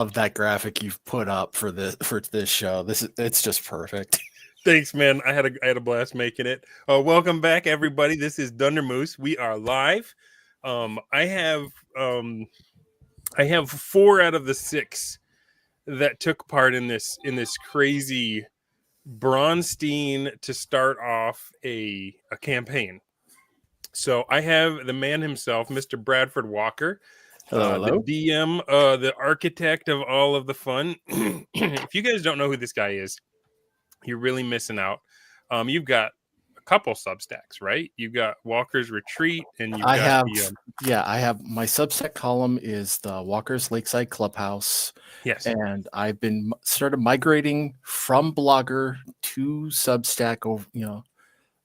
Of that graphic you've put up for this show. It's just perfect. Thanks, man. I had a blast making it. Welcome back, everybody. This is Dunder Moose. We are live. I have 4 out of the 6 that took part in this crazy Braunstein to start off a campaign. So I have the man himself, Mr. Bradford Walker. Hello. The DM, the architect of all of the fun. If you guys don't know who this guy is, you're really missing out. You've got a couple Substacks, right? You've got Walker's Retreat, and I have my Substack column is the Walker's Lakeside Clubhouse. Yes, and I've been started migrating from Blogger to Substack over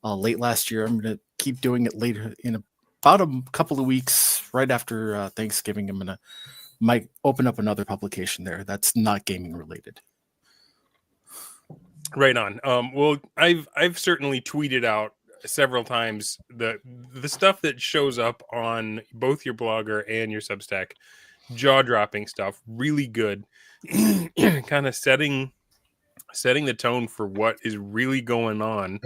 late last year. I'm going to keep doing it later in about a couple of weeks, right after Thanksgiving. I'm going to might open up another publication there that's not gaming related. Right on. Well, I've certainly tweeted out several times the stuff that shows up on both your Blogger and your Substack. Jaw-dropping stuff, really good. Kind of setting the tone for what is really going on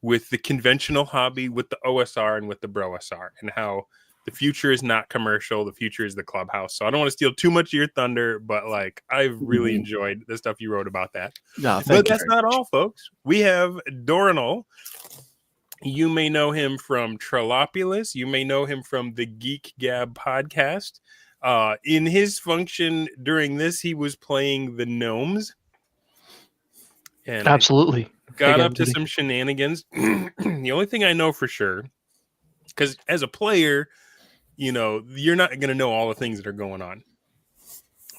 with the conventional hobby, with the OSR and with the BroSR, and how the future is not commercial. The future is the Clubhouse. So I don't want to steal too much of your thunder, but I've really enjoyed the stuff you wrote about that. No, but that's not all, folks. We have Dorinal. You may know him from Trolopulus. You may know him from the Geek Gab podcast. In his function during this, he was playing the gnomes. And absolutely got up to some shenanigans. The only thing I know for sure, because as a player, you're not going to know all the things that are going on.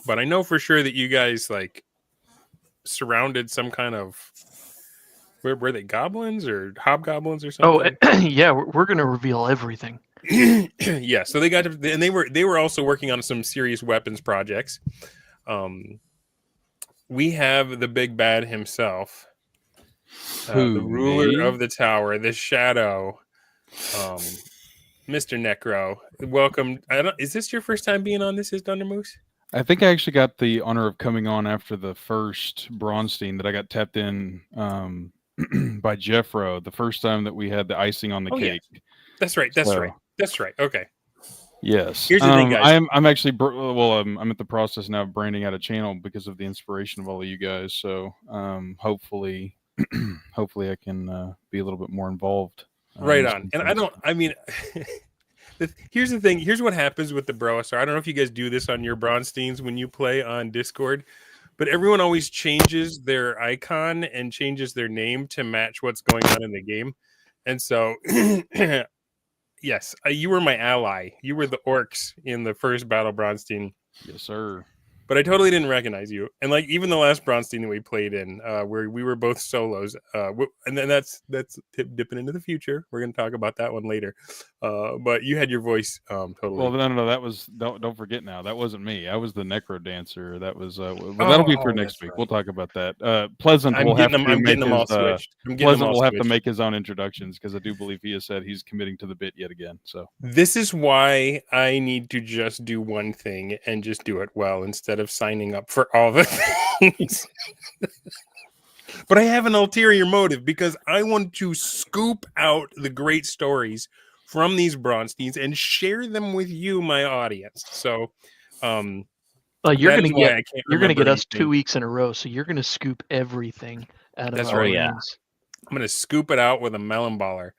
But I know for sure that you guys surrounded some kind of, were they goblins or hobgoblins or something? Oh, yeah, we're going to reveal everything. Yeah, so they got to, and they were also working on some serious weapons projects. We have the big bad himself, the ruler of the tower, the shadow, Mr. Necro. Welcome. Is this your first time being on This Is Dunder Moose? I think I actually got the honor of coming on after the first Braunstein that I got tapped in by Jeffro, the first time that we had the icing on the cake. Yeah. That's right. Okay. Yes. Here's the thing, guys. I'm actually I'm at the process now of branding out a channel because of the inspiration of all of you guys. So hopefully I can be a little bit more involved. Right on. And here's the thing. Here's what happens with the BroSR. I don't know if you guys do this on your Braunsteins when you play on Discord, but everyone always changes their icon and changes their name to match what's going on in the game. And so, yes, you were my ally. You were the orcs in the first Battle Braunstein. Yes, sir. But I totally didn't recognize you. And even the last Braunstein that we played in, where we were both solos, and then that's dipping into the future. We're going to talk about that one later. But you had your voice totally. Well, no, that was don't forget now. That wasn't me. I was the necro dancer. That was that'll be for next week. Right. We'll talk about that. Pleasant will have to make his own introductions because I do believe he has said he's committing to the bit yet again. So this is why I need to just do one thing and just do it well instead of signing up for all the things. But I have an ulterior motive because I want to scoop out the great stories from these Braunsteins and share them with you, my audience. So you're going to get us 2 weeks in a row, so you're going to scoop everything out of our audience. I'm going to scoop it out with a melon baller.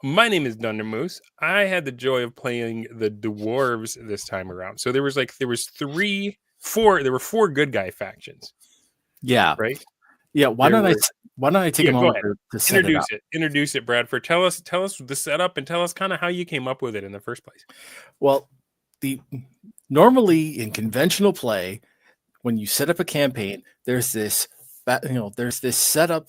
My name is Dunder Moose. I had the joy of playing the dwarves this time around. So there were 4 good guy factions. Yeah. Right? Yeah. Why don't I take a moment to set it up? Introduce it, Bradford. Tell us the setup and tell us kind of how you came up with it in the first place. Well, normally in conventional play, when you set up a campaign, there's this setup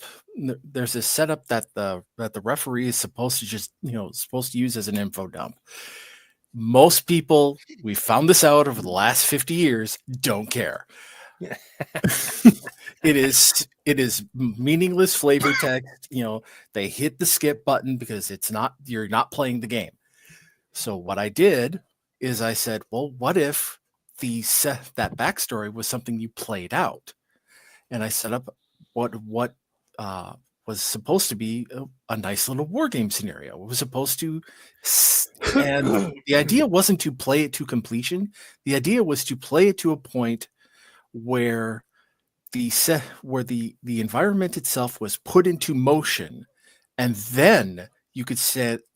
that the referee is supposed to use as an info dump. Most people, we found this out over the last 50 years, don't care. It is meaningless flavor text. They hit the skip button because you're not playing the game. So what I did is I said, well, what if that backstory was something you played out, and I set up what was supposed to be a nice little war game scenario. It was supposed to, and the idea wasn't to play it to completion. The idea was to play it to a point where the environment itself was put into motion, and then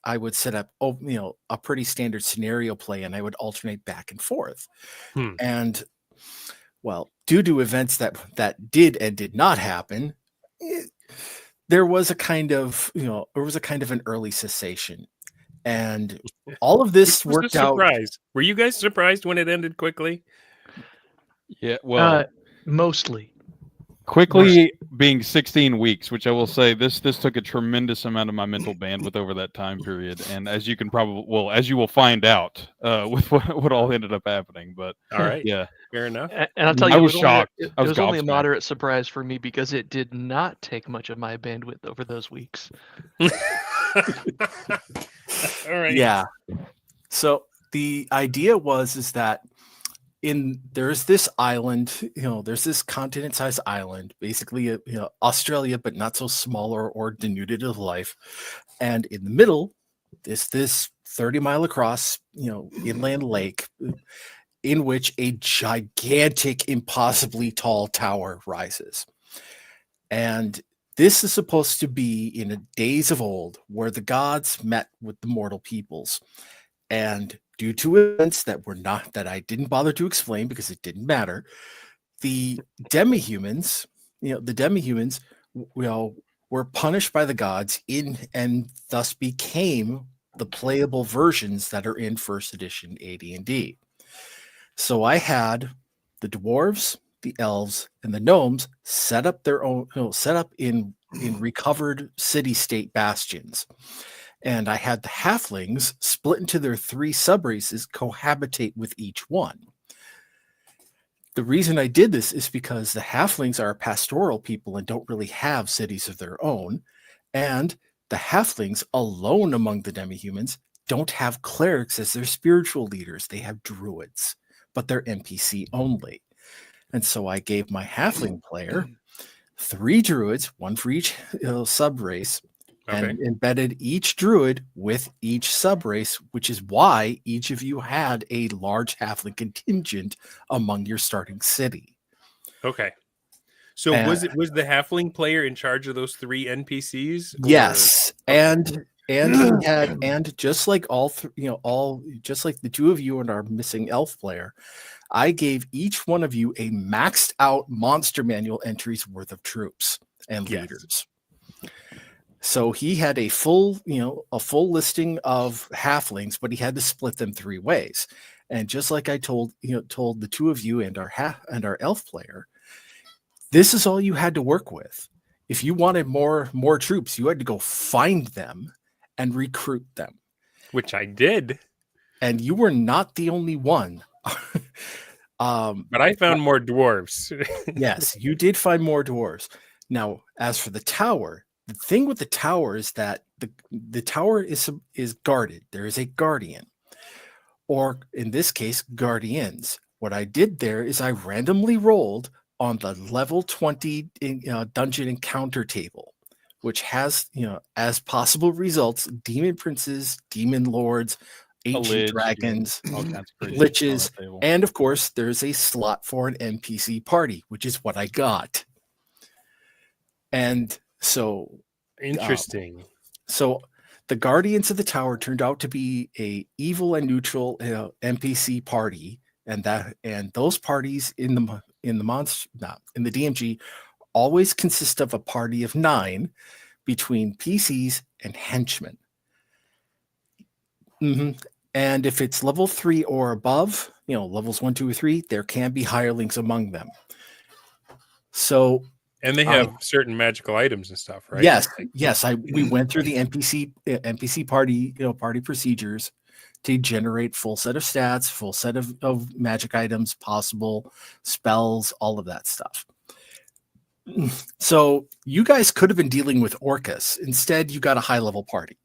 I would set up a pretty standard scenario play, and I would alternate back and forth. And well, due to events that did and did not happen, there was a kind of an early cessation, and all of this worked out. Were you guys surprised when it ended quickly? Yeah, well, mostly. Quickly being 16 weeks, which I will say this took a tremendous amount of my mental bandwidth over that time period, and as you will find out with what all ended up happening. But all right, yeah, fair enough. And I'll tell you, I was shocked. It was only a moderate surprise for me because it did not take much of my bandwidth over those weeks. All right. Yeah. So the idea is that there's this island, there's this continent-sized island, basically Australia, but not so smaller or denuded of life. And in the middle, this 30-mile across, inland lake, in which a gigantic, impossibly tall tower rises. And this is supposed to be in the days of old, where the gods met with the mortal peoples. And due to events that I didn't bother to explain because it didn't matter, the demi-humans were punished by the gods and thus became the playable versions that are in first edition AD&D. So I had the dwarves, the elves, and the gnomes set up in recovered city-state bastions. And I had the halflings split into their 3 subraces cohabitate with each one. The reason I did this is because the halflings are pastoral people and don't really have cities of their own. And the halflings alone among the demi-humans don't have clerics as their spiritual leaders. They have druids, but they're NPC only. And so I gave my halfling player 3 druids, one for each subrace, and embedded each druid with each subrace, which is why each of you had a large halfling contingent among your starting city. Okay. So was the halfling player in charge of those 3 NPCs? Yes. And he had, and just like just like the 2 of you and our missing elf player, I gave each one of you a maxed out monster manual entries worth of troops and leaders. So he had a full listing of halflings, but he had to split them 3 ways. And just like I told the 2 of you and our elf player, this is all you had to work with. If you wanted more troops, you had to go find them and recruit them, which I did. And you were not the only one. But I found more dwarves. Yes, you did find more dwarves. Now, as for the tower, the thing with the tower is that the tower is guarded. There is a guardian, or in this case, guardians. What I did there is I randomly rolled on the level 20 dungeon encounter table, which has as possible results demon princes, demon lords, ancient dragons, all kinds of liches, and of course there's a slot for an NPC party, which is what I got. And so interesting. So the Guardians of the Tower turned out to be a evil and neutral NPC party, and those parties in the DMG always consist of a party of 9 between PCs and henchmen. And if it's level 3 or above, levels 1, 2, or 3, there can be hirelings among them. So. And they have certain magical items and stuff, right? Yes. We went through the NPC party, party procedures to generate full set of stats, full set of magic items, possible spells, all of that stuff. So you guys could have been dealing with Orcus. Instead, you got a high level party.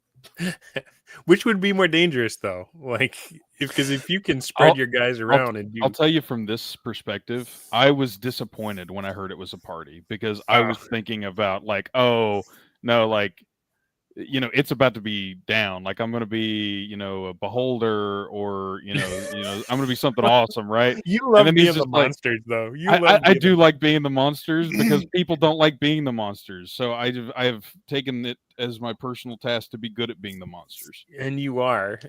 Which would be more dangerous, though? Like, because if you can spread your guys around I'll tell you from this perspective, I was disappointed when I heard it was a party because I was thinking about like, oh no, like, it's about to be down. Like I'm going to be, a beholder, or I'm going to be something awesome, right? You love being the monsters, though. I do like being the monsters because people don't like being the monsters. So I have taken it as my personal task to be good at being the monsters. And you are.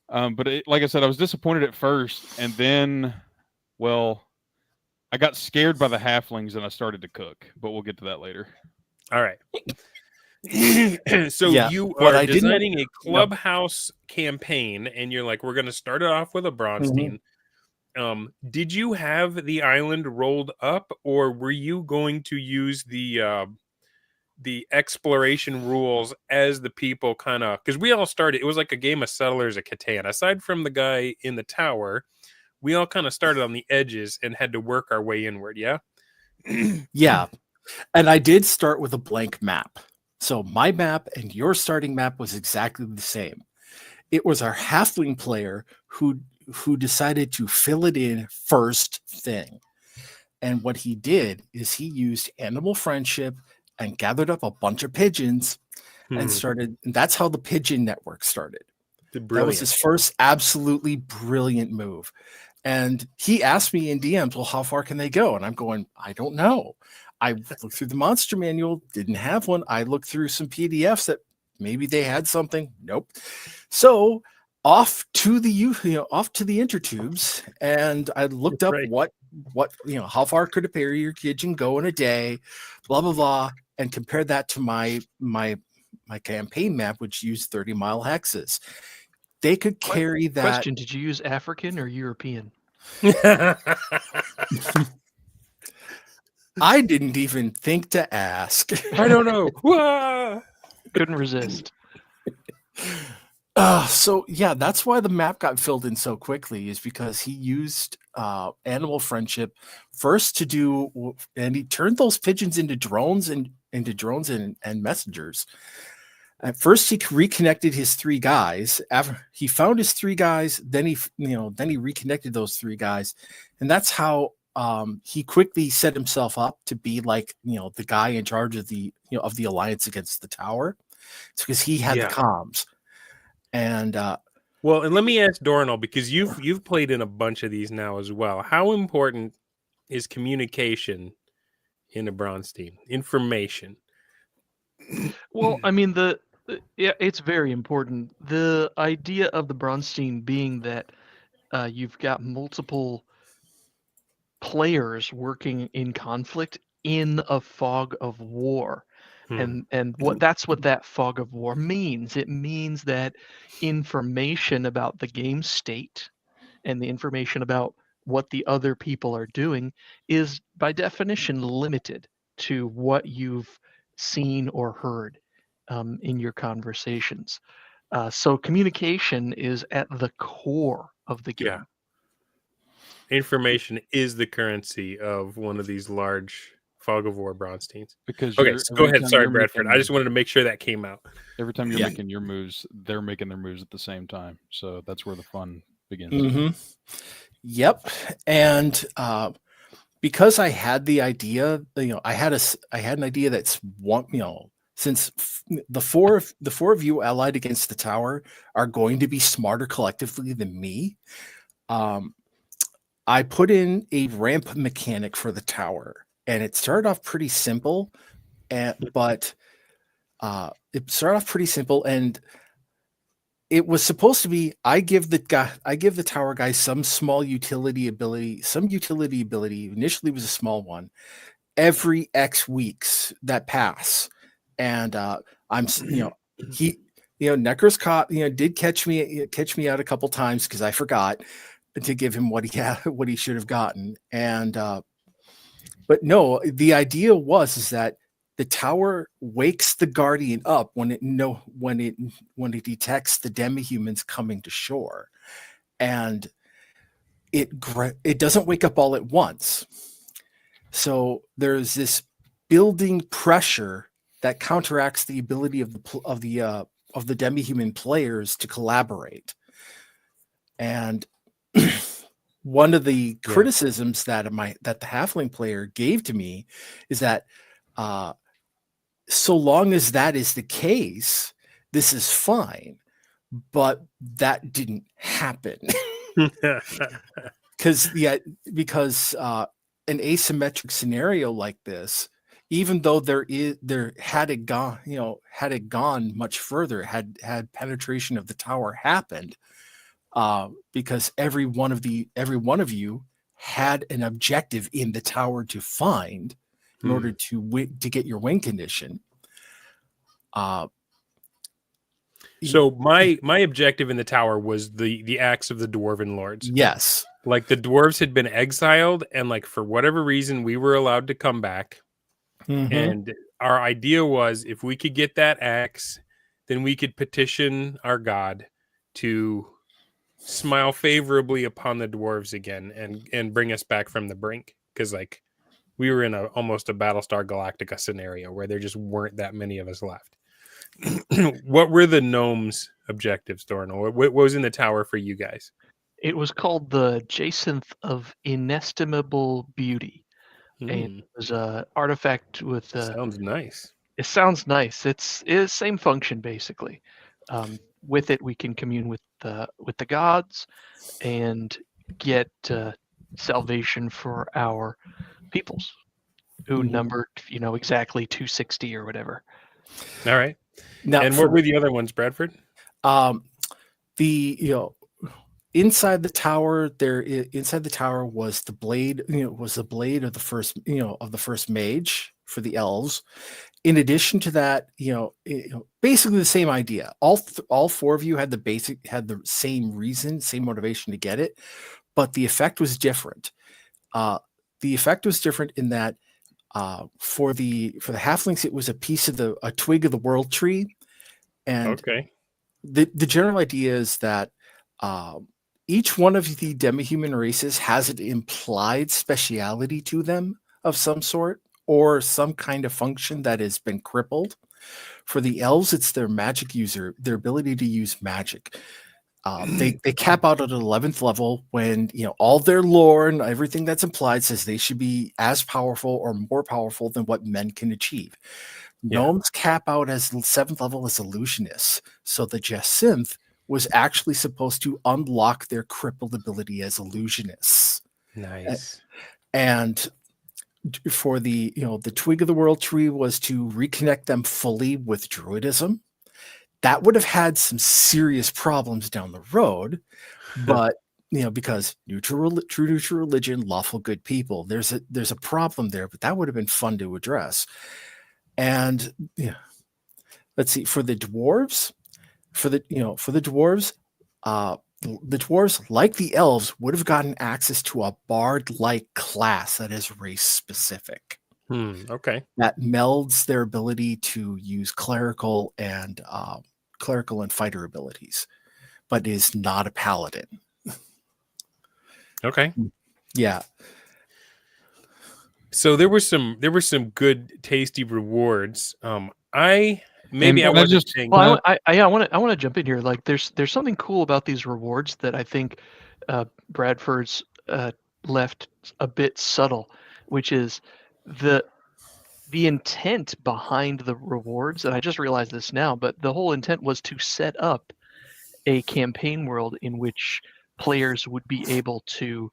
But like I said, I was disappointed at first, and then, well, I got scared by the halflings and I started to cook. But we'll get to that later. All right. So you are designing a Clubhouse campaign, and you're like, we're going to start it off with a Braunstein. Did you have the island rolled up, or were you going to use the exploration rules as the people kind of, because we all started, it was like a game of Settlers of Catan. Aside from the guy in the tower, we all kind of started on the edges and had to work our way inward. Yeah. Yeah. And I did start with a blank map. So my map and your starting map was exactly the same. It was our halfling player who decided to fill it in first thing. And what he did is he used animal friendship and gathered up a bunch of pigeons and started. And that's how the pigeon network started. Brilliant. That was his first absolutely brilliant move. And he asked me in DMs, well, how far can they go? And I'm going, I don't know. I looked through the monster manual, didn't have one. I looked through some PDFs that maybe they had something. Nope. So off to the intertubes, and I looked up what how far could a barrier pigeon go in a day, blah blah blah, and compared that to my campaign map, which used 30-mile hexes. They could carry that. Question: did you use African or European? I didn't even think to ask. I don't know. Couldn't resist. So yeah, that's why the map got filled in so quickly, is because he used animal friendship first to do, and he turned those pigeons into drones and messengers. At first, he reconnected his 3 guys. After he found his 3 guys, then he reconnected those 3 guys, and that's how he quickly set himself up to be like the guy in charge of the alliance against the tower. It's because he had the comms. And well, and let me ask Dornell, because you've played in a bunch of these now as well. How important is communication in a Braunstein? Information. Well, I mean, it's very important. The idea of the Braunstein being that you've got multiple players working in conflict in a fog of war. And that's what that fog of war means. It means that information about the game state and the information about what the other people are doing is by definition limited to what you've seen or heard in your conversations. So communication is at the core of the game. Yeah. Information is the currency of one of these large fog of war Braunsteins. Because so go ahead. Sorry, Bradford. I just wanted to make sure that came out. Every time you're making your moves, they're making their moves at the same time. So that's where the fun begins. Mm-hmm. Yep. And because I had the idea, I had an idea that's one, since the four of you allied against the tower are going to be smarter collectively than me, I put in a ramp mechanic for the tower, and it started off pretty simple, and it was supposed to be I give the tower guy some small utility ability. Initially, it was a small one. Every X weeks that pass, and Necros did catch me out a couple times because I forgot to give him what he should have gotten, and but no, the idea is that the tower wakes the guardian up when it detects the demi-humans coming to shore, and it doesn't wake up all at once. So there's this building pressure that counteracts the ability of the demi-human players to collaborate. And one of the criticisms that the halfling player gave to me is that so long as that is the case, this is fine. But that didn't happen. Because an asymmetric scenario like this, even though had it gone much further, had penetration of the tower happened, because every one of you had an objective in the tower to find in order to get your win condition. So my objective in the tower was the acts of the dwarven lords. Yes. Like the dwarves had been exiled, and like for whatever reason we were allowed to come back. Mm-hmm. And our idea was if we could get that axe, then we could petition our god to smile favorably upon the dwarves again and bring us back from the brink. Because like we were in almost a Battlestar Galactica scenario where there just weren't that many of us left. What were the gnomes' objectives, Dornal? What was in the tower for you guys? It was called the Jacinth of Inestimable Beauty. And it was an artifact with... sounds nice. It sounds nice. It's same function, basically. With it, we can commune with the gods and get salvation for our peoples, who numbered, exactly 260 or whatever. All right. Now, and what were the other ones, Bradford? Inside the tower, was the blade. Was the blade of the first mage for the elves. In addition to that, basically the same idea. All four of you had the same reason, same motivation to get it, but the effect was different. The effect was different in that for the halflings, it was a twig of the world tree, and the general idea is that each one of the demi-human races has an implied speciality to them of some sort, or some kind of function that has been crippled. For the elves, it's their magic user, their ability to use magic. They cap out at 11th level when all their lore and everything that's implied says they should be as powerful or more powerful than what men can achieve. Gnomes cap out as 7th level as illusionists. So the Jacinth was actually supposed to unlock their crippled ability as illusionists. Nice. And for the twig of the world tree was to reconnect them fully with druidism. That would have had some serious problems down the road, but because true neutral religion, lawful good people, there's a problem there, but that would have been fun to address. And let's see, for the dwarves, the dwarves, like the elves, would have gotten access to a bard-like class that is race-specific. That melds their ability to use clerical and fighter abilities, but is not a paladin. Okay. Yeah. So there were some good, tasty rewards. I want to jump in here. Like, there's something cool about these rewards that I think Bradford's left a bit subtle, which is the intent behind the rewards. And I just realized this now, but the whole intent was to set up a campaign world in which players would be able to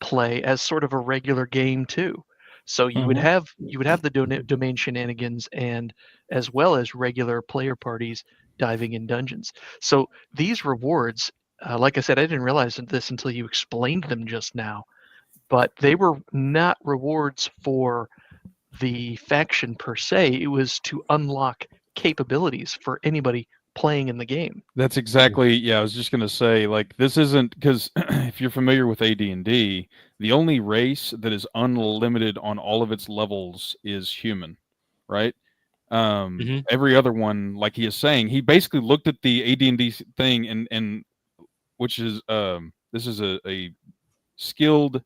play as sort of a regular game too. So you would have the domain shenanigans, and as well as regular player parties diving in dungeons. So these rewards, like I said, I didn't realize this until you explained them just now, but they were not rewards for the faction per se. It was to unlock capabilities for anybody playing in the game. That's exactly, I was just going to say, like, this isn't, because if you're familiar with AD&D, the only race that is unlimited on all of its levels is human, right? Every other one, like he is saying, he basically looked at the AD&D thing, and which is, this is a skilled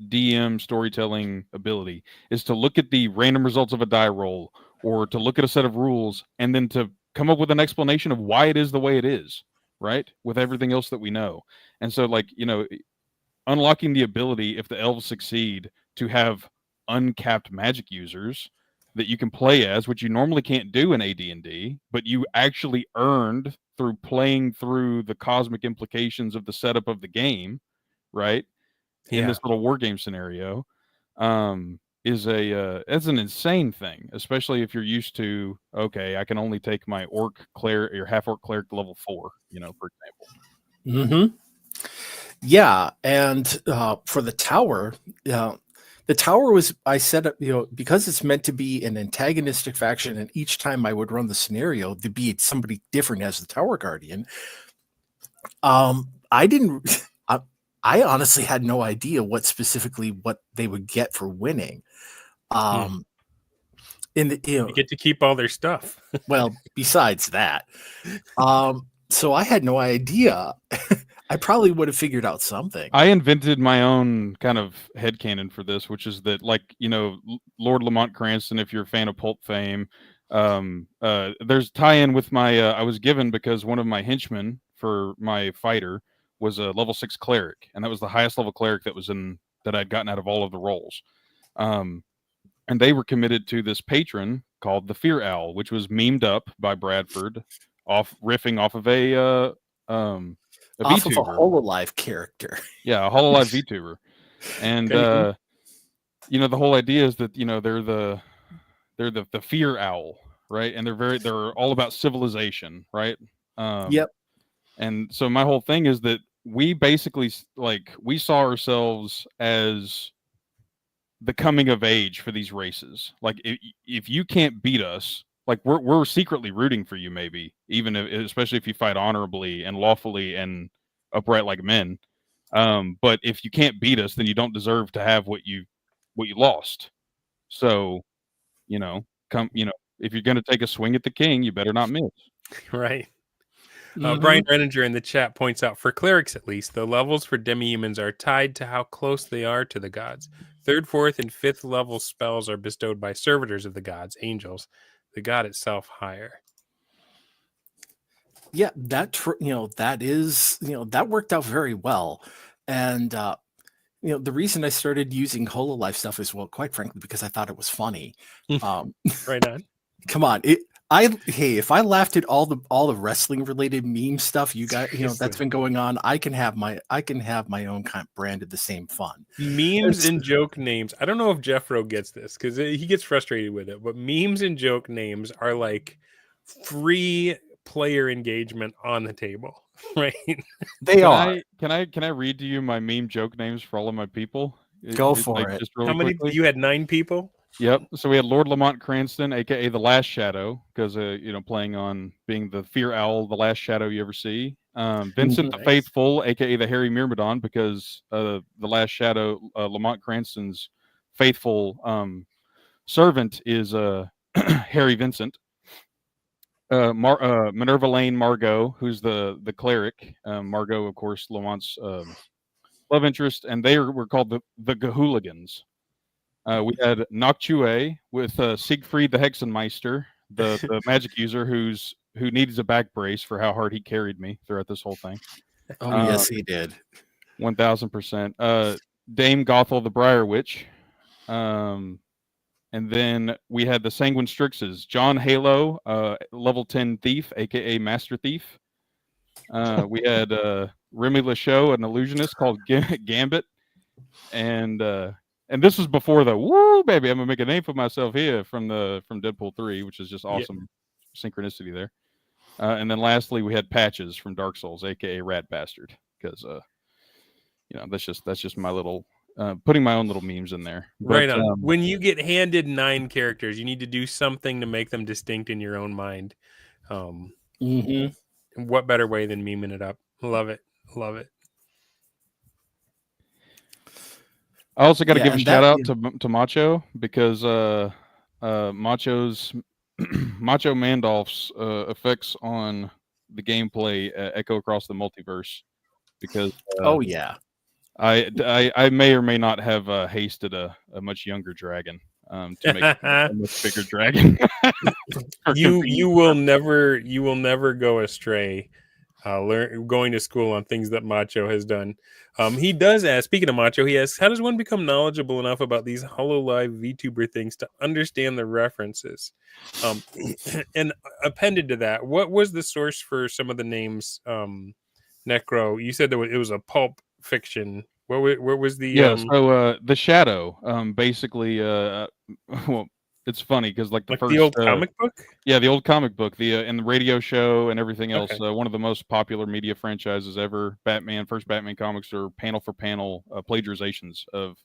DM storytelling ability, is to look at the random results of a die roll, or to look at a set of rules, and then to come up with an explanation of why it is the way it is, right? With everything else that we know. And so, like, unlocking the ability, if the elves succeed, to have uncapped magic users that you can play as, which you normally can't do in AD&D, but you actually earned through playing through the cosmic implications of the setup of the game, right? In this little war game scenario, is it's an insane thing, especially if you're used to, okay, I can only take my orc cleric or half orc cleric to level 4, for example. Yeah, and for the tower, the tower was, I set up, because it's meant to be an antagonistic faction, and each time I would run the scenario, there'd be somebody different as the tower guardian. I didn't. I honestly had no idea what they would get for winning. You get to keep all their stuff. Well, besides that, so I had no idea. I probably would have figured out something. I invented my own kind of headcanon for this, which is that, like, Lord Lamont Cranston, if you're a fan of pulp fame, there's tie-in with my, I was given because one of my henchmen for my fighter was a level 6 cleric, and that was the highest level cleric that I'd gotten out of all of the roles. And they were committed to this patron called the Fear Owl, which was memed up by Bradford, riffing off of a off of a Hololive character. Yeah, a Hololive VTuber. And the whole idea is that they're the Fear Owl, right? And they're all about civilization, right? Yep. And so my whole thing is that we basically, like, we saw ourselves as the coming of age for these races. Like, if you can't beat us, like, we're secretly rooting for you, maybe, especially if you fight honorably and lawfully and upright like men. But if you can't beat us, then you don't deserve to have what you lost. So, if you're going to take a swing at the king, you better not miss. Right. Brian Renninger in the chat points out, for clerics at least, the levels for demi-humans are tied to how close they are to the gods. 3rd, 4th, and 5th level spells are bestowed by servitors of the gods, angels. The god itself higher. Yeah, that worked out very well. And the reason I started using Hololive stuff is, well, quite frankly, because I thought it was funny. Right on. Come on. If I laughed at all the wrestling related meme stuff you got, that's been going on, I can have my own kind of brand of the same fun. Memes and joke names. I don't know if Jeffro gets this because he gets frustrated with it, but memes and joke names are like free player engagement on the table, right? They are. Can I read to you my meme joke names for all of my people? Go for it. Just really How many? Quickly? You had 9 people. Yep. So we had Lord Lamont Cranston, aka the Last Shadow, because playing on being the Fear Owl, the last shadow you ever see. Vincent the Faithful, aka the Harry Myrmidon, because the Last Shadow, Lamont Cranston's faithful servant is Harry Vincent. Minerva Lane Margot, who's the cleric. Margot, of course, Lamont's love interest, and they were called the Gahooligans. We had Noctue with Siegfried the Hexenmeister, the magic user who needs a back brace for how hard he carried me throughout this whole thing. Oh, yes, he did. 1000%. Dame Gothel the Briar Witch. And then we had the Sanguine Strixes, John Halo, level 10 thief, aka Master Thief. We had Remy Lachaud, an illusionist called Gambit, and this was before the woo baby, I'm gonna make a name for myself here from Deadpool 3, which is just awesome synchronicity there. And then lastly, we had Patches from Dark Souls, aka Rat Bastard, because that's just my little putting my own little memes in there. Right on. When you get handed 9 characters, you need to do something to make them distinct in your own mind. What better way than memeing it up? Love it. I also got to give a shout out to Macho, because Macho Mandolf's effects on the gameplay echo across the multiverse. Because I may or may not have hasted a much younger dragon to make a much bigger dragon. you will never go astray. Going to school on things that Macho has done. He does ask, speaking of Macho, he asks, how does one become knowledgeable enough about these HoloLive VTuber things to understand the references? And appended to that, what was the source for some of the names? Necro, you said that it was a pulp fiction. Where was the so the Shadow, basically, well, it's funny because like the old comic book, the old comic book, and the radio show and everything else. One of the most popular media franchises ever. First Batman comics are panel for panel plagiarizations of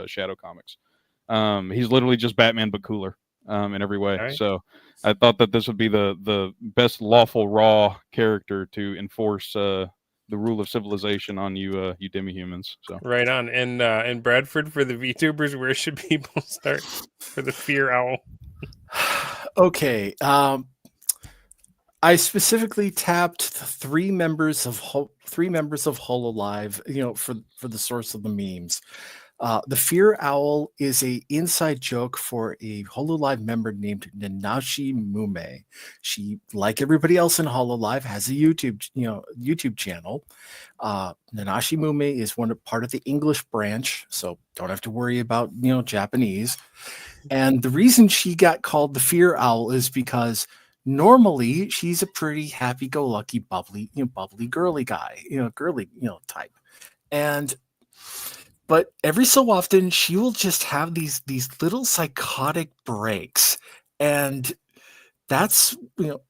Shadow comics. He's literally just Batman but cooler in every way. Right. So I thought that this would be the best lawful raw character to enforce the rule of civilization on you demi-humans. So right on. And Bradford, for the VTubers, where should people start for the Fear Owl? Okay. I specifically tapped three members of HoloLive, for the source of the memes. The Fear Owl is a inside joke for a HoloLive member named Nanashi Mume. She, like everybody else in HoloLive, has a YouTube channel. Nanashi Mume is part of the English branch, so don't have to worry about Japanese. And the reason she got called the Fear Owl is because normally she's a pretty happy-go-lucky, bubbly girly guy, girly type, but every so often she will just have these little psychotic breaks, and that's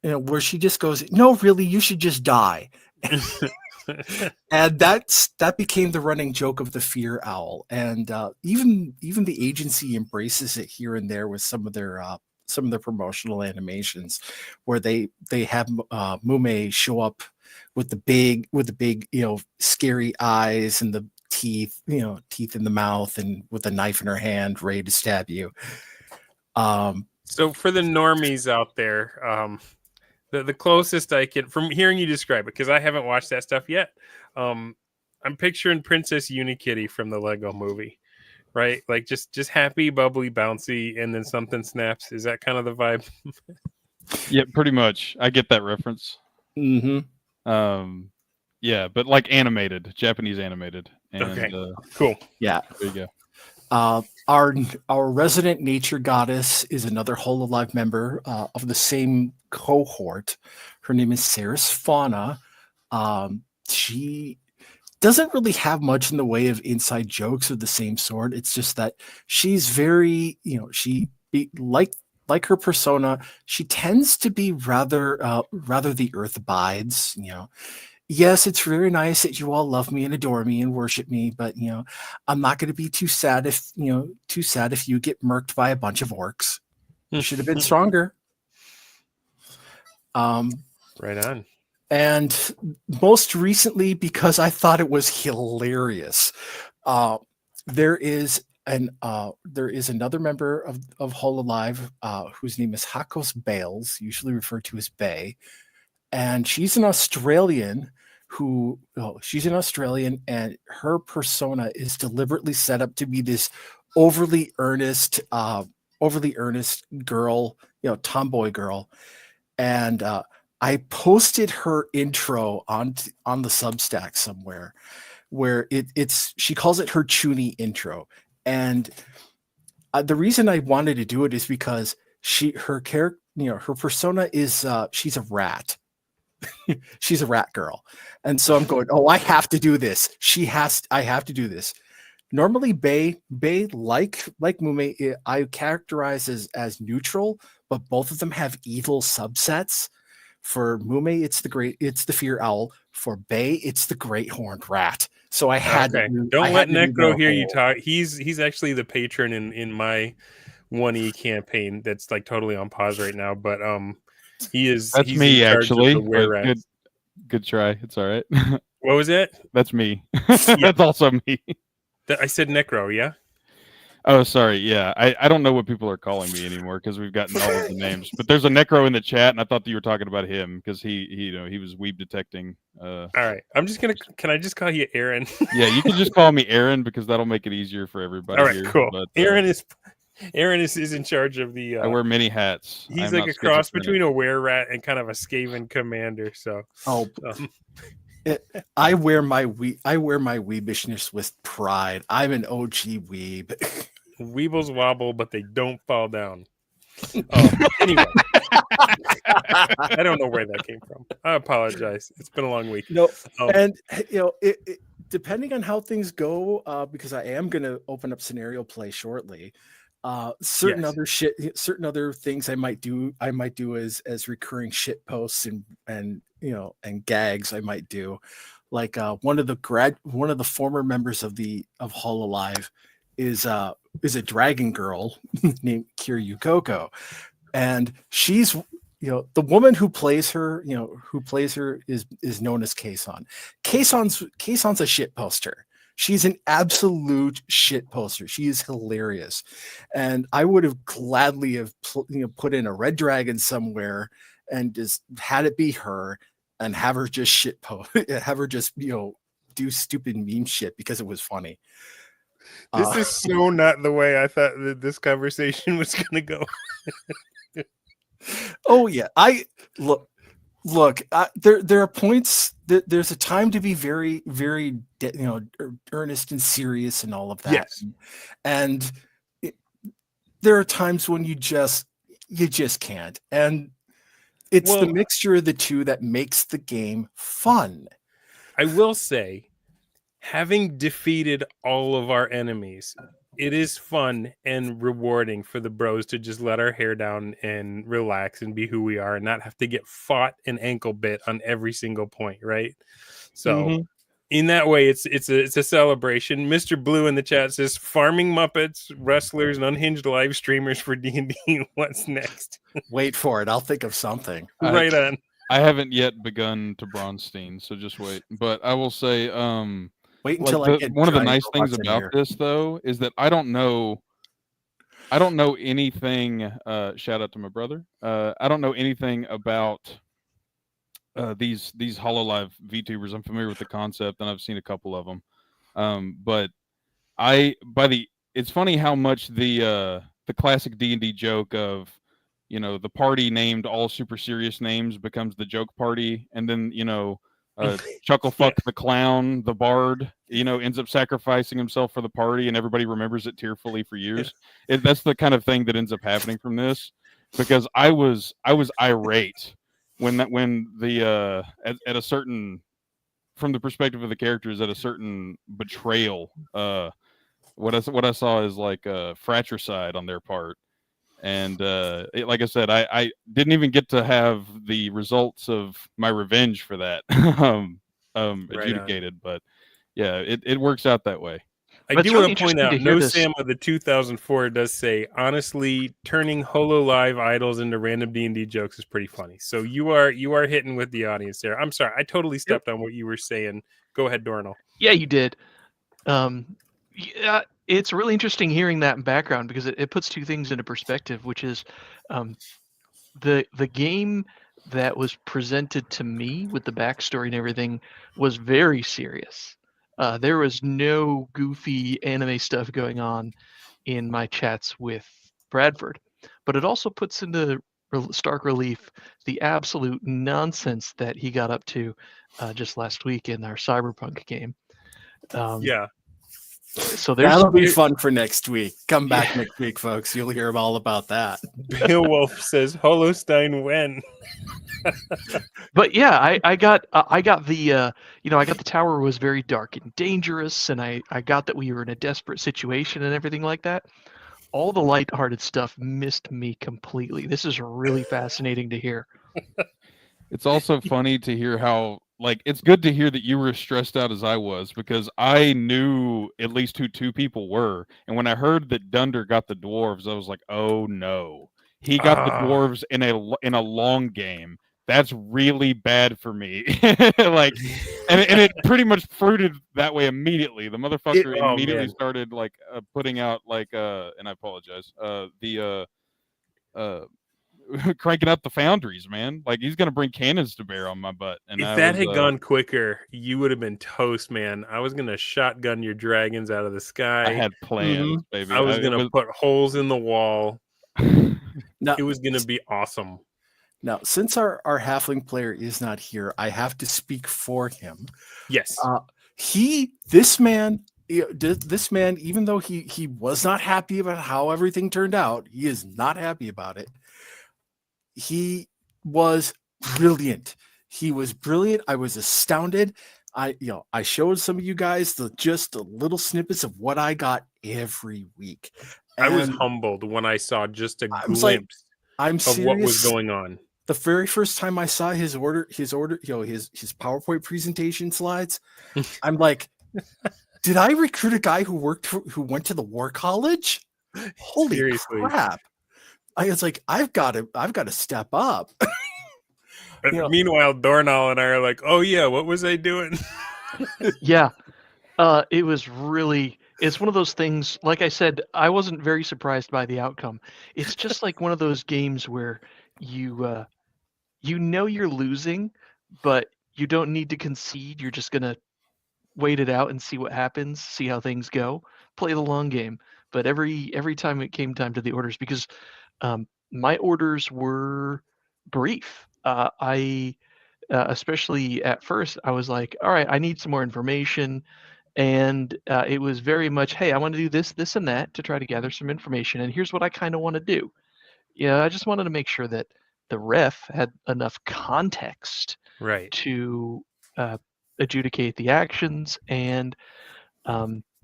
where she just goes, no, really, you should just die. And that became the running joke of the Fear Owl, and even the agency embraces it here and there with some of their promotional animations, where they have Mume show up with the big scary eyes and the teeth in the mouth and with a knife in her hand ready to stab you. So for the normies out there, the closest I can, from hearing you describe it, because I haven't watched that stuff yet, I'm picturing Princess Unikitty from the Lego movie, right? Like just happy, bubbly, bouncy, and then something snaps. Is that kind of the vibe? Yeah, pretty much. I get that reference. Mm-hmm. Yeah, but like animated, Japanese animated. And, okay, cool. Yeah, there you go. Our resident nature goddess is another HoloLive member of the same cohort. Her name is Saris Fauna. She doesn't really have much in the way of inside jokes of the same sort. It's just that she's very, like her persona, she tends to be rather the earth abides, Yes, it's very nice that you all love me and adore me and worship me, but I'm not going to be too sad if you get murked by a bunch of orcs. You should have been stronger. Right on. And most recently, because I thought it was hilarious, there is another member of HoloLive whose name is Hakos Bales, usually referred to as Bay. And she's an Australian and her persona is deliberately set up to be this overly earnest girl, tomboy girl. And I posted her intro on the Substack somewhere, where she calls it her Chuny intro. And the reason I wanted to do it is because her character, her persona is she's a rat. She's a rat girl. And so I'm going, oh, I have to do this. I have to do this. Normally Bay like Mume, I characterize as neutral, but both of them have evil subsets. For Mume, it's the Fear Owl. For Bay, it's the Great Horned Rat. So I had to don't let Necro hear you talk. He's actually the patron in my 1E campaign that's like totally on pause right now, but he's me actually. Good try. It's all right. What was it? That's me. That's also me. I said Necro, yeah. Oh, sorry. Yeah, I don't know what people are calling me anymore because we've gotten all of the names. But there's a Necro in the chat, and I thought that you were talking about him because he was weeb detecting. All right, Can I just call you Aaron? Yeah, you can just call me Aaron because that'll make it easier for everybody. All right, here. cool. But, Aaron is Aaron is in charge of the. I wear many hats. He's like a cross between a were-rat and kind of a Skaven commander. So. I wear my weebishness with pride. I'm an OG weeb. Weebles wobble, but they don't fall down. Anyway, I don't know where that came from. I apologize. It's been a long week. And depending on how things go, because I am going to open up scenario play shortly. Certain other things I might do as recurring shit posts and gags I might do, like one of the former members of Hololive is a dragon girl named Kiryu Coco, and she's the woman who plays her is known as Kason. Kason's a shit poster. She's an absolute shit poster. She is hilarious. And I would have gladly have put in a red dragon somewhere and just had it be her and have her just have her just, do stupid meme shit because it was funny. This is so not the way I thought that this conversation was going to go. Oh yeah. Look, there are points that there's a time to be very, very, earnest and serious and all of that. Yes. And there are times when you just can't. And it's the mixture of the two that makes the game fun. I will say, having defeated all of our enemies, it is fun and rewarding for the bros to just let our hair down and relax and be who we are and not have to get fought and ankle bit on every single point, right? So in that way, it's a celebration. Mr. Blue in the chat says, farming Muppets, wrestlers, and unhinged live streamers for D&D. What's next? Wait for it. I'll think of something. Right on. I haven't yet begun to Braunstein, so just wait. But I will say... Wait until I get one of the nice things about this, though, is that I don't know anything. Shout out to my brother. I don't know anything about these Hololive VTubers. I'm familiar with the concept, and I've seen a couple of them. But it's funny how much the classic D&D joke of the party named all super serious names becomes the joke party, and then Chucklefuck the clown, the bard, ends up sacrificing himself for the party, and everybody remembers it tearfully for years. That's the kind of thing that ends up happening from this, because I was irate when the at a certain, from the perspective of the characters, at a certain betrayal. What I saw is like fratricide on their part. And like I said, I didn't even get to have the results of my revenge for that adjudicated, but yeah, it works out that way. I do want to point out, No Sam of the 2004 does say, honestly, turning Hololive idols into random D&D jokes is pretty funny. So you are hitting with the audience there. I'm sorry, I totally stepped on what you were saying. Go ahead, Dornell. Yeah, you did. Yeah, it's really interesting hearing that in background, because it puts two things into perspective, which is the game that was presented to me with the backstory and everything was very serious. There was no goofy anime stuff going on in my chats with Bradford, but it also puts into stark relief the absolute nonsense that he got up to just last week in our Cyberpunk game. Yeah. So that'll be fun for next week. Come back next week, folks. You'll hear all about that. Beowulf says, Holostine when? But yeah, I got the I got the tower was very dark and dangerous, and I got that we were in a desperate situation and everything like that. All the lighthearted stuff missed me completely. This is really fascinating to hear. It's also funny to hear how, it's good to hear that you were as stressed out as I was, because I knew at least who two people were. And when I heard that Dunder got the dwarves, I was like, oh no. He got the dwarves in a long game. That's really bad for me. and it pretty much fruited that way immediately. The motherfucker immediately started putting out and I apologize. cranking up the foundries, man. Like he's gonna bring cannons to bear on my butt. And if that had gone quicker, you would have been toast, man. I was gonna shotgun your dragons out of the sky. I had plans, baby. I was gonna put holes in the wall. Now, it was gonna be awesome. Now, since our halfling player is not here, I have to speak for him. Yes. This man, even though he was not happy about how everything turned out, he is not happy about it. He was brilliant. He was brilliant. I was astounded. I showed some of you guys just the little snippets of what I got every week. And I was humbled when I saw just a glimpse of what was going on. The very first time I saw his PowerPoint presentation slides, I'm like, did I recruit a guy who went to the war college? Holy Seriously. crap. I was like, I've got to step up. Meanwhile, Dornall and I are like, oh yeah, what was I doing? Yeah. It was really, it's one of those things, like I said, I wasn't very surprised by the outcome. It's just like one of those games where you you're losing, but you don't need to concede. You're just going to wait it out and see what happens, see how things go, play the long game. But every time it came time to the orders, because my orders were brief. I especially at first, I was like, all right, I need some more information. And it was very much, hey, I want to do this, this, and that to try to gather some information. And here's what I kind of want to do. I just wanted to make sure that the ref had enough context to adjudicate the actions. And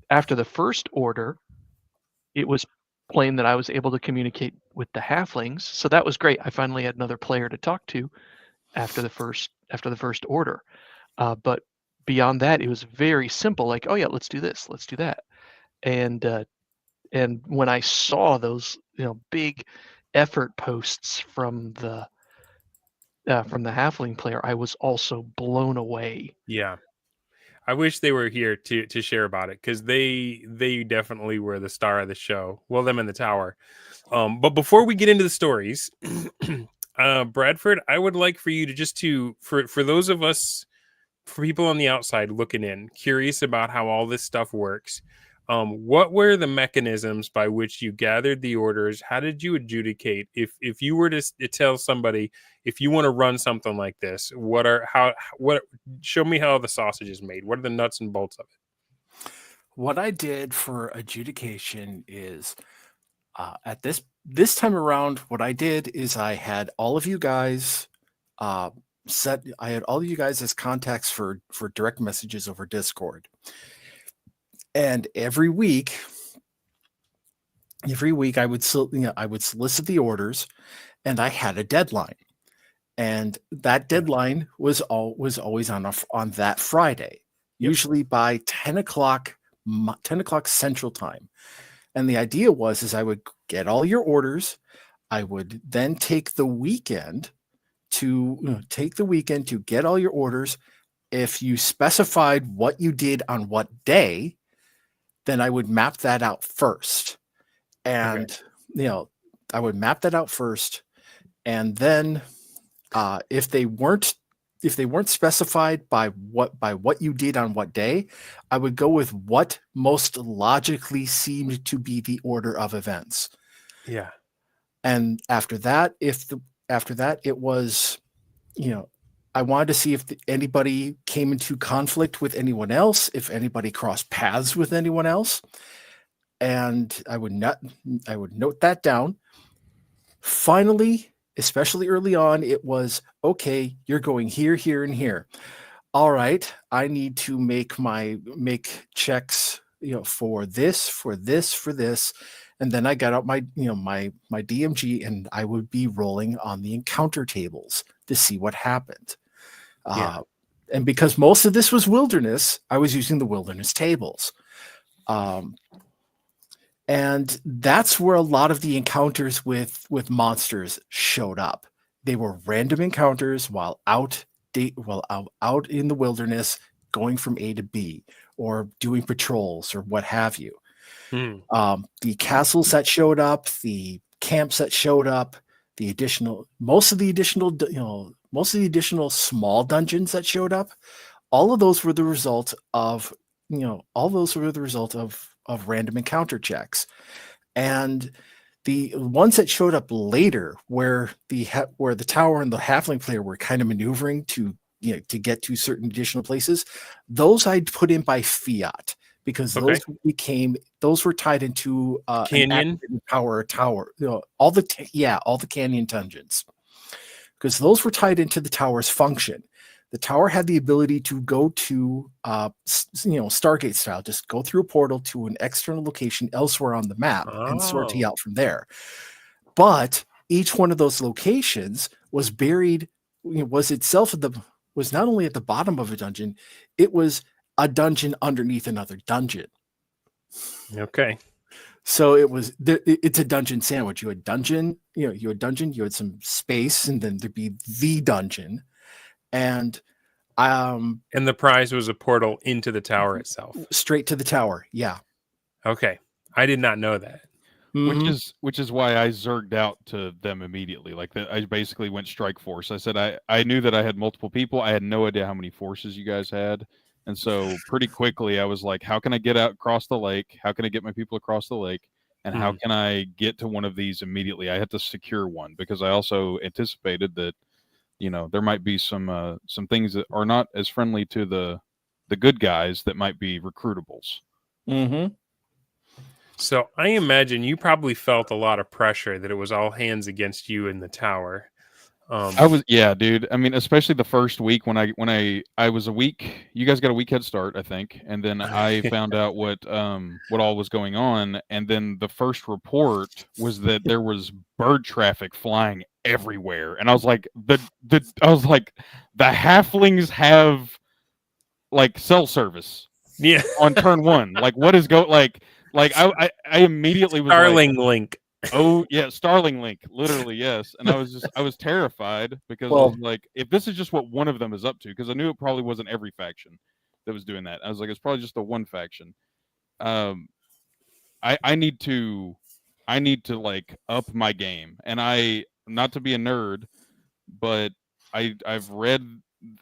after the first order, it was plain that I was able to communicate with the halflings. So that was great. I finally had another player to talk to after the first order. But beyond that, it was very simple. Like, oh yeah, let's do this, let's do that. And when I saw those, big effort posts from the halfling player, I was also blown away. Yeah. I wish they were here to share about it, because they definitely were the star of the show. Well, them in the tower. But before we get into the stories, Bradford, I would like for you to for those of us, for people on the outside looking in, curious about how all this stuff works. What were the mechanisms by which you gathered the orders? How did you adjudicate? If you were to tell somebody, if you want to run something like this, show me how the sausage is made. What are the nuts and bolts of it? What I did for adjudication is at this time around, what I did is I had all of you guys I had all of you guys as contacts for direct messages over Discord. And every week I would solicit the orders, and I had a deadline, and that deadline was always on that Friday, usually by 10 o'clock Central Time. And the idea is I would get all your orders. I would then take the weekend to get all your orders. If you specified what you did on what day, then I would map that out first. And, I would map that out first. And then if they weren't specified by what you did on what day, I would go with what most logically seemed to be the order of events. Yeah. And after that, it was, I wanted to see if anybody came into conflict with anyone else, if anybody crossed paths with anyone else. And I would note that down. Finally, especially early on, it was, okay, you're going here, here, and here. All right, I need to make checks, for this, for this, for this. And then I got out my DMG, and I would be rolling on the encounter tables to see what happened. And because most of this was wilderness, I was using the wilderness tables. And that's where a lot of the encounters with monsters showed up. They were random encounters while out in the wilderness, going from A to B, or doing patrols or what have you. The castles that showed up, the camps that showed up, most of the additional small dungeons that showed up, all of those were the result of random encounter checks. And the ones that showed up later, where the tower and the halfling player were kind of maneuvering to get to certain additional places, those I'd put in by fiat, because those were tied into canyon tower, all the canyon dungeons, because those were tied into the tower's function. The tower had the ability to go to, Stargate style, just go through a portal to an external location elsewhere on the map and sort you out from there. But each one of those locations was buried, was not only at the bottom of a dungeon, it was a dungeon underneath another dungeon. Okay. So it's a dungeon sandwich. You had dungeon, you had some space, and then there'd be the dungeon. And the prize was a portal into the tower itself. Straight to the tower, yeah. Okay. I did not know that. Mm-hmm. Which is why I zerged out to them immediately. Like I basically went strike force. I said I knew that I had multiple people. I had no idea how many forces you guys had. And so pretty quickly I was like, how can I get out across the lake? How can I get my people across the lake? And how can I get to one of these immediately? I had to secure one, because I also anticipated that there might be some things that are not as friendly to the good guys that might be recruitables. Mm-hmm. So I imagine you probably felt a lot of pressure that it was all hands against you in the tower. Dude. I mean, especially the first week when I was a week. You guys got a week head start, I think, and then I found out what all was going on, and then the first report was that there was bird traffic flying everywhere, and I was like, the halflings have like cell service, on turn one. Like, what is I immediately was Starling Link. Oh yeah, Starling Link, literally, yes. And I was terrified, because I was like, if this is just what one of them is up to, because I knew it probably wasn't every faction that was doing that. I was like, it's probably just the one faction. I need to like up my game, and not to be a nerd, but I read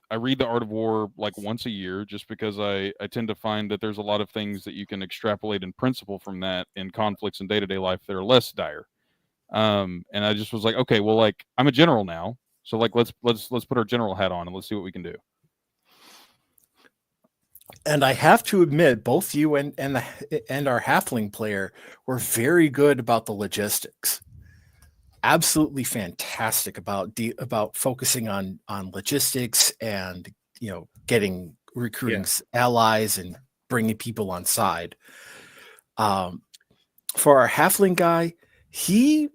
The Art of War like once a year, just because I tend to find that there's a lot of things that you can extrapolate in principle from that in conflicts in day-to-day life that are less dire. And I just was like, okay, well, like, I'm a general now, so like let's put our general hat on and let's see what we can do. And I have to admit, both you and our halfling player were very good about the logistics. Absolutely fantastic about focusing on logistics and recruiting allies and bringing people on side. For our halfling guy, he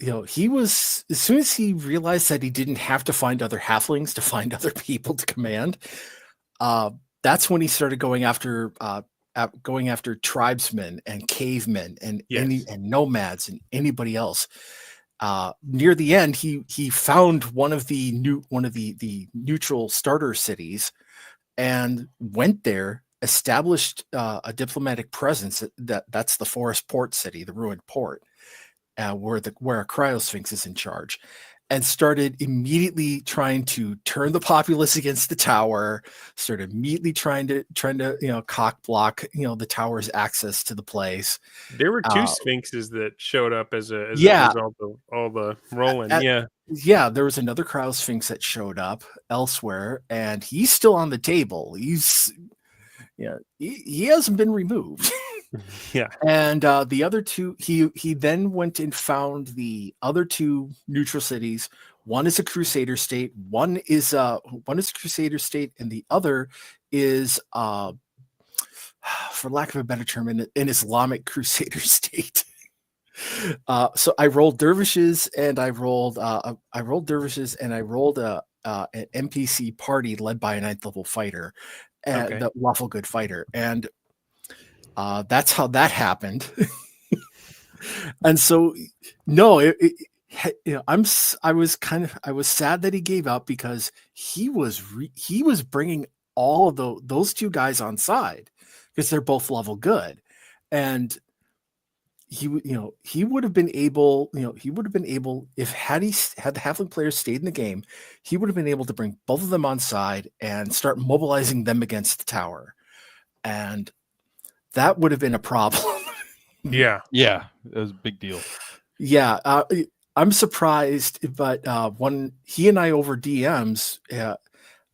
was, as soon as he realized that he didn't have to find other halflings to find other people to command, that's when he started going after tribesmen and cavemen and nomads and anybody else. Near the end, he found one of the neutral starter cities and went there, established a diplomatic presence. That's the Forest Port city, the ruined port, where a cryosphinx is in charge, and started immediately trying to turn the populace against the tower. Started immediately trying to cock block the tower's access to the place. There were two sphinxes that showed up as a result of all the rolling. There was another cryosphinx that showed up elsewhere, and he's still on the table. He hasn't been removed. Yeah. And the other two, he then went and found the other two neutral cities. One is a Crusader state. One is a Crusader state, and the other is, for lack of a better term, an Islamic Crusader state. So I rolled dervishes, and I rolled an NPC party led by a 9th level fighter, and the lawful good fighter, and that's how that happened. And so, no, I was sad that he gave up, because he was bringing all of those two guys on side, because they're both level good, and he would have been able, if had the halfling players stayed in the game, he would have been able to bring both of them on side and start mobilizing them against the tower, and that would have been a problem. Yeah, it was a big deal. Yeah, I'm surprised, but when he and I over DMs,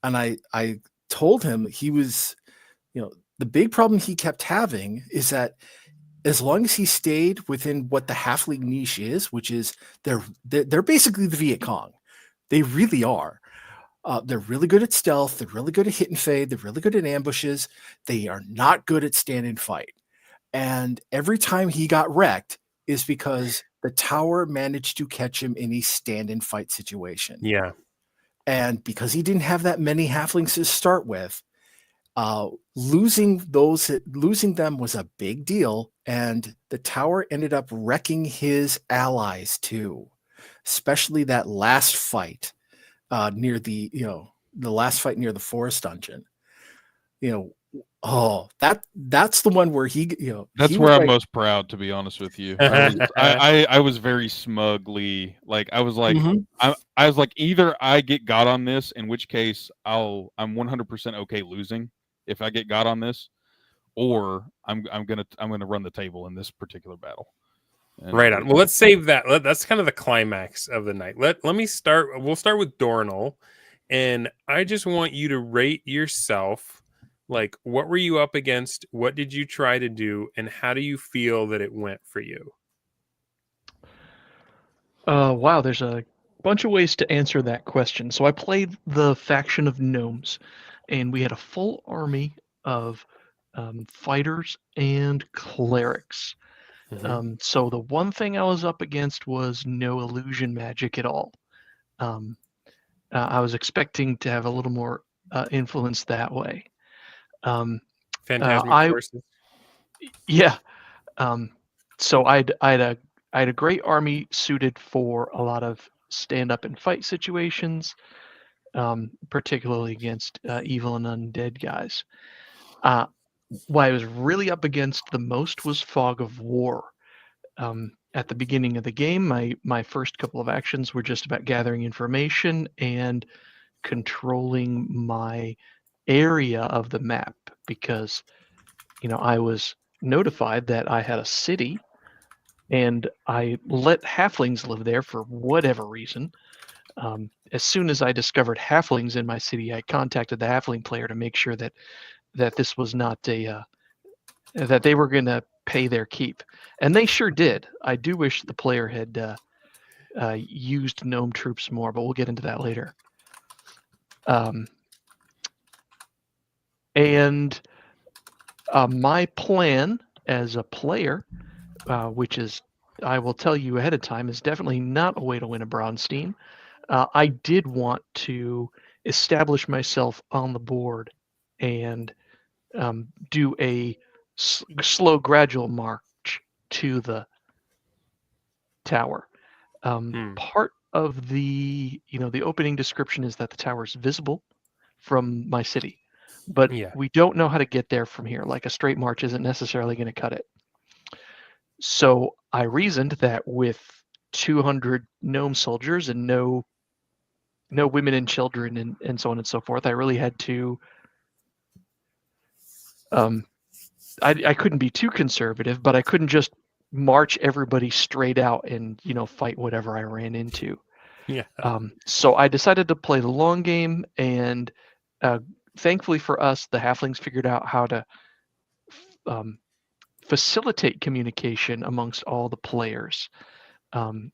and I told him he was, the big problem he kept having is that as long as he stayed within what the halfling niche is, which is they're basically the Viet Cong. They really are. They're really good at stealth. They're really good at hit and fade. They're really good at ambushes. They are not good at stand and fight. And every time he got wrecked is because the tower managed to catch him in a stand and fight situation. Yeah. And because he didn't have that many halflings to start with, losing them was a big deal, and the tower ended up wrecking his allies too, especially that last fight near the forest dungeon. That's the one where that's where I'm most proud, to be honest with you. I was very smugly I was like, I was like, either I get got on this, in which case I'm 100% okay losing if I get got on this, or I'm gonna run the table in this particular battle. And right on. Well, let's save that. That's kind of the climax of the night. Let me start. We'll start with Dornal, and I just want you to rate yourself. Like, what were you up against? What did you try to do? And how do you feel that it went for you? Wow, there's a bunch of ways to answer that question. So I played the faction of gnomes, and we had a full army of fighters and clerics. So the one thing I was up against was no illusion magic at all. I was expecting to have a little more influence that way. Phantasmic forces. Yeah. So I had a great army suited for a lot of stand up and fight situations, particularly against evil and undead guys. What I was really up against the most was Fog of War. At the beginning of the game, my first couple of actions were just about gathering information and controlling my area of the map, because I was notified that I had a city, and I let halflings live there for whatever reason. As soon as I discovered halflings in my city, I contacted the halfling player to make sure that this was not that they were going to pay their keep, and they sure did. I do wish the player had used gnome troops more, but we'll get into that later. And my plan as a player, which is, I will tell you ahead of time, is definitely not a way to win a Braunstein. I did want to establish myself on the board and do a slow, gradual march to the tower. Part of the opening description is that the tower is visible from my city, but we don't know how to get there from here. Like, a straight march isn't necessarily going to cut it. So I reasoned that with 200 gnome soldiers and no women and children and so on and so forth, I really had to I couldn't be too conservative, but I couldn't just march everybody straight out and fight whatever I ran into. Yeah. So I decided to play the long game, and thankfully for us, the halflings figured out how to facilitate communication amongst all the players. And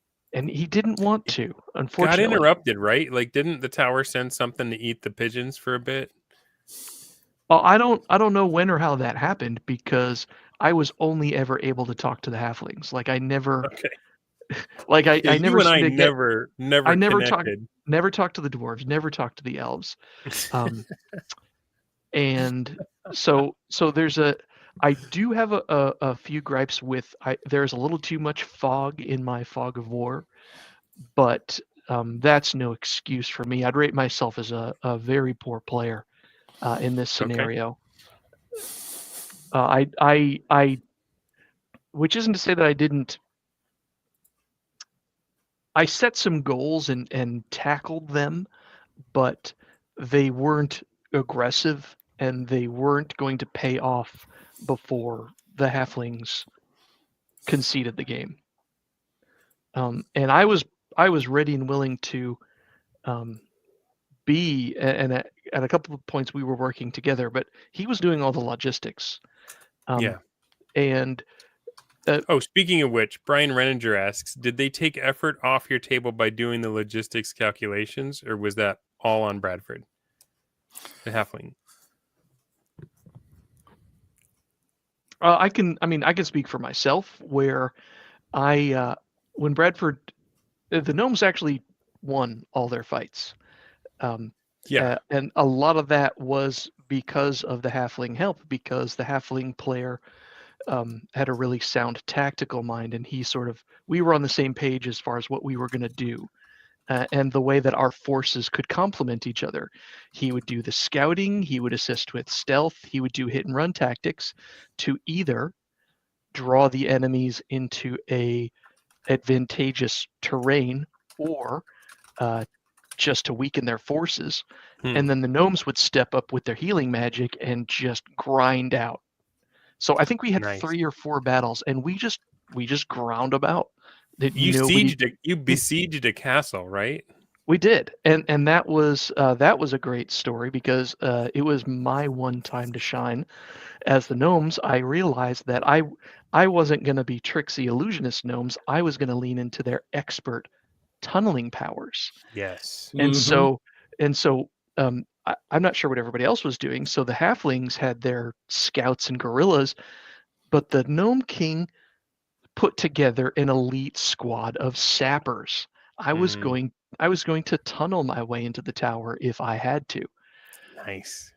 he didn't want to, unfortunately. Got interrupted, right? Like, didn't the tower send something to eat the pigeons for a bit? Well, I don't know when or how that happened, because I was only ever able to talk to the halflings. Like, I never. Okay. Like, I never. You and I never connected. Never talked to the dwarves. Never talked to the elves. And so there's I do have a few gripes with. There's a little too much fog in my Fog of War, but that's no excuse for me. I'd rate myself as a very poor player in this scenario. I which isn't to say that I didn't. I set some goals and tackled them, but they weren't aggressive and they weren't going to pay off before the halflings conceded the game. And I was ready and willing to be, and at a couple of points we were working together, but he was doing all the logistics. And speaking of which, Brian Renninger asks, did they take effort off your table by doing the logistics calculations, or was that all on Bradford, the halfling? I can speak for myself, where when Bradford, the gnomes actually won all their fights. And a lot of that was because of the halfling help, because the halfling player had a really sound tactical mind, and we were on the same page as far as what we were going to do, and the way that our forces could complement each other. He would do the scouting, he would assist with stealth, he would do hit and run tactics to either draw the enemies into a advantageous terrain or just to weaken their forces. And then the gnomes would step up with their healing magic and just grind out. So I think we had 3 or 4 battles, and we just ground about. You besieged a castle, right? We did, and that was a great story, because it was my one time to shine as the gnomes. I realized that I wasn't going to be tricksy illusionist gnomes. I was going to lean into their expert tunneling powers. Yes. And so I'm not sure what everybody else was doing. So the halflings had their scouts and guerrillas, but the Gnome King put together an elite squad of sappers. I was going to tunnel my way into the tower if I had to. Nice.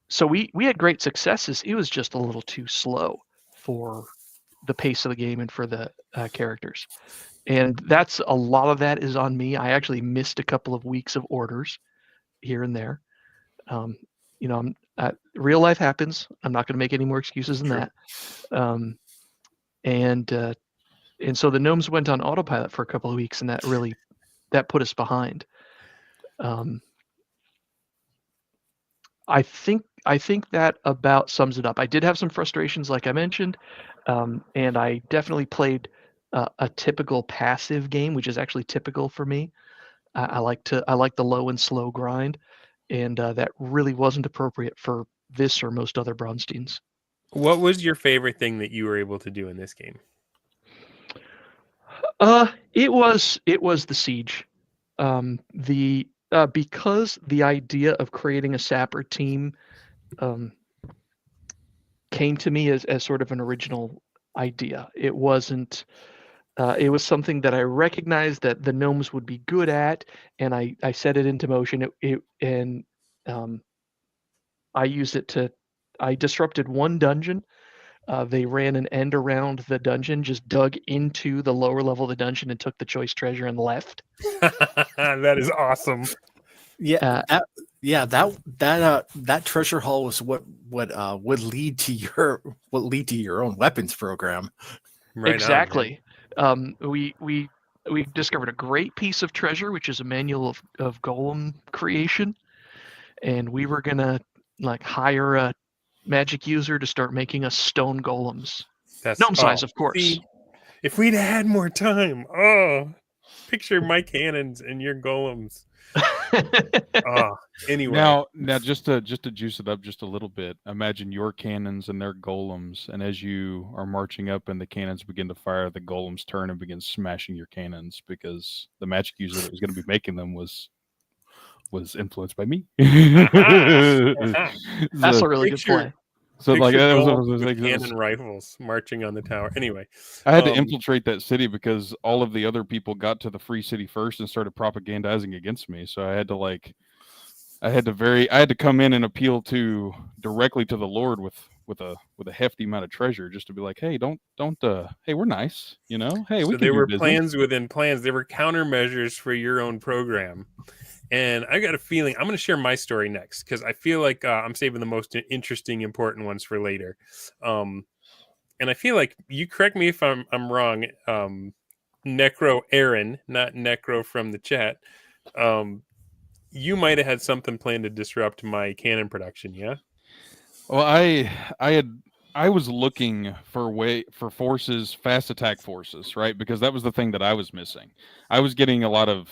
So we had great successes. It was just a little too slow for the pace of the game and for the characters. And that's a lot of that is on me. I actually missed a couple of weeks of orders here and there. Real life happens. I'm not going to make any more excuses than that. And so the gnomes went on autopilot for a couple of weeks, and that put us behind. I think that about sums it up. I did have some frustrations, like I mentioned, and I definitely played a typical passive game, which is actually typical for me. I like the low and slow grind, and that really wasn't appropriate for this or most other Braunsteins. What was your favorite thing that you were able to do in this game? It was the siege. Because the idea of creating a sapper team came to me as sort of an original idea. It wasn't. It was something that I recognized that the gnomes would be good at, and I set it into motion. I used it to. I disrupted one dungeon. They ran an end around the dungeon, just dug into the lower level of the dungeon and took the choice treasure and left. That is awesome. Yeah, that treasure haul was what would lead to your own weapons program. Right. Exactly. We discovered a great piece of treasure, which is a manual of golem creation, and we were gonna hire a magic user to start making us stone golems. That's gnome size, of course. See, if we'd had more time, picture my cannons and your golems. Anyway, now just to juice it up just a little bit, imagine your cannons and their golems, and as you are marching up and the cannons begin to fire, the golems turn and begin smashing your cannons, because the magic user that was going to be making them was influenced by me. That's a really good play. So that was like cannon rifles marching on the tower. Anyway, I had to infiltrate that city because all of the other people got to the free city first and started propagandizing against me. So I had to come in and appeal directly to the Lord with a hefty amount of treasure, just to be like, hey, hey, we're nice, hey, we can there were business. Plans within plans. There were countermeasures for your own program. And I got a feeling I'm going to share my story next, because I feel like I'm saving the most interesting, important ones for later. And and I feel like you correct me if I'm wrong. Necro Aaron, not Necro from the chat. You might have had something planned to disrupt my cannon production, yeah? Well, I was looking for forces, fast attack forces, right? Because that was the thing that I was missing. I was getting a lot of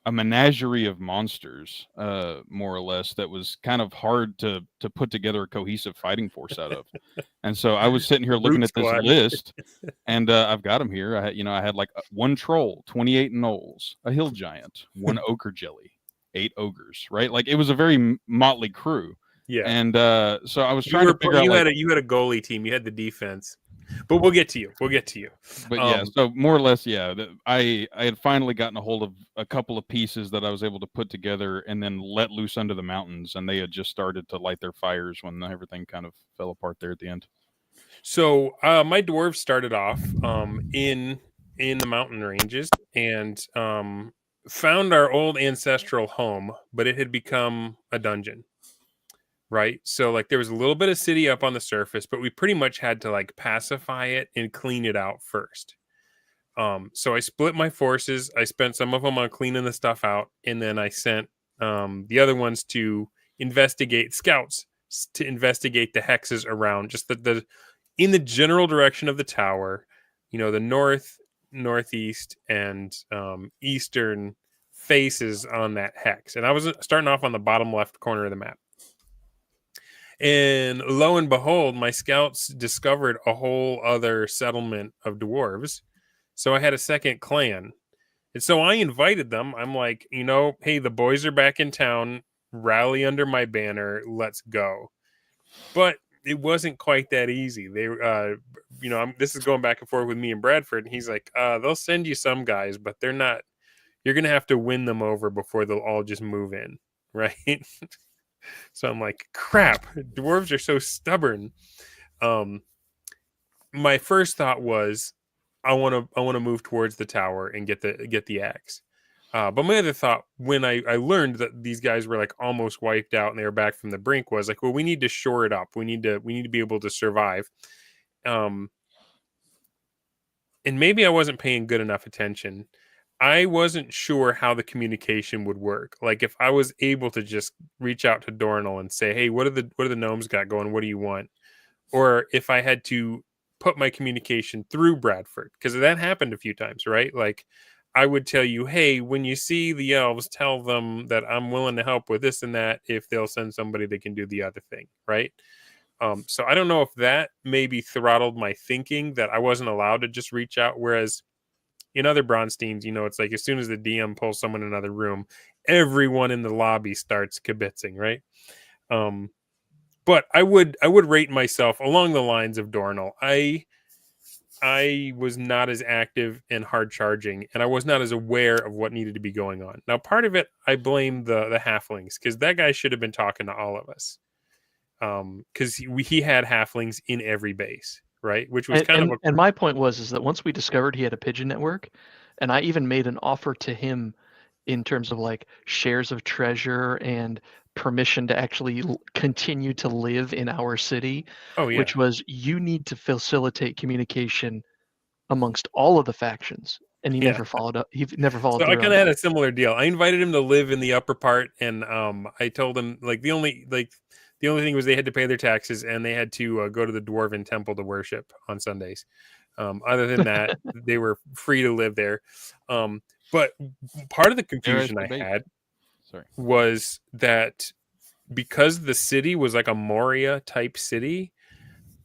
a menagerie of monsters, more or less, that was kind of hard to put together a cohesive fighting force out of. And so I was sitting here looking at this list, and I've got them here. I had like one troll, 28 gnolls, a hill giant, one ochre jelly, 8 ogres, right? Like it was a very motley crew. Yeah. And so I was trying to figure out. You had a goalie team. You had the defense. But we'll get to you. But yeah, so more or less, yeah, I had finally gotten a hold of a couple of pieces that I was able to put together and then let loose under the mountains, and they had just started to light their fires when everything kind of fell apart there at the end. So my dwarves started off in the mountain ranges and found our old ancestral home, but it had become a dungeon. Right. So like there was a little bit of city up on the surface, but we pretty much had to like pacify it and clean it out first. So I split my forces. I spent some of them on cleaning the stuff out, and then I sent the other ones to investigate scouts to investigate the hexes around just the in the general direction of the tower, the north, northeast, and eastern faces on that hex. And I was starting off on the bottom left corner of the map. And lo and behold, my scouts discovered a whole other settlement of dwarves. So I had a second clan. And so I invited them. I'm like, hey, the boys are back in town. Rally under my banner. Let's go. But it wasn't quite that easy. They, this is going back and forth with me and Bradford. And he's like, they'll send you some guys, but they're not, you're going to have to win them over before they'll all just move in. Right. So I'm like, crap, dwarves are so stubborn. My first thought was, I want to move towards the tower and get the axe. But my other thought, when I learned that these guys were like almost wiped out and they were back from the brink, was like, well, we need to shore it up. We need to be able to survive. And maybe I wasn't paying good enough attention. I wasn't sure how the communication would work. Like if I was able to just reach out to Dornell and say, hey, what are the gnomes got going? What do you want? Or if I had to put my communication through Bradford, because that happened a few times, right? Like I would tell you, hey, when you see the elves, tell them that I'm willing to help with this and that if they'll send somebody that can do the other thing, right? So I don't know if that maybe throttled my thinking that I wasn't allowed to just reach out, whereas in other Braunsteins, it's like as soon as the DM pulls someone in another room, everyone in the lobby starts kibitzing, right? But I would rate myself along the lines of Dornell. I was not as active and hard charging, and I was not as aware of what needed to be going on. Now, part of it, I blame the halflings, because that guy should have been talking to all of us. Because he had halflings in every base. Right, which was and my point was that once we discovered he had a pigeon network, and I even made an offer to him in terms of like shares of treasure and permission to actually continue to live in our city, which was you need to facilitate communication amongst all of the factions. And he never followed up. He never followed so through. I kind of had a similar deal. I invited him to live in the upper part, and I told him like the only thing was they had to pay their taxes and they had to go to the Dwarven temple to worship on Sundays. Other than that, they were free to live there. But part of the confusion I had was that because the city was like a Moria type city,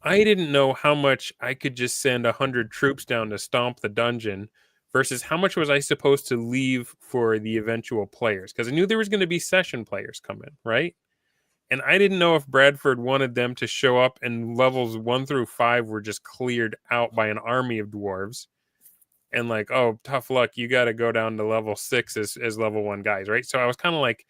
I didn't know how much I could just send 100 troops down to stomp the dungeon versus how much was I supposed to leave for the eventual players. Because I knew there was going to be session players coming, right? And I didn't know if Bradford wanted them to show up and levels 1 through 5 were just cleared out by an army of dwarves. And like, oh, tough luck. You got to go down to level 6 as level 1 guys, right? So I was kind of like,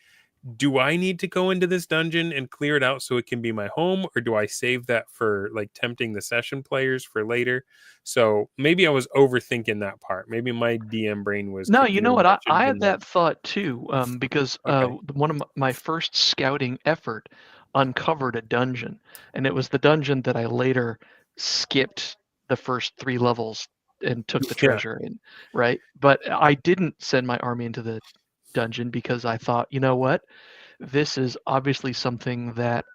do I need to go into this dungeon and clear it out so it can be my home? Or do I save that for like tempting the session players for later? So maybe I was overthinking that part. Maybe my DM brain was... No, you know what? I had that thought too, because one of my first scouting effort uncovered a dungeon. And it was the dungeon that I later skipped the first 3 levels and took the treasure in, right? But I didn't send my army into the dungeon because I thought, you know what? This is obviously something that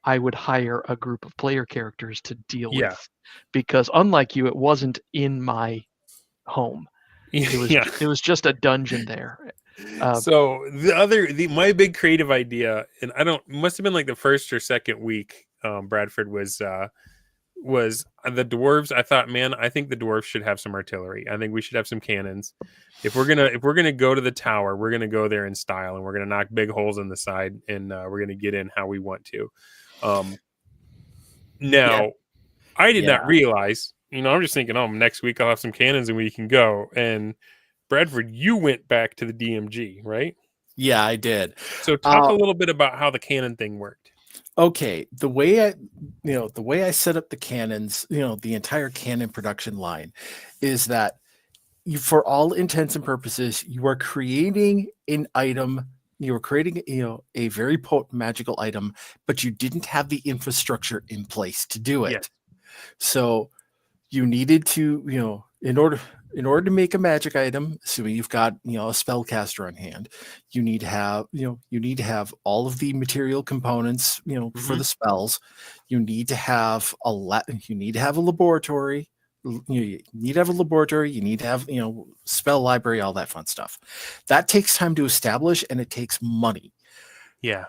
I would hire a group of player characters to deal with, because unlike you, it wasn't in my home. It was just a dungeon there. So my big creative idea, and must have been like the first or second week, Bradford was the dwarves. I thought, man, I think the dwarves should have some artillery. I think we should have some cannons. If we're gonna go to the tower, we're gonna go there in style, and we're gonna knock big holes in the side, and we're gonna get in how we want to. Now, I did not realize. I'm just thinking, next week I'll have some cannons and we can go. And Bradford, you went back to the DMG, right? Yeah, I did. So talk a little bit about how the cannon thing worked. Okay, the way I set up the cannons, the entire cannon production line, is that for all intents and purposes, you are creating an item. You were creating, a very potent magical item, but you didn't have the infrastructure in place to do it. Yes. So you needed to, in order to make a magic item, assuming you've got, a spellcaster on hand, you need to have all of the material components, for the spells. You need to have a laboratory. You need to have a laboratory. You need to have, spell library, all that fun stuff. That takes time to establish, and it takes money. Yeah.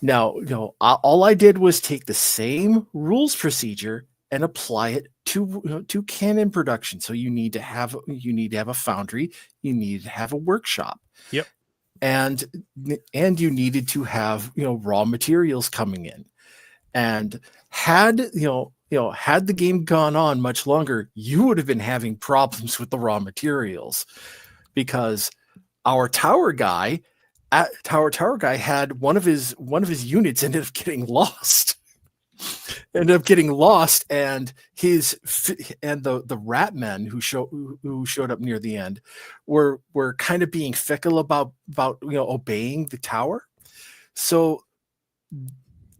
Now, all I did was take the same rules procedure and apply it to cannon production. So you need to have a foundry. You need to have a workshop. Yep. And you needed to have raw materials coming in. And had the game gone on much longer, you would have been having problems with the raw materials, because our tower guy had one of his units ended up getting lost. And the rat men who showed up near the end were kind of being fickle about obeying the tower. So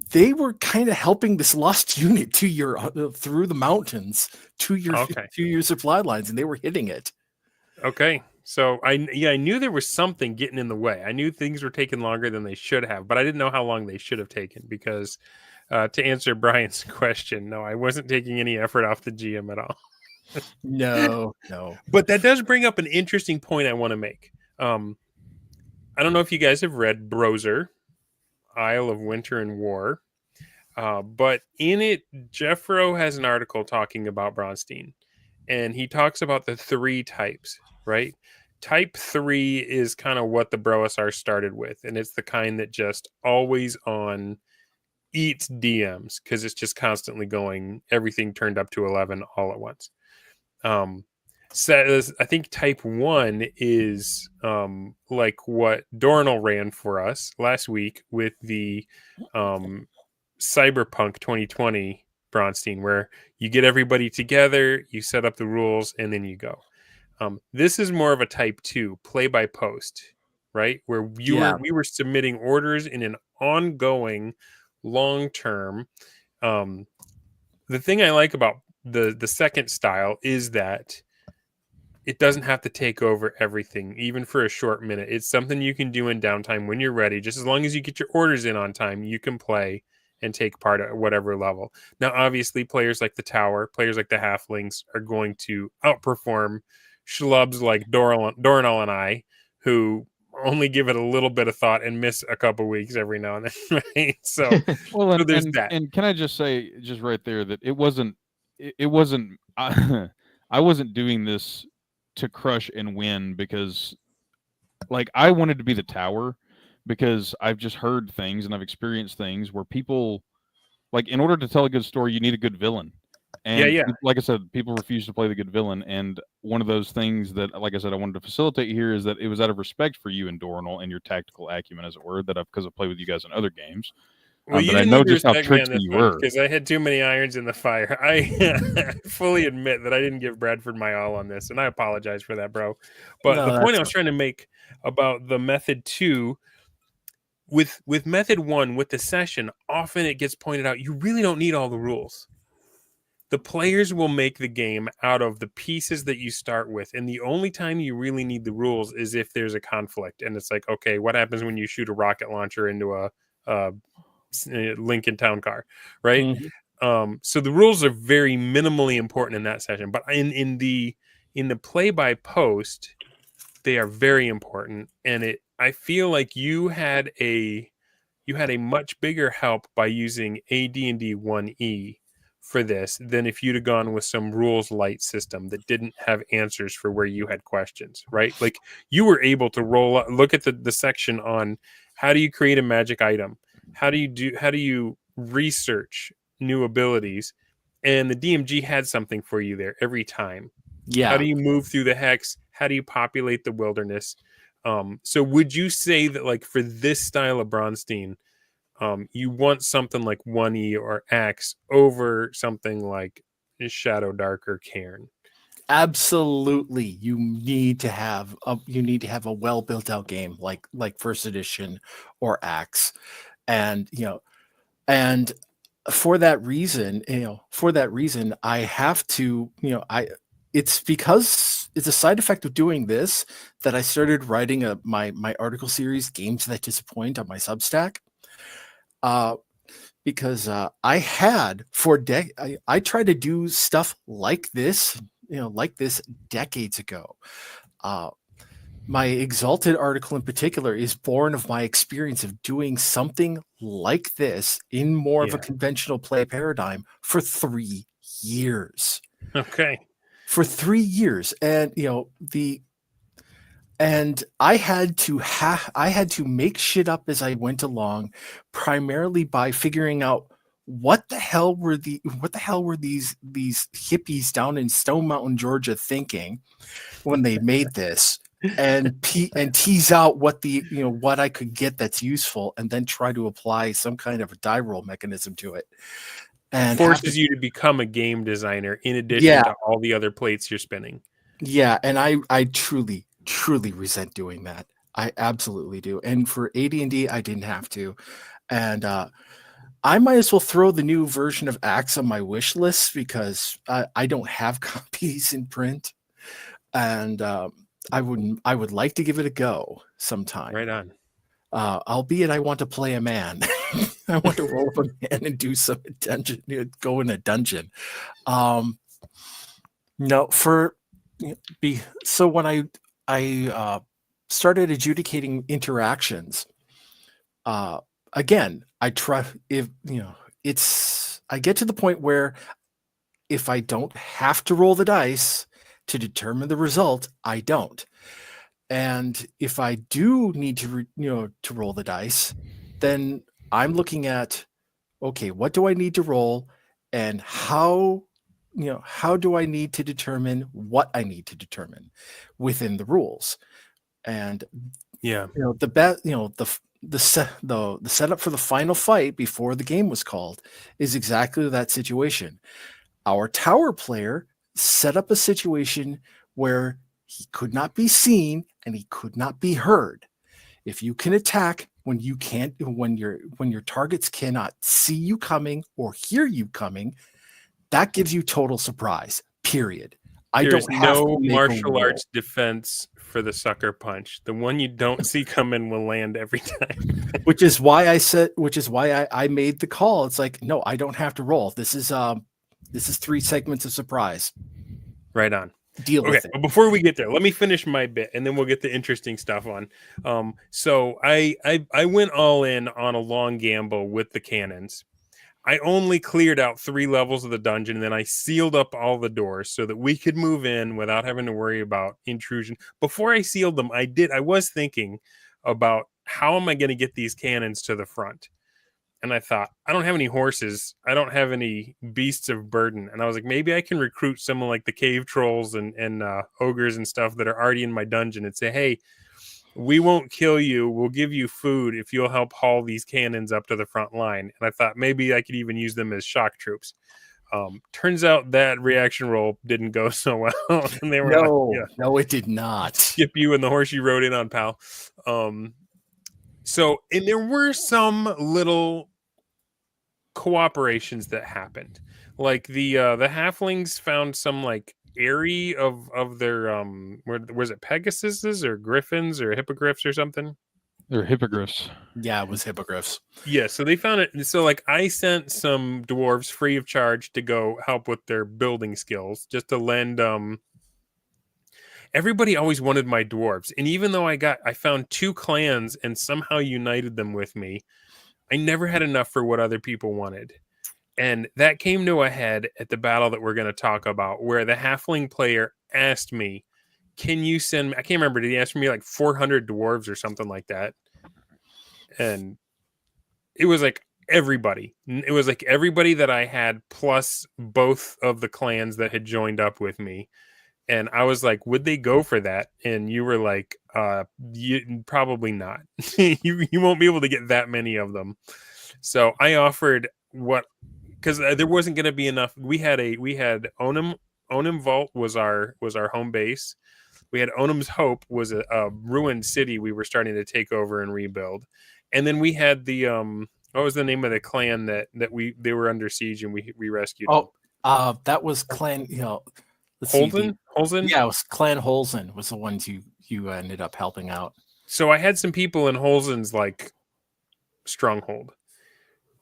they were kind of helping this lost unit through the mountains to your supply lines, and they were hitting it. Okay. So I knew there was something getting in the way. I knew things were taking longer than they should have, but I didn't know how long they should have taken, because to answer Brian's question, no, I wasn't taking any effort off the GM at all. No. But that does bring up an interesting point I want to make. I don't know if you guys have read Broser, Isle of Winter and War, but in it, Jeffro has an article talking about Braunstein, and he talks about the 3 types, right? Type 3 is kind of what the Broasar started with, and it's the kind that just always on eats DMs, because it's just constantly going, everything turned up to 11 all at once. So I think type 1 is like what Dornell ran for us last week with the Cyberpunk 2020 Braunstein, where you get everybody together, you set up the rules, and then you go. This is more of a type 2, play by post, right? Where we were submitting orders in an ongoing long term. The thing I like about the second style is that it doesn't have to take over everything, even for a short minute. It's something you can do in downtime when you're ready. Just as long as you get your orders in on time, you can play and take part at whatever level. Now, obviously, players like the Tower, players like the Halflings are going to outperform schlubs like Dornell and I, who only give it a little bit of thought and miss a couple weeks every now and then, right? So, so there's that. And can I just say, just right there, that it wasn't I wasn't doing this to crush and win, because like I wanted to be the Tower, because I've just heard things and I've experienced things where people, like, in order to tell a good story, you need a good villain. And like I said, people refuse to play the good villain. And one of those things that, like I said, I wanted to facilitate here is that it was out of respect for you and Dornell and your tactical acumen, as it were, that because I've played with you guys in other games. Well, but I know just how tricksy you were, because I had too many irons in the fire. I fully admit that I didn't give Bradford my all on this, and I apologize for that, bro. But the point I was trying to make about the method 2, with method 1, with the session, often it gets pointed out, you really don't need all the rules. the players will make the game out of the pieces that you start with. And the only time you really need the rules is if there's a conflict. And it's like, okay, what happens when you shoot a rocket launcher into a Lincoln Town car, right? Mm-hmm. So the rules are very minimally important in that session. But in the play by post, they are very important. And I feel like you had a much bigger help by using AD&D 1E for this than if you'd have gone with some rules light system that didn't have answers for where you had questions, right? Like you were able to look at the section on how do you create a magic item? How do you research new abilities? And the DMG had something for you there every time. Yeah. How do you move through the hex? How do you populate the wilderness? So would you say that, like, for this style of Braunstein, you want something like 1E or Axe over something like Shadow Dark or Cairn? Absolutely, you need to have a well built out game like First Edition or Axe, and and for that reason, I have to, it's because it's a side effect of doing this that I started writing my article series, Games That Disappoint, on my Substack. Because I had I tried to do stuff like this, decades ago. My Exalted article in particular is born of my experience of doing something like this in more of a conventional play paradigm for 3 years. Okay. For 3 years. And, and I had to make shit up as I went along, primarily by figuring out what the hell were these hippies down in Stone Mountain, Georgia thinking when they made this, and tease out what what I could get that's useful, and then try to apply some kind of a die roll mechanism to it. And forces you to become a game designer in addition to all the other plates you're spinning. Yeah, and I truly resent doing that. I absolutely do. And for AD&D, I didn't have to. And I might as well throw the new version of Axe on my wish list because I don't have copies in print. And I would like to give it a go sometime. Right on. Albeit I want to play a man. I want to roll up a man and do some dungeon, go in a dungeon. So when I started adjudicating interactions, again, I try, I get to the point where if I don't have to roll the dice to determine the result, I don't. And if I do need to, to roll the dice, then I'm looking at, okay, what do I need to roll, and how do I need to determine what I need to determine within the rules? And the setup for the final fight before the game was called is exactly that situation. Our tower player set up a situation where he could not be seen and he could not be heard. If you can attack when your targets cannot see you coming or hear you coming, that gives you total surprise. Period. There's no martial arts defense for the sucker punch. The one you don't see coming will land every time. which is why I made the call. It's like, no, I don't have to roll. This is 3 segments of surprise. Right on. Deal with it. But before we get there, let me finish my bit and then we'll get the interesting stuff on. So I went all in on a long gamble with the cannons. I only cleared out 3 levels of the dungeon, and then I sealed up all the doors so that we could move in without having to worry about intrusion. Before I sealed them, I was thinking about how am I going to get these cannons to the front? And I thought, I don't have any horses. I don't have any beasts of burden. And I was like, maybe I can recruit someone like the cave trolls and ogres and stuff that are already in my dungeon and say, hey, we won't kill you. We'll give you food if you'll help haul these cannons up to the front line. And I thought maybe I could even use them as shock troops. Turns out that reaction roll didn't go so well. And they were no, it did not. Skip you and the horse you rode in on, pal. So, and there were some little cooperations that happened. Like the halflings found some like eyrie of their was it Pegasuses or Griffins or Hippogriffs or something? They're hippogriffs. Yeah, it was hippogriffs. Yeah, so they found it. So like I sent some dwarves free of charge to go help with their building skills, just to lend. Everybody always wanted my dwarves, and even though I found 2 clans and somehow united them with me, I never had enough for what other people wanted. And that came to a head at the battle that we're going to talk about, where the halfling player asked me, can you send me, I can't remember, did he ask me like 400 dwarves or something like that? And it was like everybody. It was like everybody that I had, plus both of the clans that had joined up with me. And I was like, would they go for that? And you were like, probably not. you won't be able to get that many of them. So I offered because there wasn't going to be enough. We had Onum Vault was our home base. We had Onum's Hope was a ruined city we were starting to take over and rebuild. And then we had the what was the name of the clan that they were under siege and we rescued them? That was clan, Holzen? Yeah, it was Clan Holzen was the ones you ended up helping out. So I had some people in Holzen's like stronghold.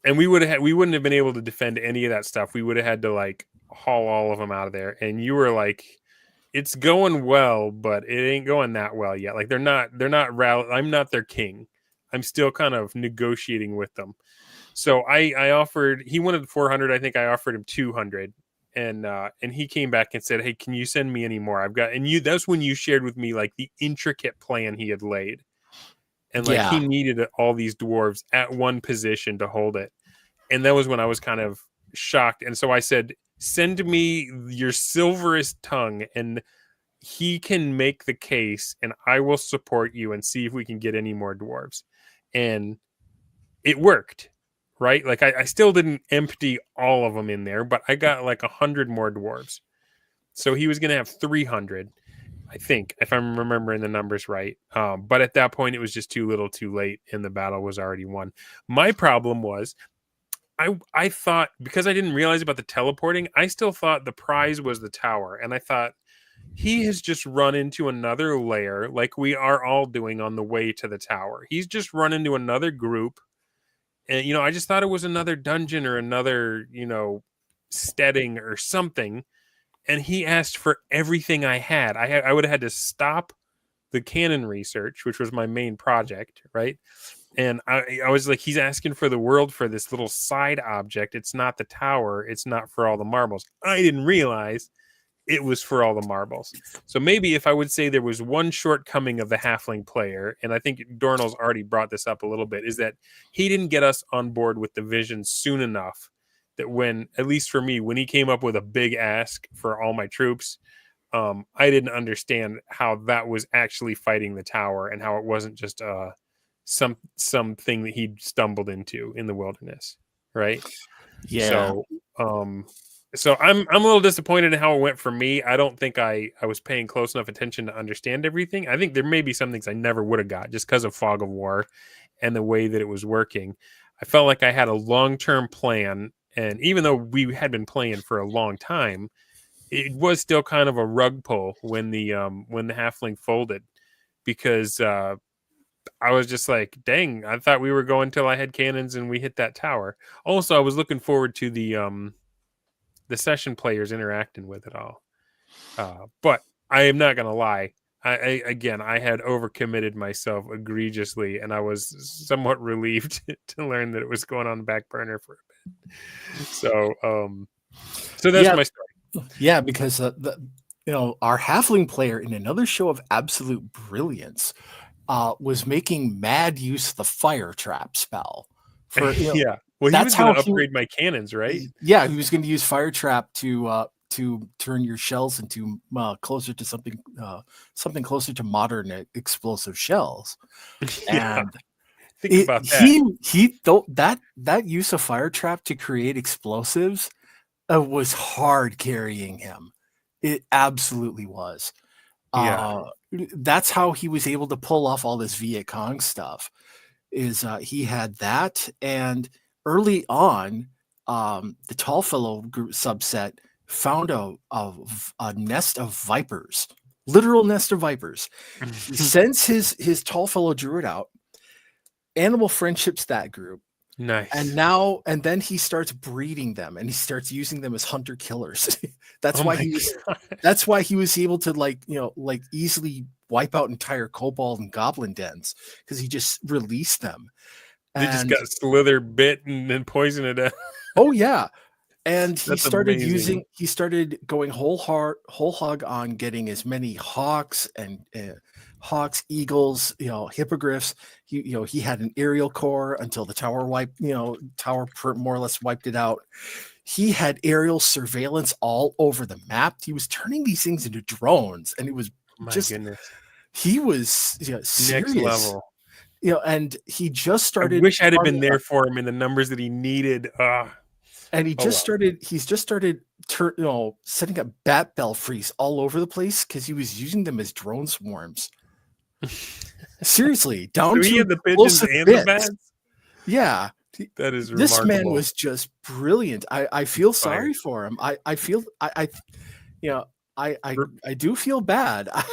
And we wouldn't have been able to defend any of that stuff. We would have had to like haul all of them out of there. And you were like, it's going well, but it ain't going that well yet. Like they're not I'm not their king. I'm still kind of negotiating with them. So I offered, he wanted 400. I think I offered him 200. And he came back and said, hey, can you send me any more? That's when you shared with me like the intricate plan he had laid. And like he needed all these dwarves at one position to hold it. And that was when I was kind of shocked. And so I said, send me your silverest tongue and he can make the case and I will support you and see if we can get any more dwarves. And it worked, right? Like I still didn't empty all of them in there, but I got like 100 more dwarves. So he was going to have 300. I think, if I'm remembering the numbers right. But at that point, it was just too little too late, and the battle was already won. My problem was, I thought, because I didn't realize about the teleporting, I still thought the prize was the tower. And I thought, he has just run into another layer, like we are all doing on the way to the tower. He's just run into another group. And, I just thought it was another dungeon or another, steading or something. And he asked for everything I had. I would have had to stop the canon research, which was my main project, right? And I was like, he's asking for the world for this little side object. It's not the tower. It's not for all the marbles. I didn't realize it was for all the marbles. So maybe if I would say there was one shortcoming of the halfling player, and I think Dornell's already brought this up a little bit, is that he didn't get us on board with the vision soon enough that when, at least for me, when he came up with a big ask for all my troops, I didn't understand how that was actually fighting the tower and how it wasn't just something that he stumbled into in the wilderness, right? Yeah. So I'm a little disappointed in how it went for me. I don't think I was paying close enough attention to understand everything. I think there may be some things I never would have got just because of Fog of War and the way that it was working. I felt like I had a long-term plan. And even though we had been playing for a long time, it was still kind of a rug pull when the halfling folded, because I was just like, dang, I thought we were going till I had cannons and we hit that tower. Also, I was looking forward to the session players interacting with it all. But I am not gonna lie. I had overcommitted myself egregiously, and I was somewhat relieved to learn that it was going on the back burner for a bit. So that's my story. Yeah, because our halfling player in another show of absolute brilliance was making mad use of the fire trap spell. Well, he was going to upgrade my cannons, right? Yeah, he was going to use fire trap to turn your shells into closer to something closer to modern explosive shells. Yeah. And think about that. He thought that use of fire trap to create explosives was hard carrying him. It absolutely was. Yeah. That's how he was able to pull off all this Viet Cong stuff. Is he had that, and early on, the Tallfellow group subset found a nest of vipers, literal nest of vipers. He sends his Tallfellow druid out. Animal friendships that group. Nice. And then he starts breeding them, and he starts using them as hunter killers. That's why he was able to easily wipe out entire kobold and goblin dens, because he just released them. They just got slither bit and then poisoned it out. Oh yeah. And he started going whole hog on getting as many hawks and hawks, eagles, hippogriffs. He had an aerial core until the tower more or less wiped it out. He had aerial surveillance all over the map. He was turning these things into drones, and it was he was serious. Next level. And he just started. I wish I'd have been there for him in the numbers that he needed. And he's just started setting up bat belfries all over the place, because he was using them as drone swarms. Seriously, down to the pigeons and the bats. Yeah, that is remarkable. This man was just brilliant. I feel sorry for him. I do feel bad. I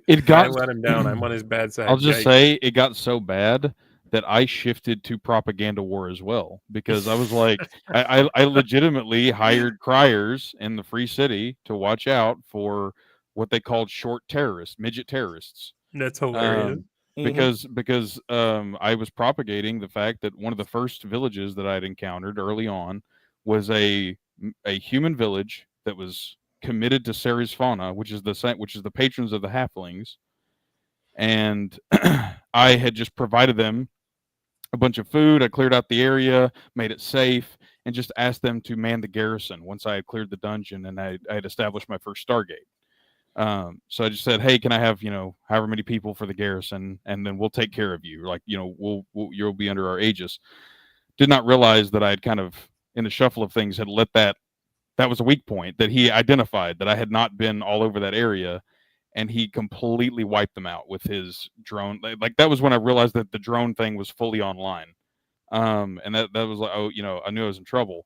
let him down. I'm on his bad side. I'll just say it got so bad that I shifted to propaganda war as well, because I was like, I legitimately hired criers in the Free City to watch out for what they called short terrorists, midget terrorists. That's hilarious. Because I was propagating the fact that one of the first villages that I'd encountered early on was a human village that was committed to Ceres Fauna, which is the patrons of the halflings, and I had just provided them a bunch of food. I cleared out the area, made it safe, and just asked them to man the garrison once I had cleared the dungeon and I had established my first Stargate. So I just said, hey, can I have, however many people for the garrison, and then we'll take care of you. Like, you'll be under our aegis. Did not realize that I had kind of, in the shuffle of things, had let that was a weak point that he identified, that I had not been all over that area, and he completely wiped them out with his drone. Like that was when I realized that the drone thing was fully online. And that was like, I knew I was in trouble.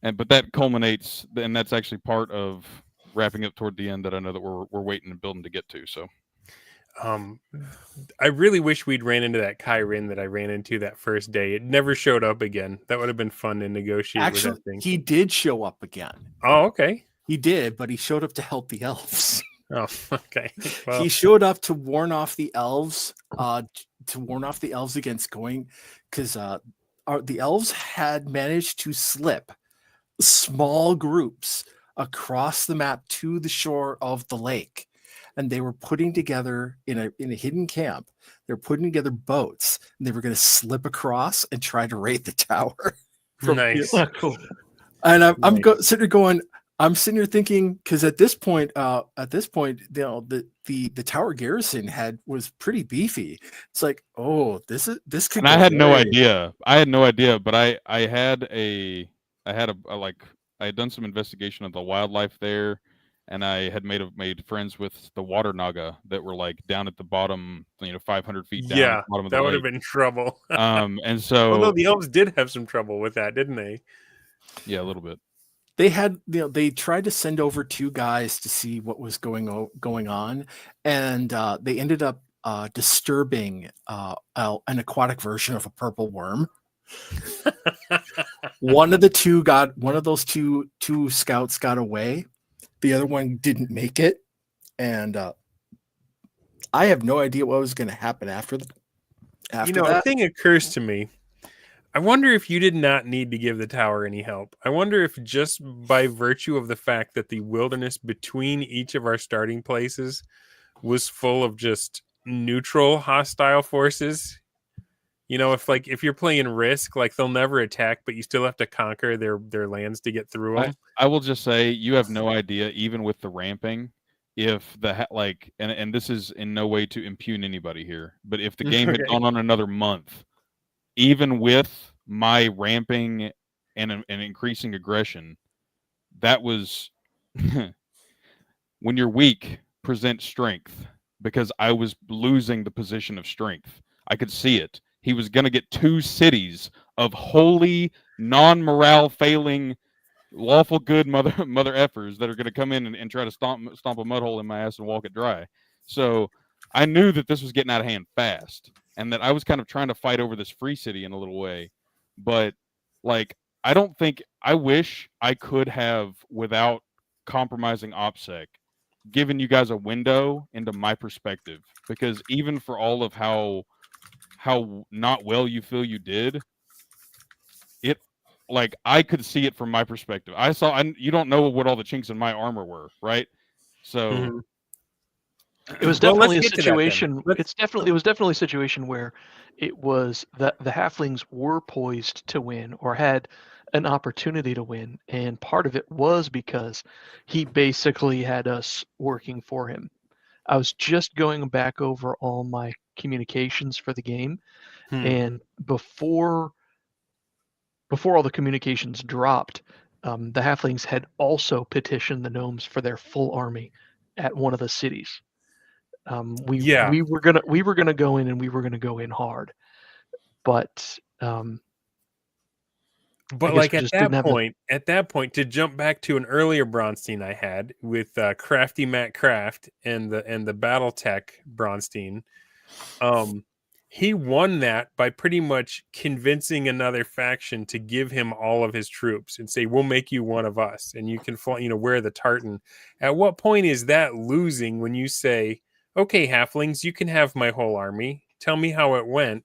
But that culminates, and that's actually part of wrapping up toward the end that I know that we're waiting and building to get to. So, I really wish we'd ran into that Kyrin that I ran into that first day. It never showed up again. That would have been fun to negotiate with that thing. He did show up again. Oh, okay. He did, but he showed up to help the elves. Oh, okay. Well, he showed up to warn off the elves, against going, because the elves had managed to slip small groups across the map to the shore of the lake, and they were putting together in a hidden camp. They're putting together boats, and they were going to slip across and try to raid the tower. Nice. Cool. And I'm sitting here thinking, because at this point, the tower garrison was pretty beefy. It's like, oh, this could. And I had no idea. But I had done some investigation of the wildlife there, and I had made friends with the water naga that were like down at the bottom, 500 feet down. Yeah, at the bottom of that the would lake. have been trouble. And so, although the elves did have some trouble with that, didn't they? Yeah, a little bit. They had, they tried to send over 2 guys to see what was going on, and they ended up disturbing an aquatic version of a purple worm. One of those two scouts got away. The other one didn't make it, and I have no idea what was going to happen after that. A thing occurs to me. I wonder if you did not need to give the tower any help. I wonder if just by virtue of the fact that the wilderness between each of our starting places was full of just neutral hostile forces. If you're playing Risk, like they'll never attack, but you still have to conquer their lands to get through them. I will just say, you have no idea, even with the ramping, if and this is in no way to impugn anybody here, but if the game had gone on another month, even with my ramping and increasing aggression, that was when you're weak, present strength, because I was losing the position of strength. I could see it. He was going to get 2 cities of holy non-morale failing, lawful good mother effers that are going to come in and try to stomp a mud hole in my ass and walk it dry. So I knew that this was getting out of hand fast, and that I was kind of trying to fight over this free city in a little way. But like, I wish I could have, without compromising OPSEC, given you guys a window into my perspective, because even for all of how not well you feel you did, it, like, I could see it from my perspective. You don't know what all the chinks in my armor were, right? So it was definitely a situation. It was definitely a situation where it was that the halflings were poised to win, or had an opportunity to win, and part of it was because he basically had us working for him. I was just going back over all my communications for the game, and before all the communications dropped, the halflings had also petitioned the gnomes for their full army at one of the cities. We were gonna go in, and we were gonna go in hard, but like at that point, to jump back to an earlier Braunstein I had with Crafty Matt Craft and the BattleTech Braunstein, he won that by pretty much convincing another faction to give him all of his troops and say, we'll make you one of us and you can wear the tartan. At what point is that losing when you say, okay, halflings, you can have my whole army, tell me how it went?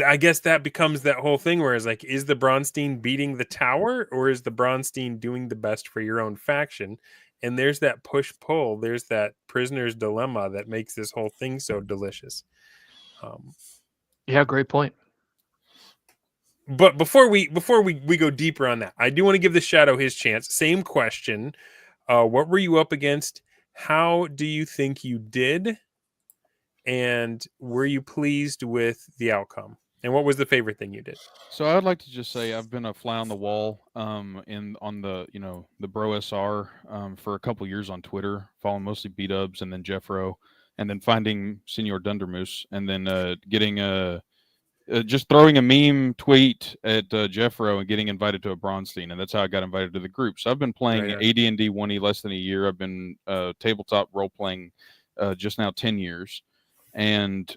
I guess that becomes that whole thing where it's like, is the Braunstein beating the tower, or is the Braunstein doing the best for your own faction? And there's that push-pull. There's that prisoner's dilemma that makes this whole thing so delicious. Yeah, great point. But before we go deeper on that, I do want to give the Shadow his chance. Same question. What were you up against? How do you think you did? And were you pleased with the outcome? And what was the favorite thing you did? So I would like to just say I've been a fly on the wall on the the Bro SR for a couple years on Twitter, following mostly Vtubers and then Jeffro, and then finding Senor Dundermoose, and then getting just throwing a meme tweet at Jeffro and getting invited to a Braunstein, and that's how I got invited to the group. So I've been playing AD&D 1E less than a year. I've been tabletop role playing just now 10 years, and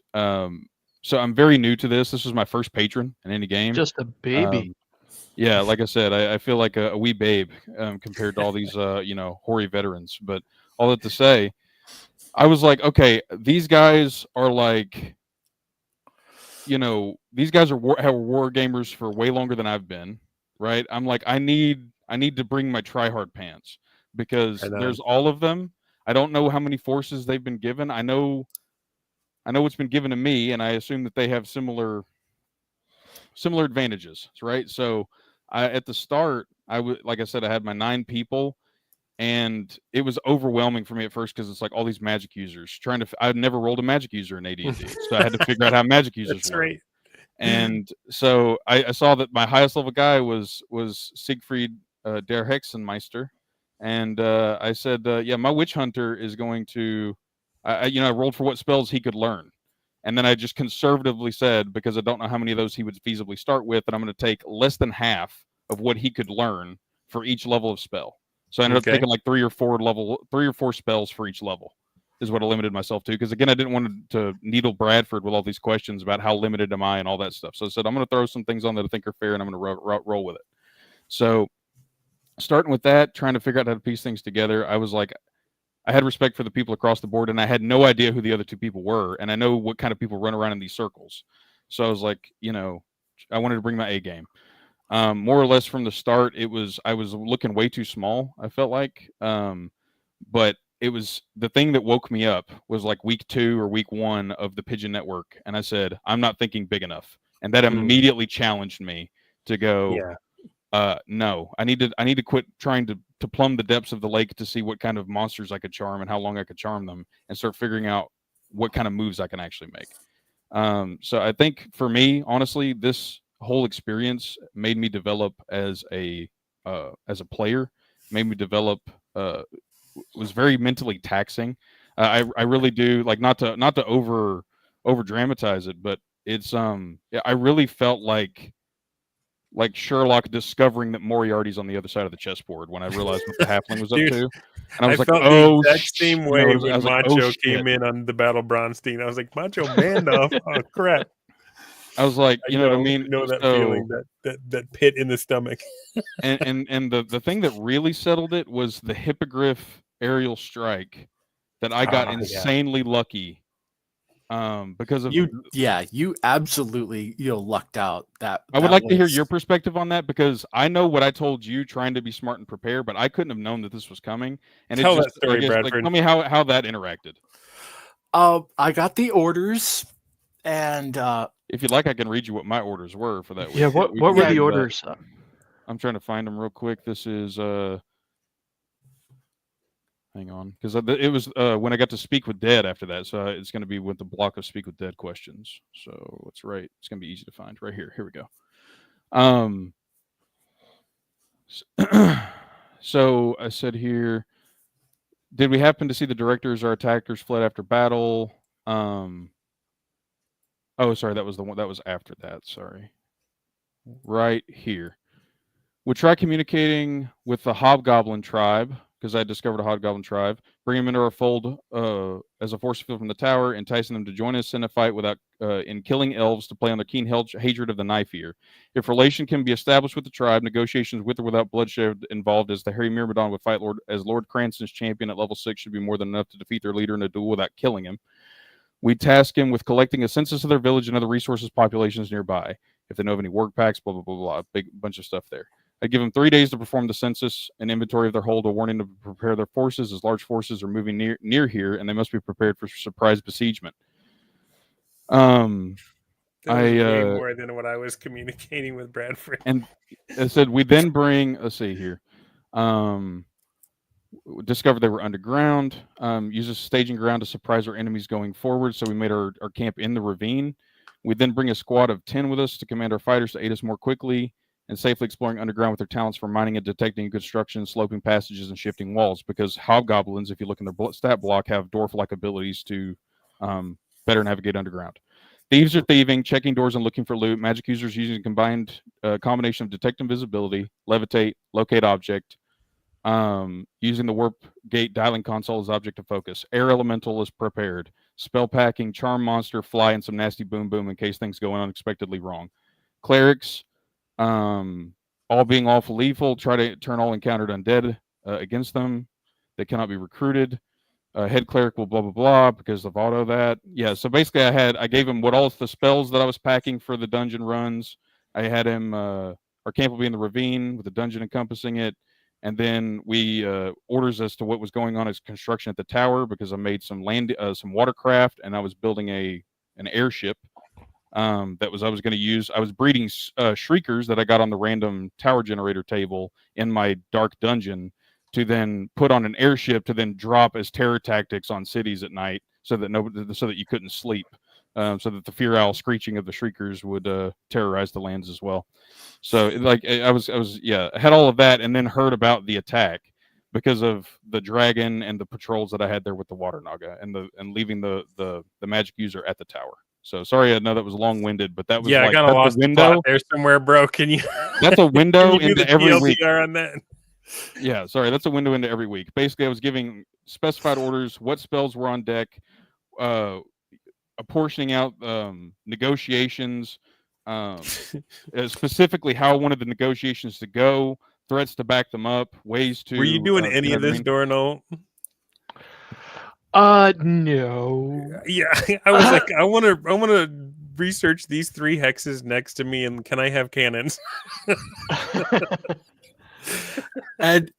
so I'm very new to this. This was my first patron in any game. Just a baby. Yeah, like I said, I feel like a wee babe compared to all these hoary veterans. But all that to say, I was like, okay, these guys are like, these guys are war gamers for way longer than I've been, right? I'm like, I need to bring my tryhard pants, because there's all of them. I don't know how many forces they've been given. I know what's been given to me, and I assume that they have similar advantages, right? So at the start, like I said, I had my 9 people, and it was overwhelming for me at first, because it's like all these magic users I've never rolled a magic user in AD&D, so I had to figure out how magic users That's work. Right. And so I saw that my highest level guy was Siegfried der Hexenmeister, and I said, yeah, my witch hunter is going to I rolled for what spells he could learn. And then I just conservatively said, because I don't know how many of those he would feasibly start with, that I'm going to take less than half of what he could learn for each level of spell. So I ended up taking like 3 or 4 spells for each level is what I limited myself to. Because again, I didn't want to needle Bradford with all these questions about how limited am I and all that stuff. So I said, I'm going to throw some things on that I think are fair, and I'm going to roll with it. So starting with that, trying to figure out how to piece things together, I was like, I had respect for the people across the board, and I had no idea who the other 2 people were, and I know what kind of people run around in these circles. So I was like, I wanted to bring my A game. More or less from the start, I was looking way too small, I felt like. But it was the thing that woke me up was like week 2 or week 1 of the Pigeon Network, and I said, I'm not thinking big enough, and that immediately challenged me to go. No, I need to quit trying to plumb the depths of the lake to see what kind of monsters I could charm and how long I could charm them, and start figuring out what kind of moves I can actually make. So I think for me, honestly, this whole experience made me develop as a player, made me develop, was very mentally taxing. I really do, like, not to over dramatize it, but it's I really felt like Sherlock discovering that Moriarty's on the other side of the chessboard when I realized what the halfling was up Dude, to. And I was like, felt oh, the exact same way I when was like, Macho oh, came in on the Battle Braunstein. I was like, Macho Mandoff. Oh crap. I was like, you know what I mean? I know that So, feeling, that pit in the stomach. and the thing that really settled it was the hippogriff aerial strike that I got insanely lucky. Because of you absolutely lucked out. I would like to hear your perspective on that, because I know what I told you, trying to be smart and prepare, but I couldn't have known that this was coming. And tell that story, Bradford. Tell me how that interacted. I got the orders, and if you'd like, I can read you what my orders were for that week. Yeah, what were the orders? I'm trying to find them real quick. This is hang on, because it was when I got to Speak with Dead after that, so it's going to be with the block of Speak with Dead questions. So it's right. It's going to be easy to find right here. Here we go. So I said here, did we happen to see the directors or attackers fled after battle? Oh, sorry, that was the one that was after that. Sorry. Right here. We try communicating with the Hobgoblin tribe, because I discovered a Hobgoblin tribe, bring them into our fold as a force field from the tower, enticing them to join us in a fight without in killing elves to play on their keen hatred of the knife ear. If relation can be established with the tribe, negotiations with or without bloodshed involved, as the Harry Myrmidon would fight Lord Cranston's champion at level 6 should be more than enough to defeat their leader in a duel without killing him. We task him with collecting a census of their village and other resources populations nearby. If they know of any work packs, blah, blah, blah, blah. Big bunch of stuff there. I give them 3 days to perform the census, an inventory of their hold, a warning to prepare their forces, as large forces are moving near here, and they must be prepared for surprise besiegement. That was way more than what I was communicating with Bradford. And I said we then bring, let's see here, discovered they were underground, use a staging ground to surprise our enemies going forward, so we made our camp in the ravine. We then bring a squad of 10 with us to command our fighters to aid us more quickly and safely exploring underground with their talents for mining and detecting construction, sloping passages, and shifting walls, because hobgoblins, if you look in their stat block, have dwarf-like abilities to better navigate underground. Thieves are thieving, checking doors and looking for loot. Magic users using a combined combination of detect invisibility, levitate, locate object, using the warp gate dialing console as object of focus. Air elemental is prepared. Spell packing, charm monster, fly, and some nasty boom boom in case things go unexpectedly wrong. Clerics, all being awful lethal, try to turn all encountered undead against them. They cannot be recruited. Head cleric will blah blah blah because of auto that. Yeah, so basically I gave him what all the spells that I was packing for the dungeon runs. I had him our camp will be in the ravine with the dungeon encompassing it. And then we orders as to what was going on as construction at the tower, because I made some some watercraft, and I was building an airship I was going to use. I was breeding shriekers that I got on the random tower generator table in my dark dungeon to then put on an airship to then drop as terror tactics on cities at night, so that you couldn't sleep, so that the fear owl screeching of the shriekers would terrorize the lands as well. So I had all of that, and then heard about the attack because of the dragon and the patrols that I had there with the water naga and leaving the magic user at the tower. So sorry, I know that was long-winded, but that was I kind of lost the plot there somewhere, bro. Can you? That's a window into every week. On that? Yeah, sorry, that's a window into every week. Basically, I was giving specified orders, what spells were on deck, apportioning out negotiations, specifically how I wanted the negotiations to go, threats to back them up, ways to. Were you doing any of this, Dorno? No. Yeah, I was like, I want to research these 3 hexes next to me, and can I have cannons? and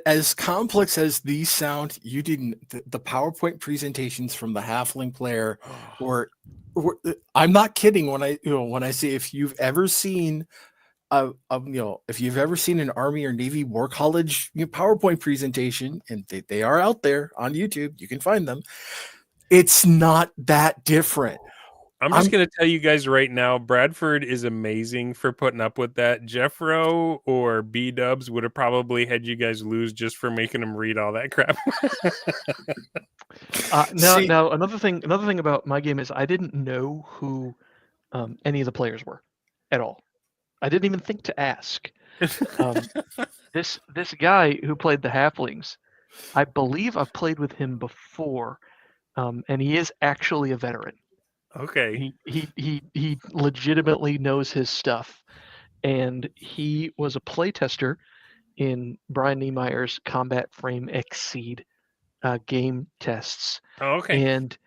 as complex as these sound, you didn't. The PowerPoint presentations from the halfling player were I'm not kidding when I say, if you've ever seen if you've ever seen an Army or Navy War College PowerPoint presentation, and they are out there on YouTube, you can find them. It's not that different. I'm just going to tell you guys right now, Bradford is amazing for putting up with that. Jeffro or B-Dubs would have probably had you guys lose just for making them read all that crap. Now another thing about my game is I didn't know who any of the players were at all. I didn't even think to ask. This guy who played the halflings, I believe I've played with him before, and he is actually a veteran. Okay. He legitimately knows his stuff, and he was a playtester in Brian Niemeyer's Combat Frame Exceed game tests. Oh, okay. And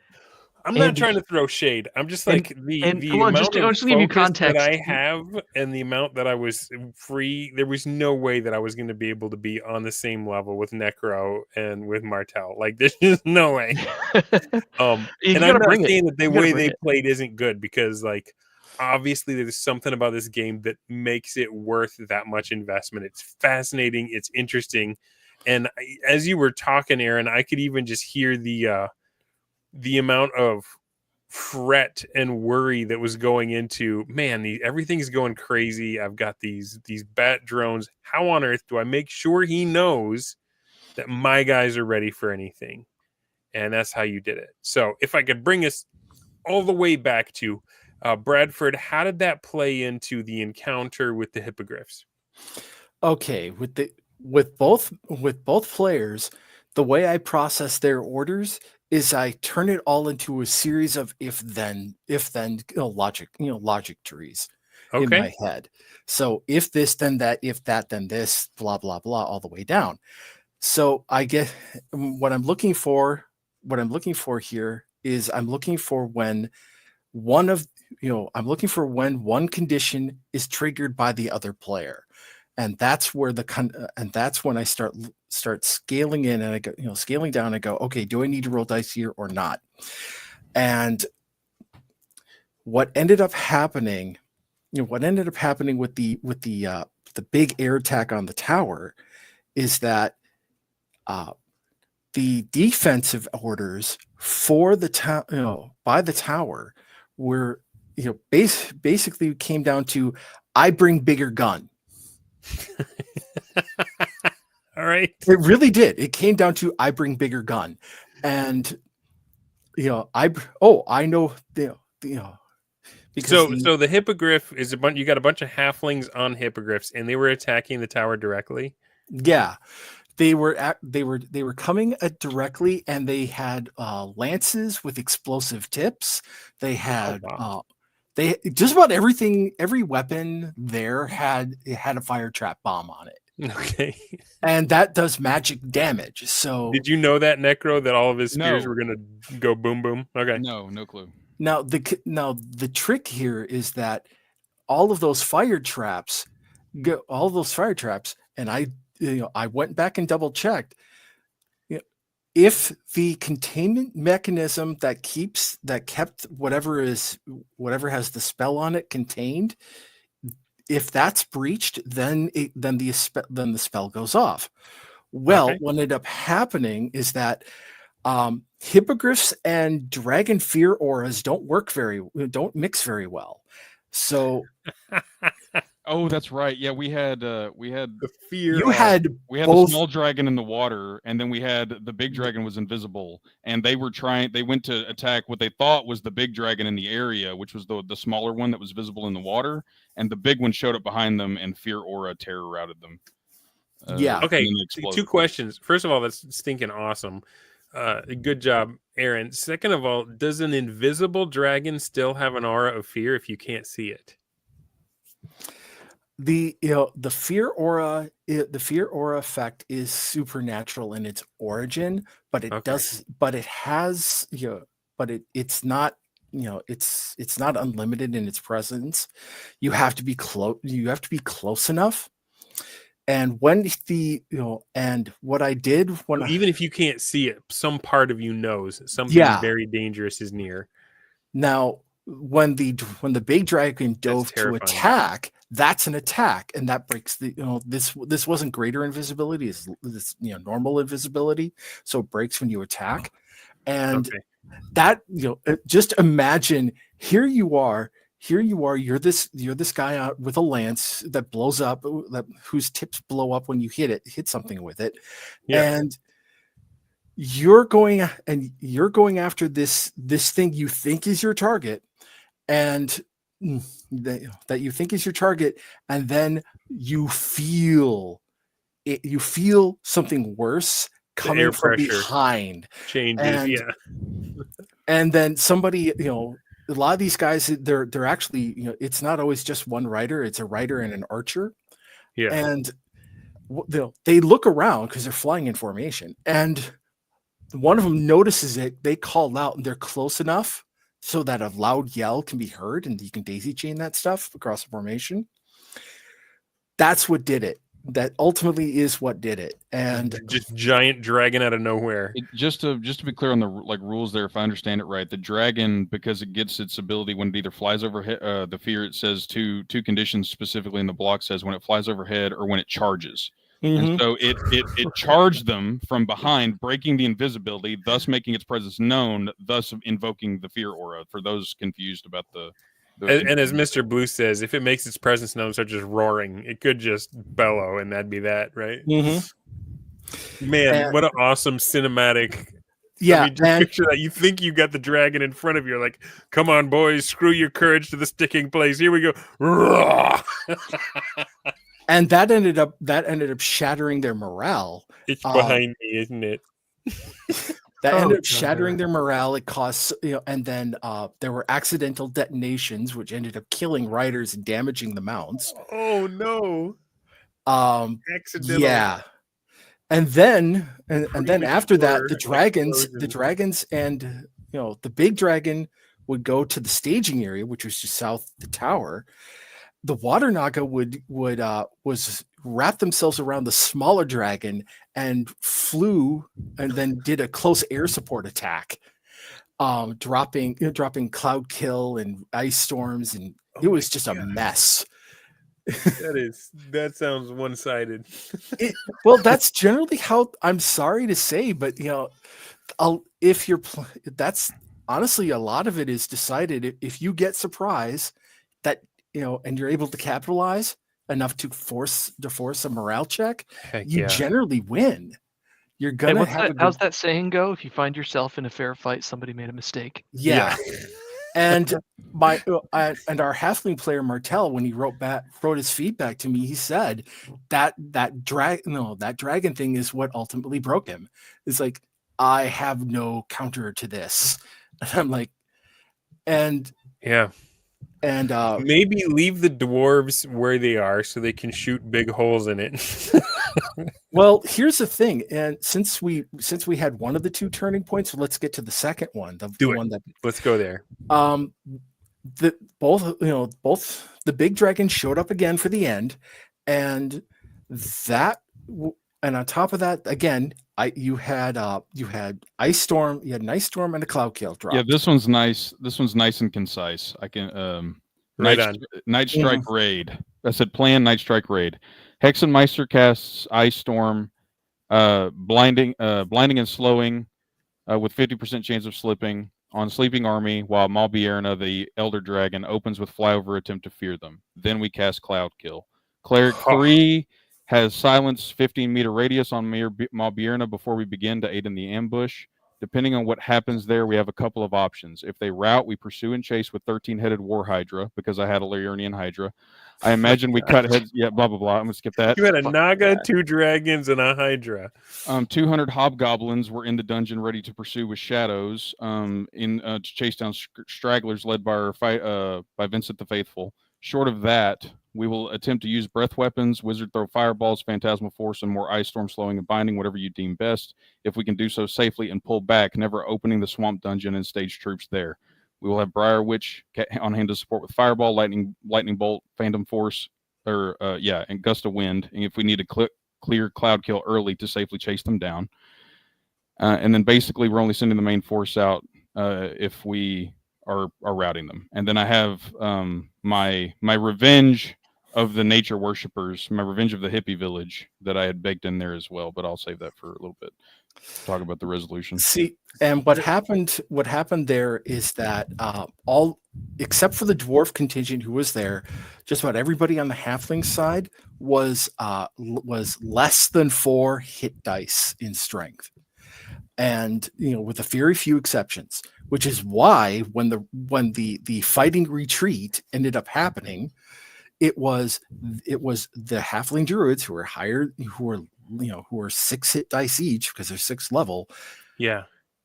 I'm not trying to throw shade. I'm just like the amount of focus that I have and the amount that I was free. There was no way that I was going to be able to be on the same level with Necro and with Martel. Like there's just no way. And I'm not saying that the way they played isn't good, because like obviously there's something about this game that makes it worth that much investment. It's fascinating. It's interesting. And as you were talking, Aaron, I could even just hear the amount of fret and worry that was going into, man, everything's going crazy. I've got these bat drones. How on earth do I make sure he knows that my guys are ready for anything? And that's how you did it. So if I could bring us all the way back to Bradford, how did that play into the encounter with the hippogriffs? Okay, with both players, the way I process their orders is I turn it all into a series of if then logic trees in my head. So if this, then that, if that, then this, blah blah blah, all the way down. So I get what I'm looking for. What I'm looking for here is I'm looking for when one condition is triggered by the other player. And that's where that's when I start scaling in, and I go, scaling down. I go, okay, do I need to roll dice here or not? And what ended up happening, with the big air attack on the tower, is that the defensive orders for the by the tower were, basically came down to, I bring bigger gun. All right. It really did. It came down to, I bring bigger gun. And I know because so the hippogriff is you got a bunch of halflings on hippogriffs, and they were attacking the tower directly. Yeah. They were coming directly, and they had lances with explosive tips. They had they just about everything. Every weapon there had a fire trap bomb on it. Okay, and that does magic damage. So did you know that, Necro, that all of his spears were going to go boom boom? Okay, no clue. Now the trick here is that all of those fire traps, and I went back and double checked. If the containment mechanism that kept whatever has the spell on it contained, if that's breached, then the spell goes off. Well, what ended up happening is that hippogriffs and dragon fear auras don't mix very well. So oh, that's right. Yeah, we had the fear. We had the small dragon in the water, and then we had the big dragon was invisible, and they went to attack what they thought was the big dragon in the area, which was the smaller one that was visible in the water, and the big one showed up behind them, and fear aura terror routed them. Okay. 2 questions. First of all, that's stinking awesome. Good job, Aaron. Second of all, does an invisible dragon still have an aura of fear if you can't see it? The fear aura effect is supernatural in its origin, but it's not unlimited in its presence. You have to be close enough. And when and what I did even if you can't see it, some part of you knows something very dangerous is near. Now, when the big dragon dove to attack, that's an attack, and that breaks this wasn't greater invisibility, it's normal invisibility, so it breaks when you attack. And that just imagine, here you are, you're this guy out with a lance that blows up, whose tips blow up when you hit something with it. And you're going after this thing you think is your target, and that you think is your target, and then you feel something worse coming from behind. Changes, and then somebody, a lot of these guys, they're actually, it's not always just one rider, it's a rider and an archer. Yeah. And they look around because they're flying in formation, and one of them notices it, they call out, and they're close enough so that a loud yell can be heard, and you can daisy chain that stuff across the formation. That's what did it. That ultimately is what did it. And just giant dragon out of nowhere. Just to be clear on the rules there, if I understand it right, the dragon, because it gets its ability when it either flies overhead, the fear, it says two conditions specifically in the block, says when it flies overhead or when it charges. And so it charged them from behind, breaking the invisibility, thus making its presence known, thus invoking the fear aura. For those confused about and as Mr. Blue says, if it makes its presence known, start just roaring, it could just bellow, and that'd be that, right? Man, what an awesome cinematic. Yeah, picture that. You think you got the dragon in front of you, like, come on, boys, screw your courage to the sticking place. Here we go. And that ended up shattering their morale. It's behind me, isn't it? That ended up shattering their morale. It caused, and then there were accidental detonations, which ended up killing riders and damaging the mounts. Oh no! Accidental. Yeah, and then after that, the dragons, and the big dragon would go to the staging area, which was just south of the tower. The water naga was wrap themselves around the smaller dragon and flew, and then did a close air support attack, dropping cloud kill and ice storms, and it was just a mess. That sounds one-sided. Well, that's generally how, I'm sorry to say, but that's honestly, a lot of it is decided if you get surprise that, and you're able to capitalize enough to force a morale check, generally win. You're gonna how's that saying go? If you find yourself in a fair fight, somebody made a mistake. Yeah. And and our halfling player Martel, when he wrote his feedback to me, he said that dragon thing is what ultimately broke him. It's like, I have no counter to this. And I'm like, and maybe leave the dwarves where they are so they can shoot big holes in it. Well, here's the thing, and since we had one of the two turning points, let's get to the second one. Let's go there. Both the big dragon showed up again for the end, and on top of that, again, you had ice storm, you had an ice storm and a cloud kill drop. Yeah, this one's nice. This one's nice and concise. I can Night Strike Raid. I said plan Night Strike Raid. Hexenmeister casts Ice Storm, blinding and slowing, with 50% chance of slipping on Sleeping Army, while Malbierna, the Elder Dragon, opens with flyover attempt to fear them. Then we cast Cloud Kill. Cleric 3 has silence 15-meter radius on Malbierna before we begin to aid in the ambush. Depending on what happens there, we have a couple of options. If they rout, we pursue and chase with 13-headed War Hydra, because I had a Lyurnian Hydra. I imagine we cut heads. Yeah, blah, blah, blah. I'm going to skip that. You had a Naga, 2 dragons, and a Hydra. 200 Hobgoblins were in the dungeon ready to pursue with shadows to chase down stragglers led by Vincent the Faithful. Short of that, we will attempt to use breath weapons, wizard throw fireballs, phantasmal force, and more ice storm slowing and binding, whatever you deem best. If we can do so safely and pull back, never opening the swamp dungeon and stage troops there. We will have Briar Witch on hand to support with fireball, lightning bolt, phantom force, and gust of wind. And if we need to clear cloud kill early to safely chase them down, and then basically we're only sending the main force out if we are routing them. And then I have my revenge of the nature worshippers, my revenge of the hippie village that I had baked in there as well, but I'll save that for a little bit. Talk about the resolution. See, and what happened there is that all except for the dwarf contingent who was there, just about everybody on the halfling side was less than 4 hit dice in strength. and with a very few exceptions, which is why when the fighting retreat ended up happening, it was the halfling druids who were 6 hit dice each because they're 6th level,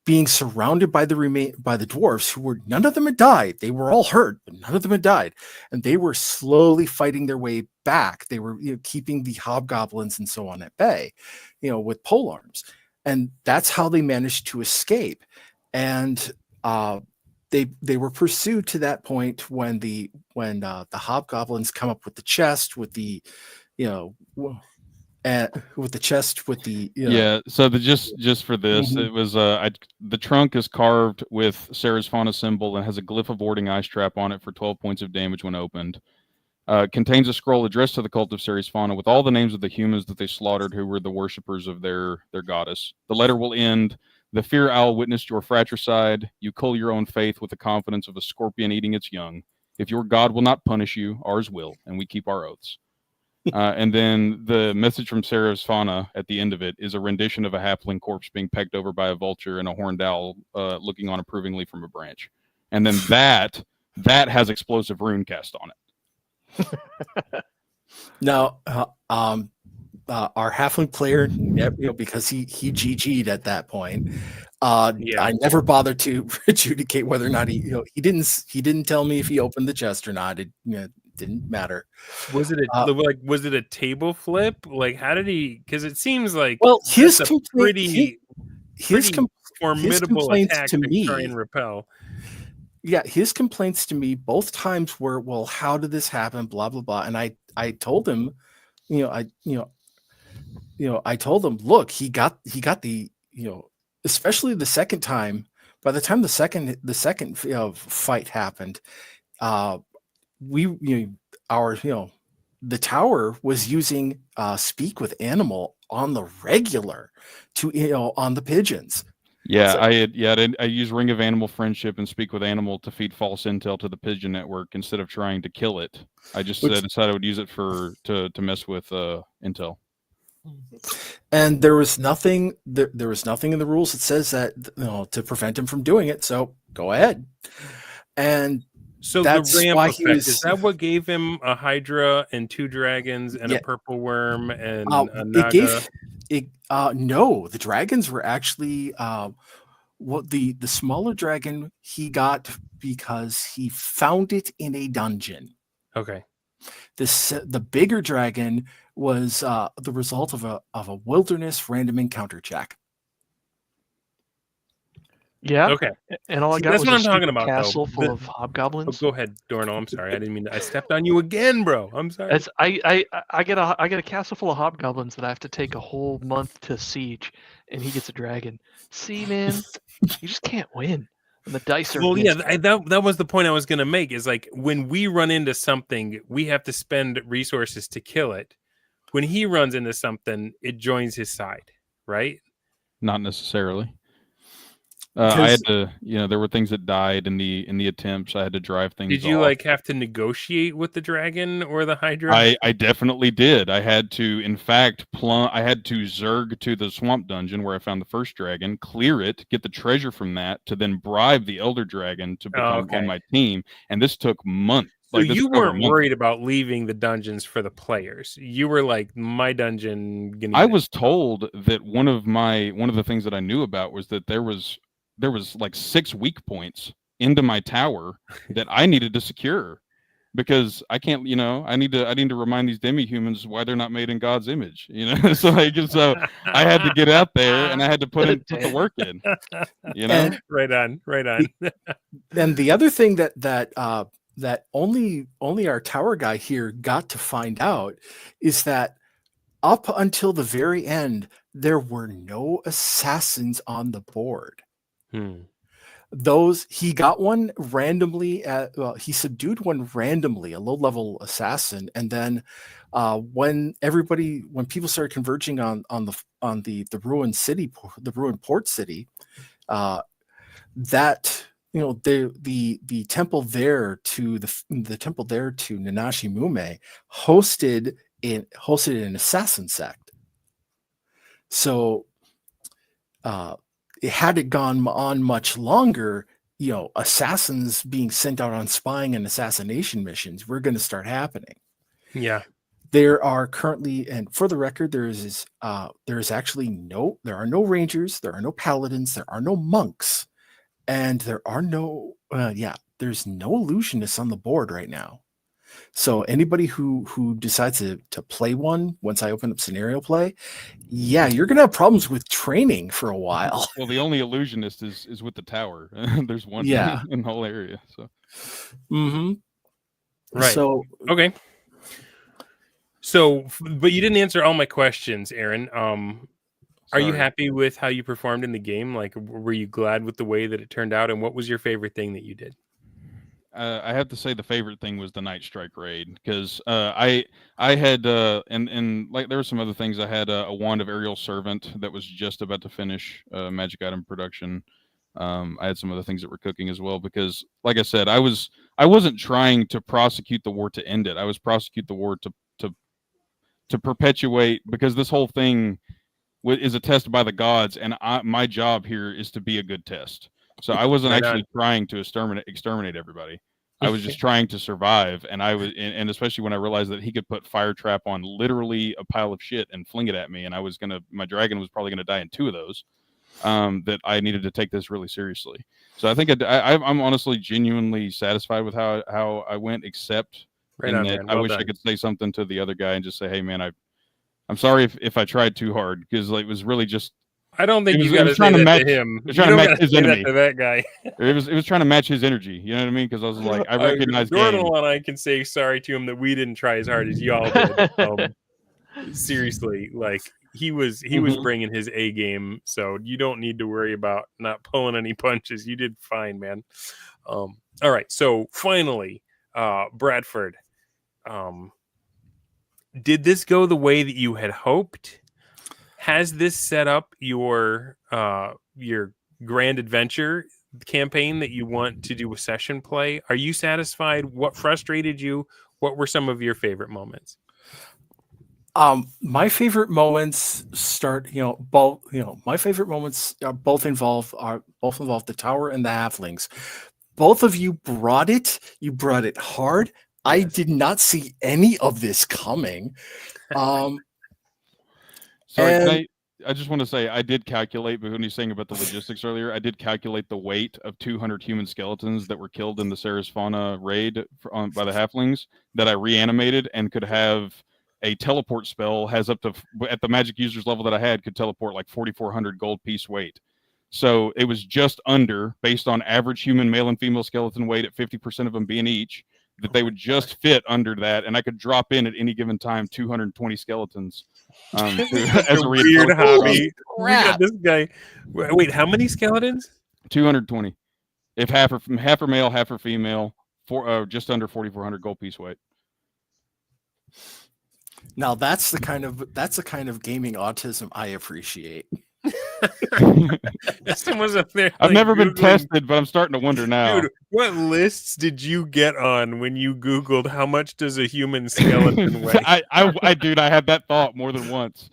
being surrounded by the dwarfs who were, none of them had died. They were all hurt, but none of them had died, and they were slowly fighting their way back. They were keeping the hobgoblins and so on at bay, with polearms, and that's how they managed to escape. And they were pursued to that point when the hobgoblins come up with the chest with the So just for this, it was the trunk is carved with Sarah's Fauna symbol and has a glyph of warding eye strap on it for 12 points of damage when opened. Contains a scroll addressed to the cult of Ceres Fauna with all the names of the humans that they slaughtered who were the worshippers of their goddess. The letter will end, "The fear owl witnessed your fratricide. You cull your own faith with the confidence of a scorpion eating its young. If your god will not punish you, ours will, and we keep our oaths." And then the message from Ceres Fauna at the end of it is a rendition of a halfling corpse being pecked over by a vulture and a horned owl looking on approvingly from a branch. And then that has explosive rune cast on it. Now, our halfling player, because he GG'd at that point, I never bothered to adjudicate whether or not he didn't tell me if he opened the chest or not. It didn't matter. Was it a table flip? Like, how did he? Because it seems like his formidable attack to try and repel. Yeah, his complaints to me both times were, well, how did this happen? Blah blah blah. And I told him, I told him, look, he got the, especially the second time. By the time the second fight happened, the tower was using speak with animal on the regular to on the pigeons. Yeah, so, I use Ring of Animal Friendship and Speak with Animal to feed false intel to the pigeon network instead of trying to kill it. I just decided I would use it to mess with intel. And there was nothing in the rules that says that to prevent him from doing it. So go ahead. And so that's the ramp effect, is that what gave him a Hydra and 2 dragons and a purple worm and a Naga? No, the dragons were actually the smaller dragon he got because he found it in a dungeon. Okay. The bigger dragon was the result of a wilderness random encounter check. Yeah. Okay. And all I got that's was what I'm talking about. Castle full of hobgoblins. Go ahead, Dorno. I'm sorry. I didn't mean to. I stepped on you again, bro. I'm sorry. I get a castle full of hobgoblins that I have to take a whole month to siege, and he gets a dragon. See, man, you just can't win. And the dice are. Well, yeah, that was the point I was going to make. Is like when we run into something, we have to spend resources to kill it. When he runs into something, it joins his side, right? Not necessarily. I had to, there were things that died in the attempts. I had to drive things. Did you have to negotiate with the dragon or the Hydra? I definitely did. I had to, in fact, I had to zerg to the swamp dungeon where I found the first dragon, clear it, get the treasure from that, to then bribe the elder dragon to become on my team. And this took months. So you weren't worried about leaving the dungeons for the players. You were like, my dungeon. I was told that one of the things that I knew about was that there was like 6 weak points into my tower that I needed to secure, because I can't, I need to remind these demi-humans why they're not made in God's image, so I had to get out there and I had to put the work in, And, right on. And the other thing that only our tower guy here got to find out is that up until the very end, there were no assassins on the board. He got one randomly he subdued one randomly, a low-level assassin, and then when people started converging on the ruined city, the ruined port city, that the temple there to the temple there to Nanashi Mume hosted an assassin sect. So had it gone on much longer, assassins being sent out on spying and assassination missions were going to start happening. Yeah. There are currently, and for the record, there are no rangers, there are no paladins, there are no monks, and there's no illusionists on the board right now. So anybody who decides to play one once I open up scenario play, you're gonna have problems with training for a while. Well, the only illusionist is with the tower. There's one in the whole area. So, right. So okay. So, but you didn't answer all my questions, Aaron. Are you happy with how you performed in the game? Like, were you glad with the way that it turned out? And what was your favorite thing that you did? I have to say the favorite thing was the Night Strike raid, because I had and like there were some other things. I had a wand of aerial servant that was just about to finish magic item production. I had some other things that were cooking as well, because like I said, I wasn't trying to prosecute the war to end it. I was prosecute the war to perpetuate, because this whole thing is a test by the gods, and my job here is to be a good test. So I wasn't actually trying to exterminate everybody. I was just trying to survive, and and especially when I realized that he could put fire trap on literally a pile of shit and fling it at me, and my dragon was probably gonna die in 2 of those. That I needed to take this really seriously. So I think I'm honestly genuinely satisfied with how I went, except I wish I could say something to the other guy and just say, hey man, I'm sorry if I tried too hard, because it was really just. I don't think you got to say that to him. It was trying to match his enemy. To that guy. It was trying to match his energy. You know what I mean? Because I was like, I recognize Jordan and I can say sorry to him that we didn't try as hard as y'all did. Seriously, like he was bringing his A game, so you don't need to worry about not pulling any punches. You did fine, man. All right, so finally, Bradford, did this go the way that you had hoped? Has this set up your grand adventure campaign that you want to do a session play? Are you satisfied? What frustrated you? What were some of your favorite moments? My favorite moments my favorite moments both involve the tower and the halflings. Both of you brought it. You brought it hard. Yes. I did not see any of this coming. Sorry, I just want to say I did calculate, but when you were saying about the logistics earlier, I did calculate the weight of 200 human skeletons that were killed in the Ceres Fauna raid by the halflings that I reanimated, and could have a teleport spell has up to, at the magic users level that I had, could teleport like 4,400 gold piece weight. So it was just under, based on average human male and female skeleton weight at 50% of them being each, that they would just fit under that, and I could drop in at any given time 220 skeletons. As a weird hobby. We got this guy. Wait, how many skeletons? 220. If half are male, half are female, just under 4,400 gold piece weight. Now that's the kind of gaming autism I appreciate. Someone's up there. I've never been tested, but I'm starting to wonder now. Dude, what lists did you get on when you Googled how much does a human skeleton weigh? Dude, I had that thought more than once.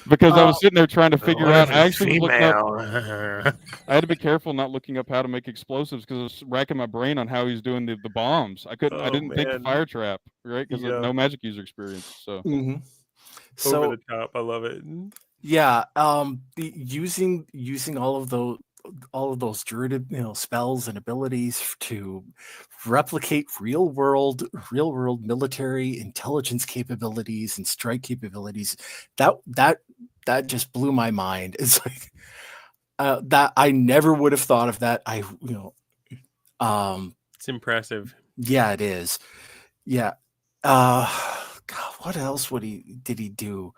Because I was sitting there trying to figure out. I actually was looking up. I had to be careful not looking up how to make explosives, because I was racking my brain on how he's doing the bombs. I didn't think the fire trap, right? Because no magic user experience. So over the top, I love it. Yeah, using all of those druid spells and abilities to replicate real world military intelligence capabilities and strike capabilities, that just blew my mind. It's like that I never would have thought of that. It's impressive. Yeah, it is. Yeah. God, what else did he do?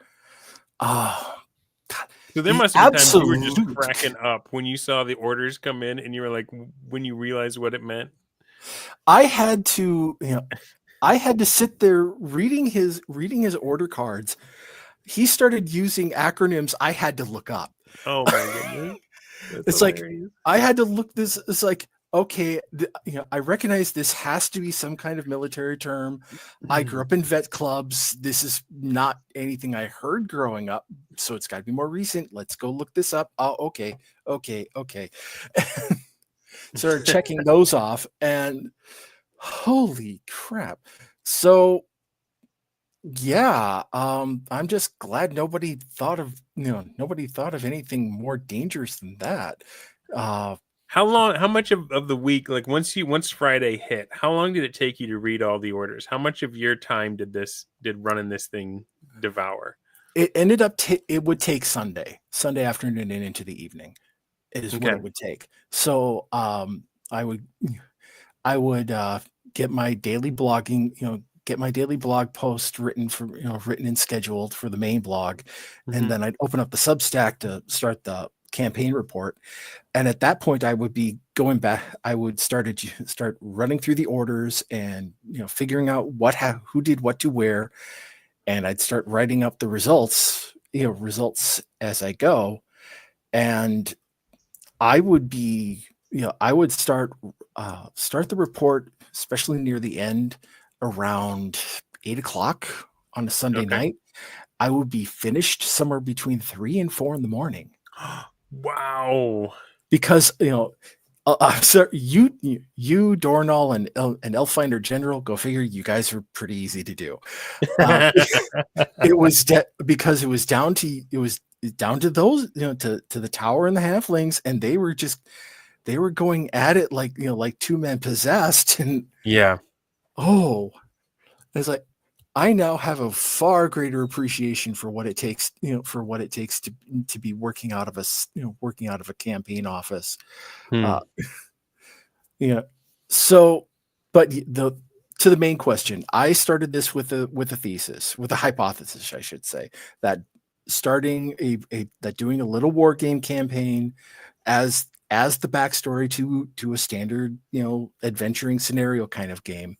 So there must have been times you were just cracking up when you saw the orders come in, and you were like, when you realized what it meant. I had to sit there reading his order cards. He started using acronyms I had to look up. Oh my goodness. It's hilarious. Like I had to look this. It's like, okay, I recognize this has to be some kind of military term. I grew up in vet clubs. This is not anything I heard growing up, so it's got to be more recent. Let's go look this up. Oh, okay. Started checking those off, and holy crap. So yeah, I'm just glad nobody thought of anything more dangerous than that. How much of the week, like once Friday hit, how long did it take you to read all the orders? How much of your time did running this thing devour? It ended up it would take Sunday afternoon and into the evening is what it would take. So I would get my daily blogging, get my daily blog post written and scheduled for the main blog, and then I'd open up the Substack to start the campaign report. And at that point, I would be going back. I would start running through the orders and figuring out who did what to where, and I'd start writing up the results as I go, and I would start the report, especially near the end, around 8:00 on a Sunday night. I would be finished somewhere between 3 and 4 in the morning. Wow! Because so you Dornall and Elffinder General, go figure. You guys are pretty easy to do. It was because it was down to those to the Tower and the Halflings, and they were going at it like two men possessed. And it's like I now have a far greater appreciation for what it takes to be working out of a campaign office. So, but to the main question, I started this with a hypothesis, I should say, that starting that doing a little war game campaign as the backstory to a standard adventuring scenario kind of game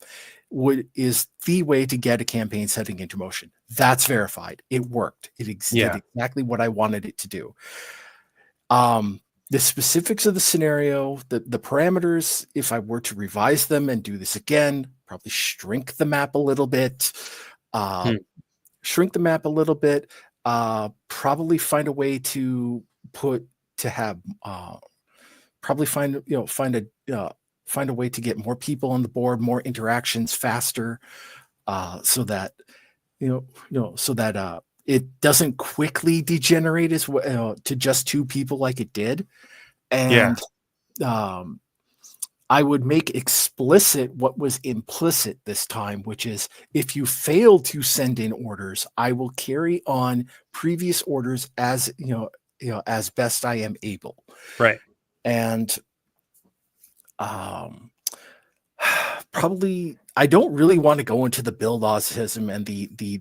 is the way to get a campaign setting into motion. That's verified. It worked. It did exactly what I wanted it to do. The specifics of the scenario, the parameters, if I were to revise them and do this again, probably shrink the map a little bit, probably find a way to find a way to get more people on the board, more interactions faster, so that it doesn't quickly degenerate to just two people like it did. And I would make explicit what was implicit this time, which is if you fail to send in orders, I will carry on previous orders as as best I am able. Right. And probably I don't really want to go into the build autism and the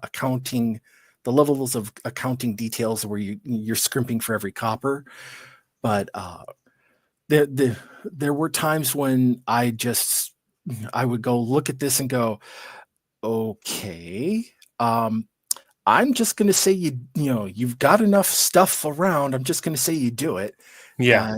accounting, the levels of accounting details where you're scrimping for every copper, but there were times when I would go look at this and go, okay, I'm just going to say you've got enough stuff around. I'm just going to say you do it. Yeah.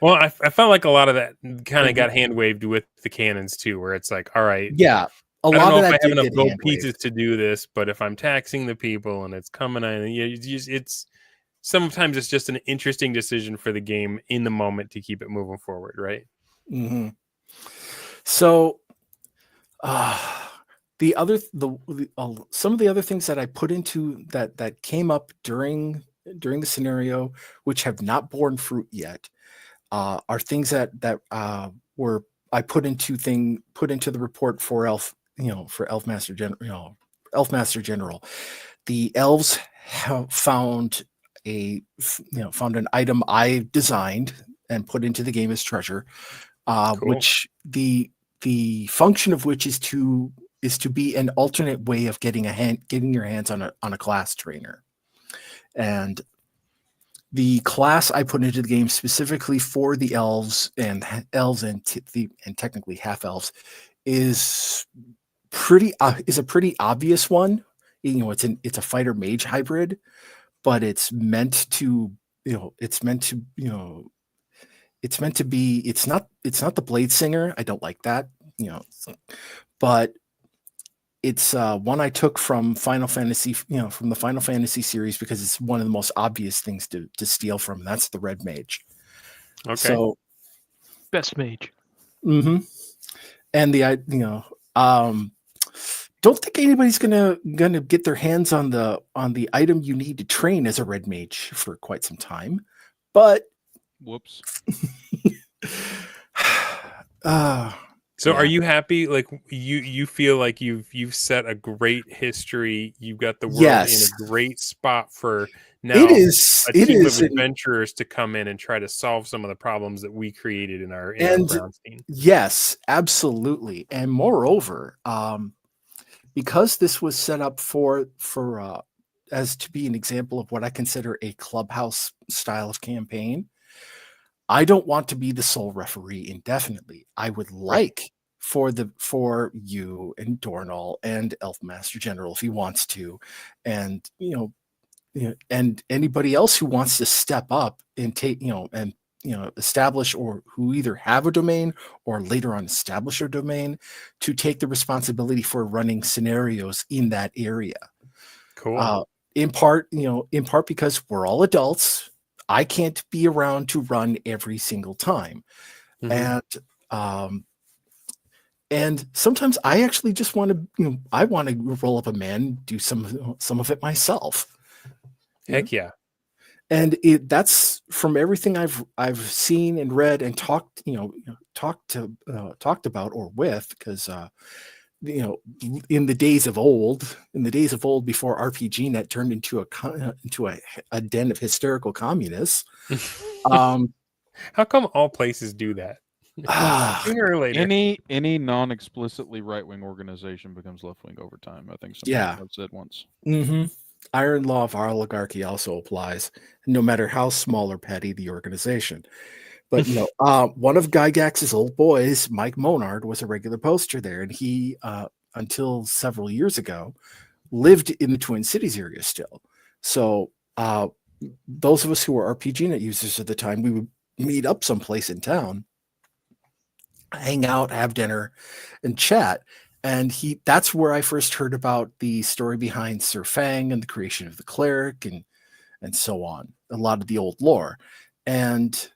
Well, I felt like a lot of that kind of got hand waved with the cannons too, where it's like, all right, yeah, I don't know if I have enough gold pieces to do this, but if I'm taxing the people and it's coming in, it's sometimes it's just an interesting decision for the game in the moment to keep it moving forward, right? Mm-hmm. So, some of the other things that I put into that came up during the scenario, which have not borne fruit yet, are things that were I put into the report for Elfmaster General. The elves found an item I designed and put into the game as treasure, cool. Which the function of which is to be an alternate way of getting your hands on a class trainer. And the class I put into the game specifically for the elves and technically half elves is a pretty obvious one. It's a fighter mage hybrid, but it's meant to it's meant to, it's meant to be, it's not the Blade Singer. I don't like that, but it's one I took from Final Fantasy, from the Final Fantasy series, because it's one of the most obvious things to steal from. And that's the Red Mage. Okay. So best mage. Mm-hmm. And don't think anybody's gonna get their hands on the item you need to train as a Red Mage for quite some time. But whoops. So are you happy? Like you feel like you've set a great history. You've got the world in a great spot for now a team of adventurers to come in and try to solve some of the problems that we created in our Braunstein. Yes, absolutely. And moreover, because this was set up for as to be an example of what I consider a Clubhouse style of campaign, I don't want to be the sole referee indefinitely. I would like for you and Dornall and Elfmaster General, if he wants to, and and anybody else who wants to step up and take, establish, or who either have a domain or later on establish a domain, to take the responsibility for running scenarios in that area. Cool. In part because we're all adults. I can't be around to run every single time. Mm-hmm. And sometimes I actually just want to, I want to roll up a man, do some of it myself. Heck yeah. And that's from everything I've seen and read and talked about or with, because in the days of old before RPGNet turned into a den of hysterical communists. How come all places do that? Sooner or later. Any non-explicitly right-wing organization becomes left-wing over time. I think somebody have said once. Mm-hmm. Iron law of oligarchy also applies, no matter how small or petty the organization. But one of Gygax's old boys, Mike Monard, was a regular poster there, and he, until several years ago, lived in the Twin Cities area still. So those of us who were RPGNet users at the time, we would meet up someplace in town, hang out, have dinner, and chat. And that's where I first heard about the story behind Sir Fang and the creation of the cleric and so on, a lot of the old lore. And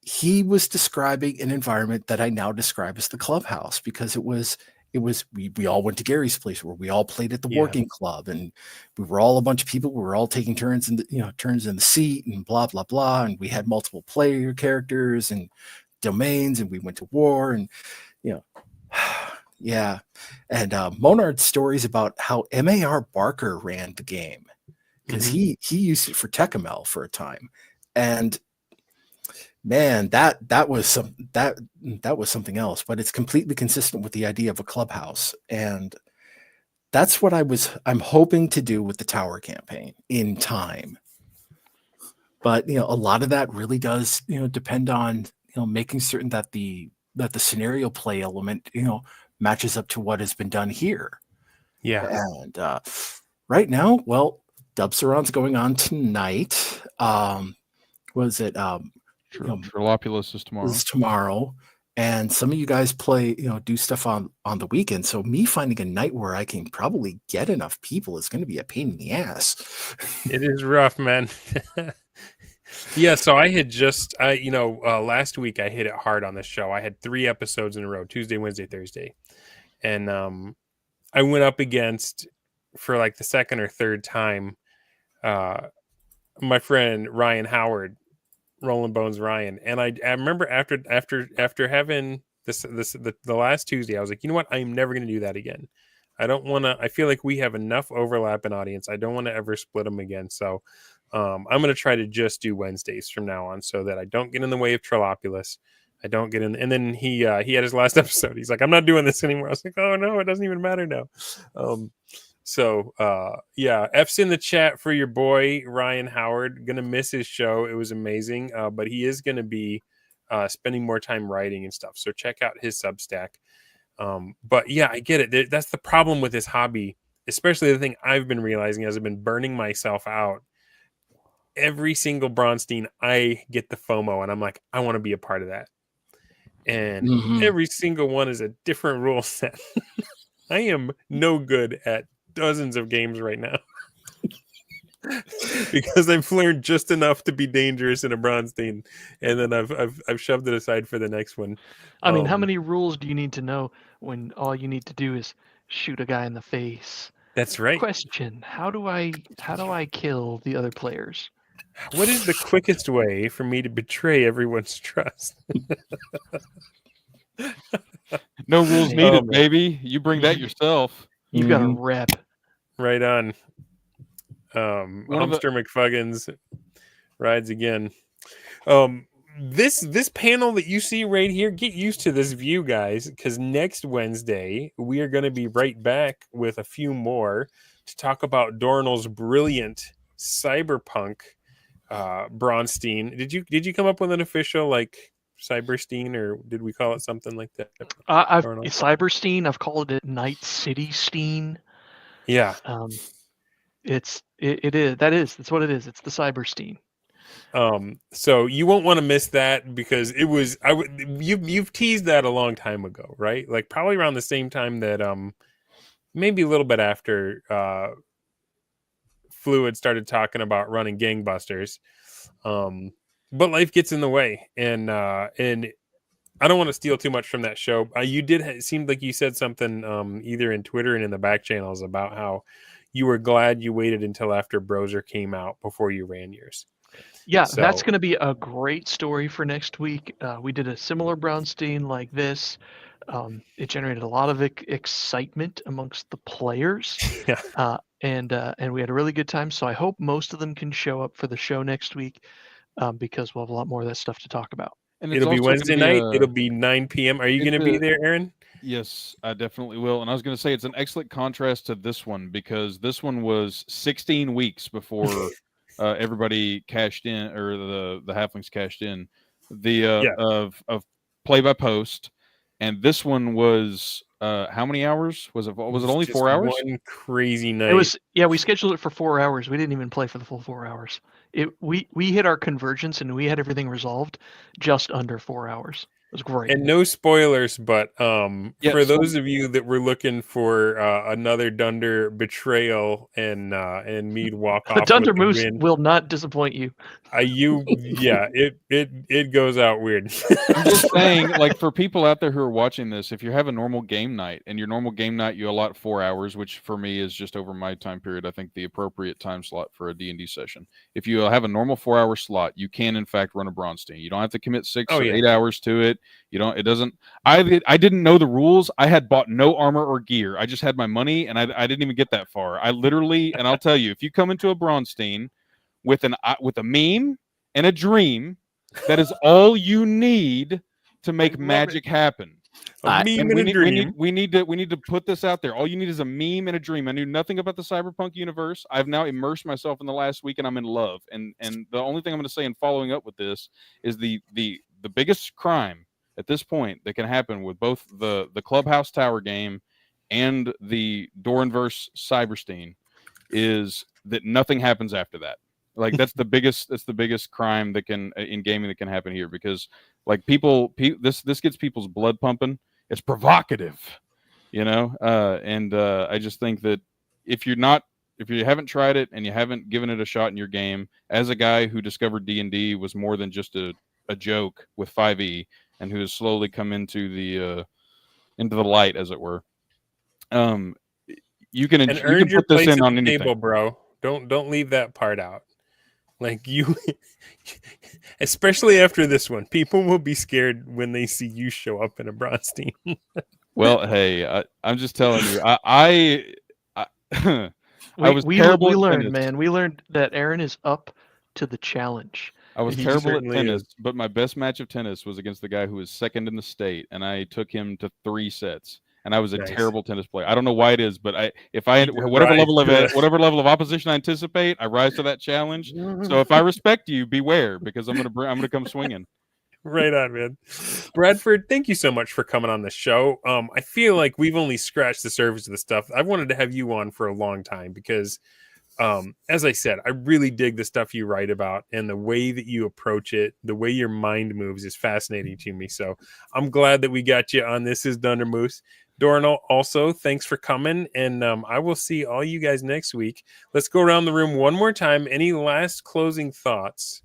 he was describing an environment that I now describe as the Clubhouse, because we all went to Gary's place, where we all played at the working club, and we were all a bunch of people. We were all taking turns in the seat and blah, blah, blah. And we had multiple player characters and domains, and we went to war, and yeah. And Monard's stories about how M.A.R. Barker ran the game, because he used it for Tecamel for a time. And man, that was something else, but it's completely consistent with the idea of a Clubhouse. And that's what I'm hoping to do with the Tower campaign in time. But a lot of that really does depend on making certain that the scenario play element matches up to what has been done here. Yeah. And right now, well, Dubsaron's going on tonight. Was it Trilopulus is tomorrow. Is tomorrow. And some of you guys play, do stuff on the weekend. So me finding a night where I can probably get enough people is going to be a pain in the ass. It is rough, man. Yeah, so I had last week I hit it hard on this show. I had 3 episodes in a row, Tuesday, Wednesday, Thursday. And I went up against, for like the second or third time, my friend Ryan Howard, Rolling Bones Ryan. And I remember after having the last Tuesday, I was like, you know what? I'm never going to do that again. I feel like we have enough overlap in audience. I don't want to ever split them again. So I'm going to try to just do Wednesdays from now on, so that I don't get in the way of Trilopulus. I don't get in. And then he had his last episode. He's like, I'm not doing this anymore. I was like, oh no, it doesn't even matter now. F's in the chat for your boy Ryan Howard. Gonna miss his show. It was amazing. But he is gonna be spending more time writing and stuff. So check out his Substack. But yeah, I get it. That's the problem with this hobby, especially the thing I've been realizing as I've been burning myself out. every single Braunstein, I get the FOMO, and I'm like, I want to be a part of that. And every single one is a different rule set. I am no good at dozens of games right now. Because I've learned just enough to be dangerous in a Braunstein, and then I've shoved it aside for the next one. I mean, how many rules do you need to know when all you need to do is shoot a guy in the face? That's right. Question: How do I kill the other players? What is the quickest way for me to betray everyone's trust? No rules needed, baby. You bring that yourself. You got a rep. Right on. Humster McFuggins rides again. This panel that you see right here, get used to this view, guys, because next Wednesday we are going to be right back with a few more to talk about Dornell's brilliant cyberpunk Braunstein. Did you come up with an official like Cyberstein, or did we call it something like that? Cyberstein. I've called it Night City Stein. Yeah. That's what it is. It's the Cyberstein. So you won't want to miss that, because it was you've teased that a long time ago, right? Like probably around the same time that maybe a little bit after Fluid started talking about running gangbusters. But life gets in the way, and I don't want to steal too much from that show. It seemed like you said something either in Twitter and in the back channels about how you were glad you waited until after Broser came out before you ran yours. Yeah, so that's going to be a great story for next week. We did a similar Braunstein like this. It generated a lot of excitement amongst the players. Yeah. And we had a really good time. So I hope most of them can show up for the show next week, because we'll have a lot more of that stuff to talk about. And it'll be Wednesday night. It'll be 9 p.m. Are you going to be there, Aaron? Yes, I definitely will. And I was going to say it's an excellent contrast to this one, because this one was 16 weeks before everybody cashed in, or the halflings cashed in of play by post, and this one was how many hours was it? Was it only 4 hours? One crazy night. It was, yeah. We scheduled it for 4 hours. We didn't even play for the full 4 hours. We hit our convergence and we had everything resolved just under 4 hours. It was great. And no spoilers, but for those of you that were looking for another Dunder betrayal and me to walk off, Dunder Moose will not disappoint you. It goes out weird. I'm just saying, like, for people out there who are watching this, if you have a normal game night, and your normal game night you allot 4 hours, which for me is just over my time period, I think the appropriate time slot for a D&D session. If you have a normal 4 hour slot, you can in fact run a Braunstein. You don't have to commit 6 or 8 hours to it. You don't. It doesn't. I didn't know the rules. I had bought no armor or gear. I just had my money, and I didn't even get that far. I literally, and I'll tell you, if you come into a Braunstein with a meme and a dream, that is all you need to make magic happen. A meme and a dream. We need to put this out there. All you need is a meme and a dream. I knew nothing about the cyberpunk universe. I've now immersed myself in the last week, and I'm in love. And the only thing I'm going to say in following up with this is the biggest crime at this point that can happen with both the Clubhouse Tower game and the Doranverse Cyberstein is that nothing happens after that. Like that's the biggest crime that can in gaming that can happen here, because like this gets people's blood pumping. It's provocative, and I just think that if you haven't tried it and you haven't given it a shot in your game, as a guy who discovered D&D was more than just a joke with 5e, and who has slowly come into the light, as it were. You can put this in on anything, table, bro. Don't leave that part out. Like you, especially after this one, people will be scared when they see you show up in a Braunstein. Well, hey, I'm just telling you, I was terrible. We learned, man. We learned that Aaron is up to the challenge. I was terrible at tennis, but my best match of tennis was against the guy who was second in the state, and I took him to 3 sets. And I was a terrible tennis player. I don't know why it is, but whatever level of opposition I anticipate, I rise to that challenge. So if I respect you, beware, because I'm gonna come swinging. Right on, man. Bradford, thank you so much for coming on the show. I feel like we've only scratched the surface of the stuff. I've wanted to have you on for a long time, because As I said, I really dig the stuff you write about, and the way that you approach it, the way your mind moves is fascinating to me. So I'm glad that we got you on This is Dunder Moose. Dornell, also, thanks for coming, and I will see all you guys next week. Let's go around the room one more time. Any last closing thoughts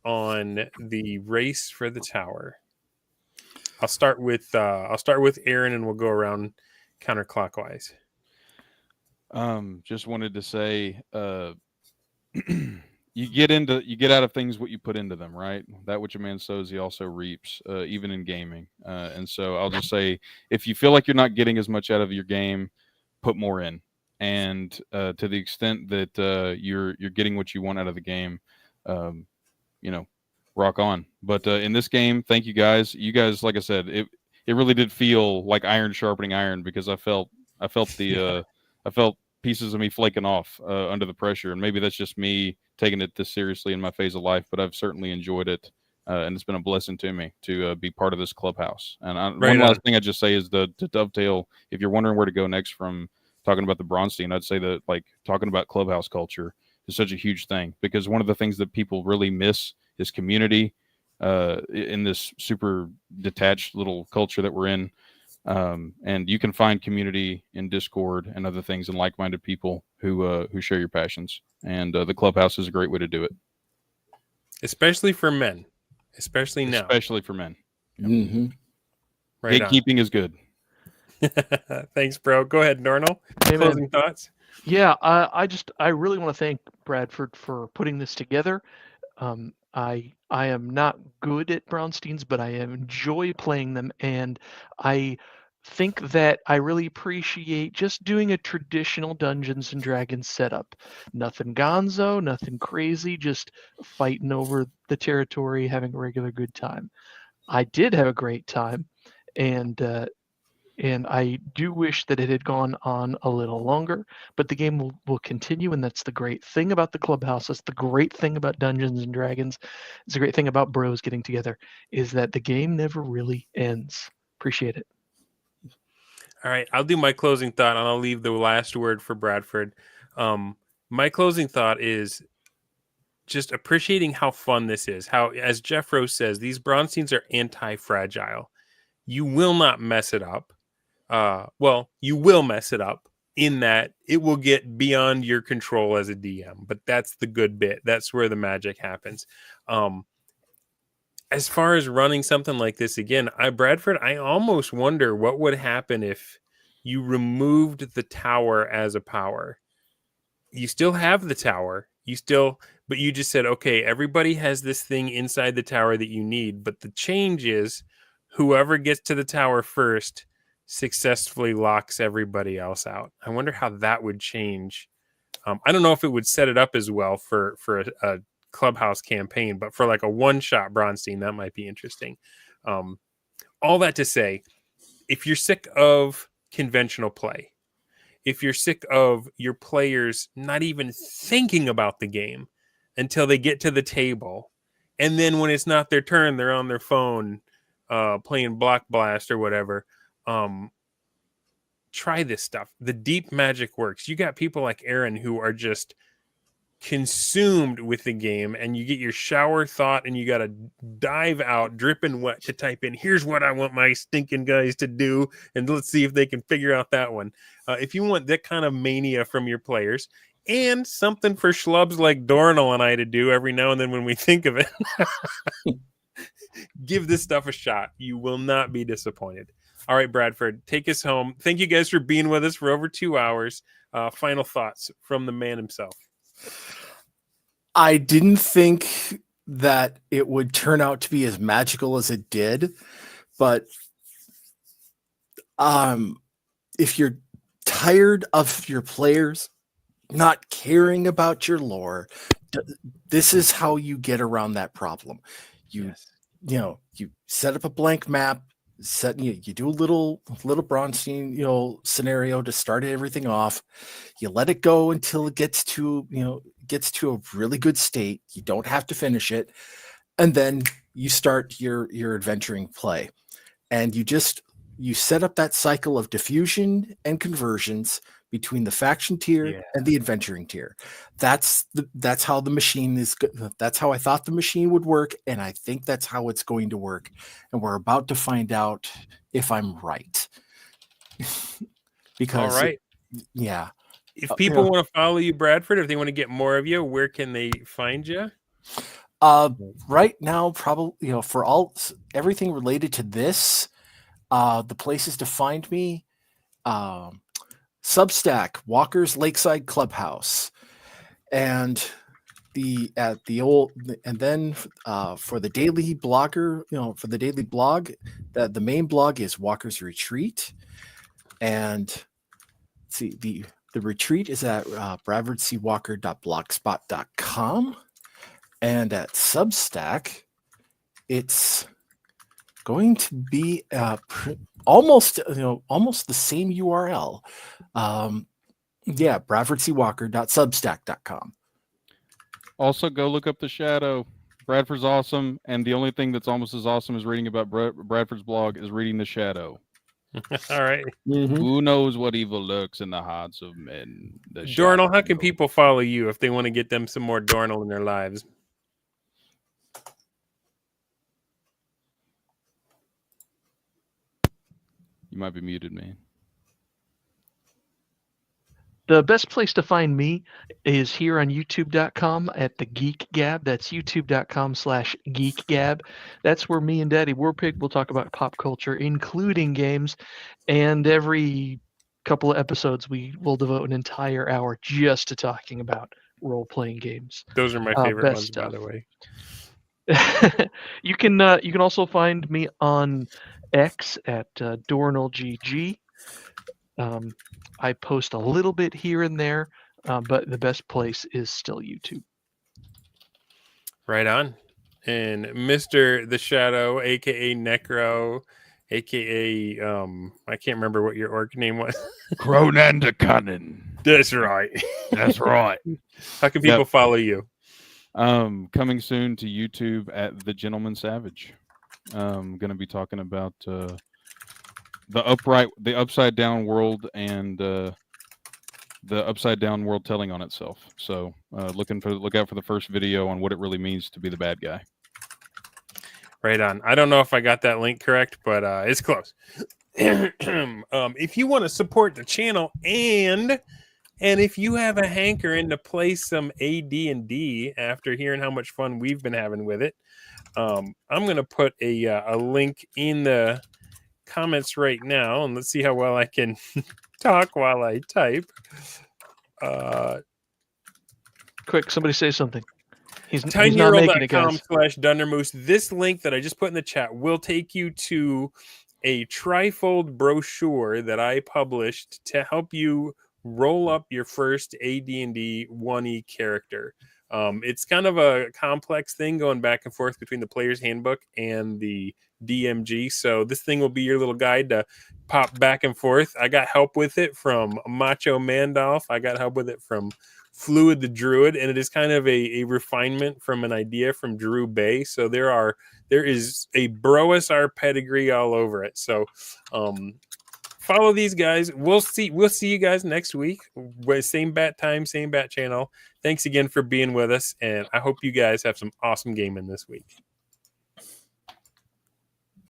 on the race for the tower? I'll start with Aaron, and we'll go around counterclockwise. Just wanted to say, you get out of things what you put into them, right? That which a man sows, he also reaps, even in gaming. And so I'll just say, if you feel like you're not getting as much out of your game, put more in. And to the extent that you're getting what you want out of the game, rock on. But in this game, thank you guys. You guys, like I said, it really did feel like iron sharpening iron, because I felt pieces of me flaking off under the pressure. And maybe that's just me taking it this seriously in my phase of life, but I've certainly enjoyed it. And it's been a blessing to me to be part of this clubhouse. And one last thing I just say is to dovetail, if you're wondering where to go next from talking about the Braunstein, I'd say that talking about clubhouse culture is such a huge thing, because one of the things that people really miss is community in this super detached little culture that we're in. And you can find community in Discord and other things, and like-minded people who share your passions. And the clubhouse is a great way to do it, especially for men, especially now, especially for men. Mm-hmm. Right, gatekeeping is good. Thanks, bro. Go ahead, Nornell. Closing thoughts. Yeah, I really want to thank Bradford for putting this together. I am not good at Braunsteins, but I enjoy playing them, and I think that I really appreciate just doing a traditional Dungeons and Dragons setup. Nothing gonzo, nothing crazy, just fighting over the territory, having a regular good time. I did have a great time, and I do wish that it had gone on a little longer, but the game will continue, and that's the great thing about the clubhouse. That's the great thing about Dungeons and Dragons. It's a great thing about bros getting together, is that the game never really ends. Appreciate it. All right, I'll do my closing thought, and I'll leave the last word for Bradford. My closing thought is just appreciating how fun this is. How, as Jeff Rose says, these Braunsteins are anti-fragile. You will not mess it up. You will mess it up in that it will get beyond your control as a DM, but that's the good bit. That's where the magic happens. As far as running something like this again, Bradford, I almost wonder what would happen if you removed the tower as a power. You still have the tower, but you just said, okay, everybody has this thing inside the tower that you need, but the change is whoever gets to the tower first successfully locks everybody else out. I wonder how that would change. I don't know if it would set it up as well for a clubhouse campaign, but for like a one-shot Braunstein, that might be interesting. All that to say, if you're sick of conventional play, if you're sick of your players not even thinking about the game until they get to the table, and then when it's not their turn, they're on their phone playing Block Blast or whatever, try this stuff. The deep magic works. You got people like Aaron who are just consumed with the game, and you get your shower thought, and you got to dive out dripping wet to type in, here's what I want my stinking guys to do, and let's see if they can figure out that one. If you want that kind of mania from your players, and something for schlubs like Dornell and I to do every now and then when we think of it, give this stuff a shot. You will not be disappointed. All right, Bradford, take us home. Thank you guys for being with us for over 2 hours. Final thoughts from the man himself. I didn't think that it would turn out to be as magical as it did, but if you're tired of your players not caring about your lore, this is how you get around that problem. You set up a blank map, you do a little Braunstein scenario to start everything off. You let it go until it gets to a really good state. You don't have to finish it, and then you start your adventuring play, and you just you set up that cycle of diffusion and conversions between the faction tier and the adventuring tier. That's how the machine is. That's how I thought the machine would work, and I think that's how it's going to work. And we're about to find out if I'm right. Because, all right, if people want to follow you, Bradford, if they want to get more of you, where can they find you? Right now, probably for everything related to this, the places to find me, Substack, Walker's Lakeside Clubhouse, and then for the daily blogger, for the daily blog, the main blog is Walker's Retreat, and see the retreat is at bradfordcwalker.blogspot.com, and at Substack, it's going to be almost the same URL. bradfordcwalker.substack.com. Also, go look up The Shadow. Bradford's awesome, and the only thing that's almost as awesome as reading about Bradford's blog is reading The Shadow. All right. Mm-hmm. Who knows what evil lurks in the hearts of men? Dornell, how can people follow you if they want to get them some more Dornell in their lives? You might be muted, man. The best place to find me is here on youtube.com at the Geek Gab. That's youtube.com/geekgab. That's where me and Daddy Warpig will talk about pop culture, including games. And every couple of episodes, we will devote an entire hour just to talking about role-playing games. Those are my favorite ones, by the way. You can also find me on X at DornellGG. I post a little bit here and there, but the best place is still YouTube. Right on. And Mr. The Shadow, aka Necro, aka I can't remember what your orc name was. Cronandacanon. That's right. That's right. How can people follow you? Coming soon to YouTube at The Gentleman Savage. Going to be talking about the upside down world and the upside down world telling on itself. So look out for the first video on what it really means to be the bad guy. Right on. I don't know if I got that link correct, but it's close. If you want to support the channel and if you have a hankering to play some AD&D after hearing how much fun we've been having with it, I'm going to put a link in the comments right now, and let's see how well I can talk while I type. Quick, somebody say something. He's not making it, guys. tinyurl.com/Dundermoose. This link that I just put in the chat will take you to a trifold brochure that I published to help you roll up your first AD&D 1E character. It's kind of a complex thing going back and forth between the player's handbook and the DMG. So this thing will be your little guide to pop back and forth. I got help with it from Macho Mandolph. I got help with it from Fluid the Druid, and it is kind of a refinement from an idea from Drew Bay. So there is a Broisar pedigree all over it. So follow these guys. We'll see you guys next week. Same bat time, same bat channel. Thanks again for being with us, and I hope you guys have some awesome gaming this week.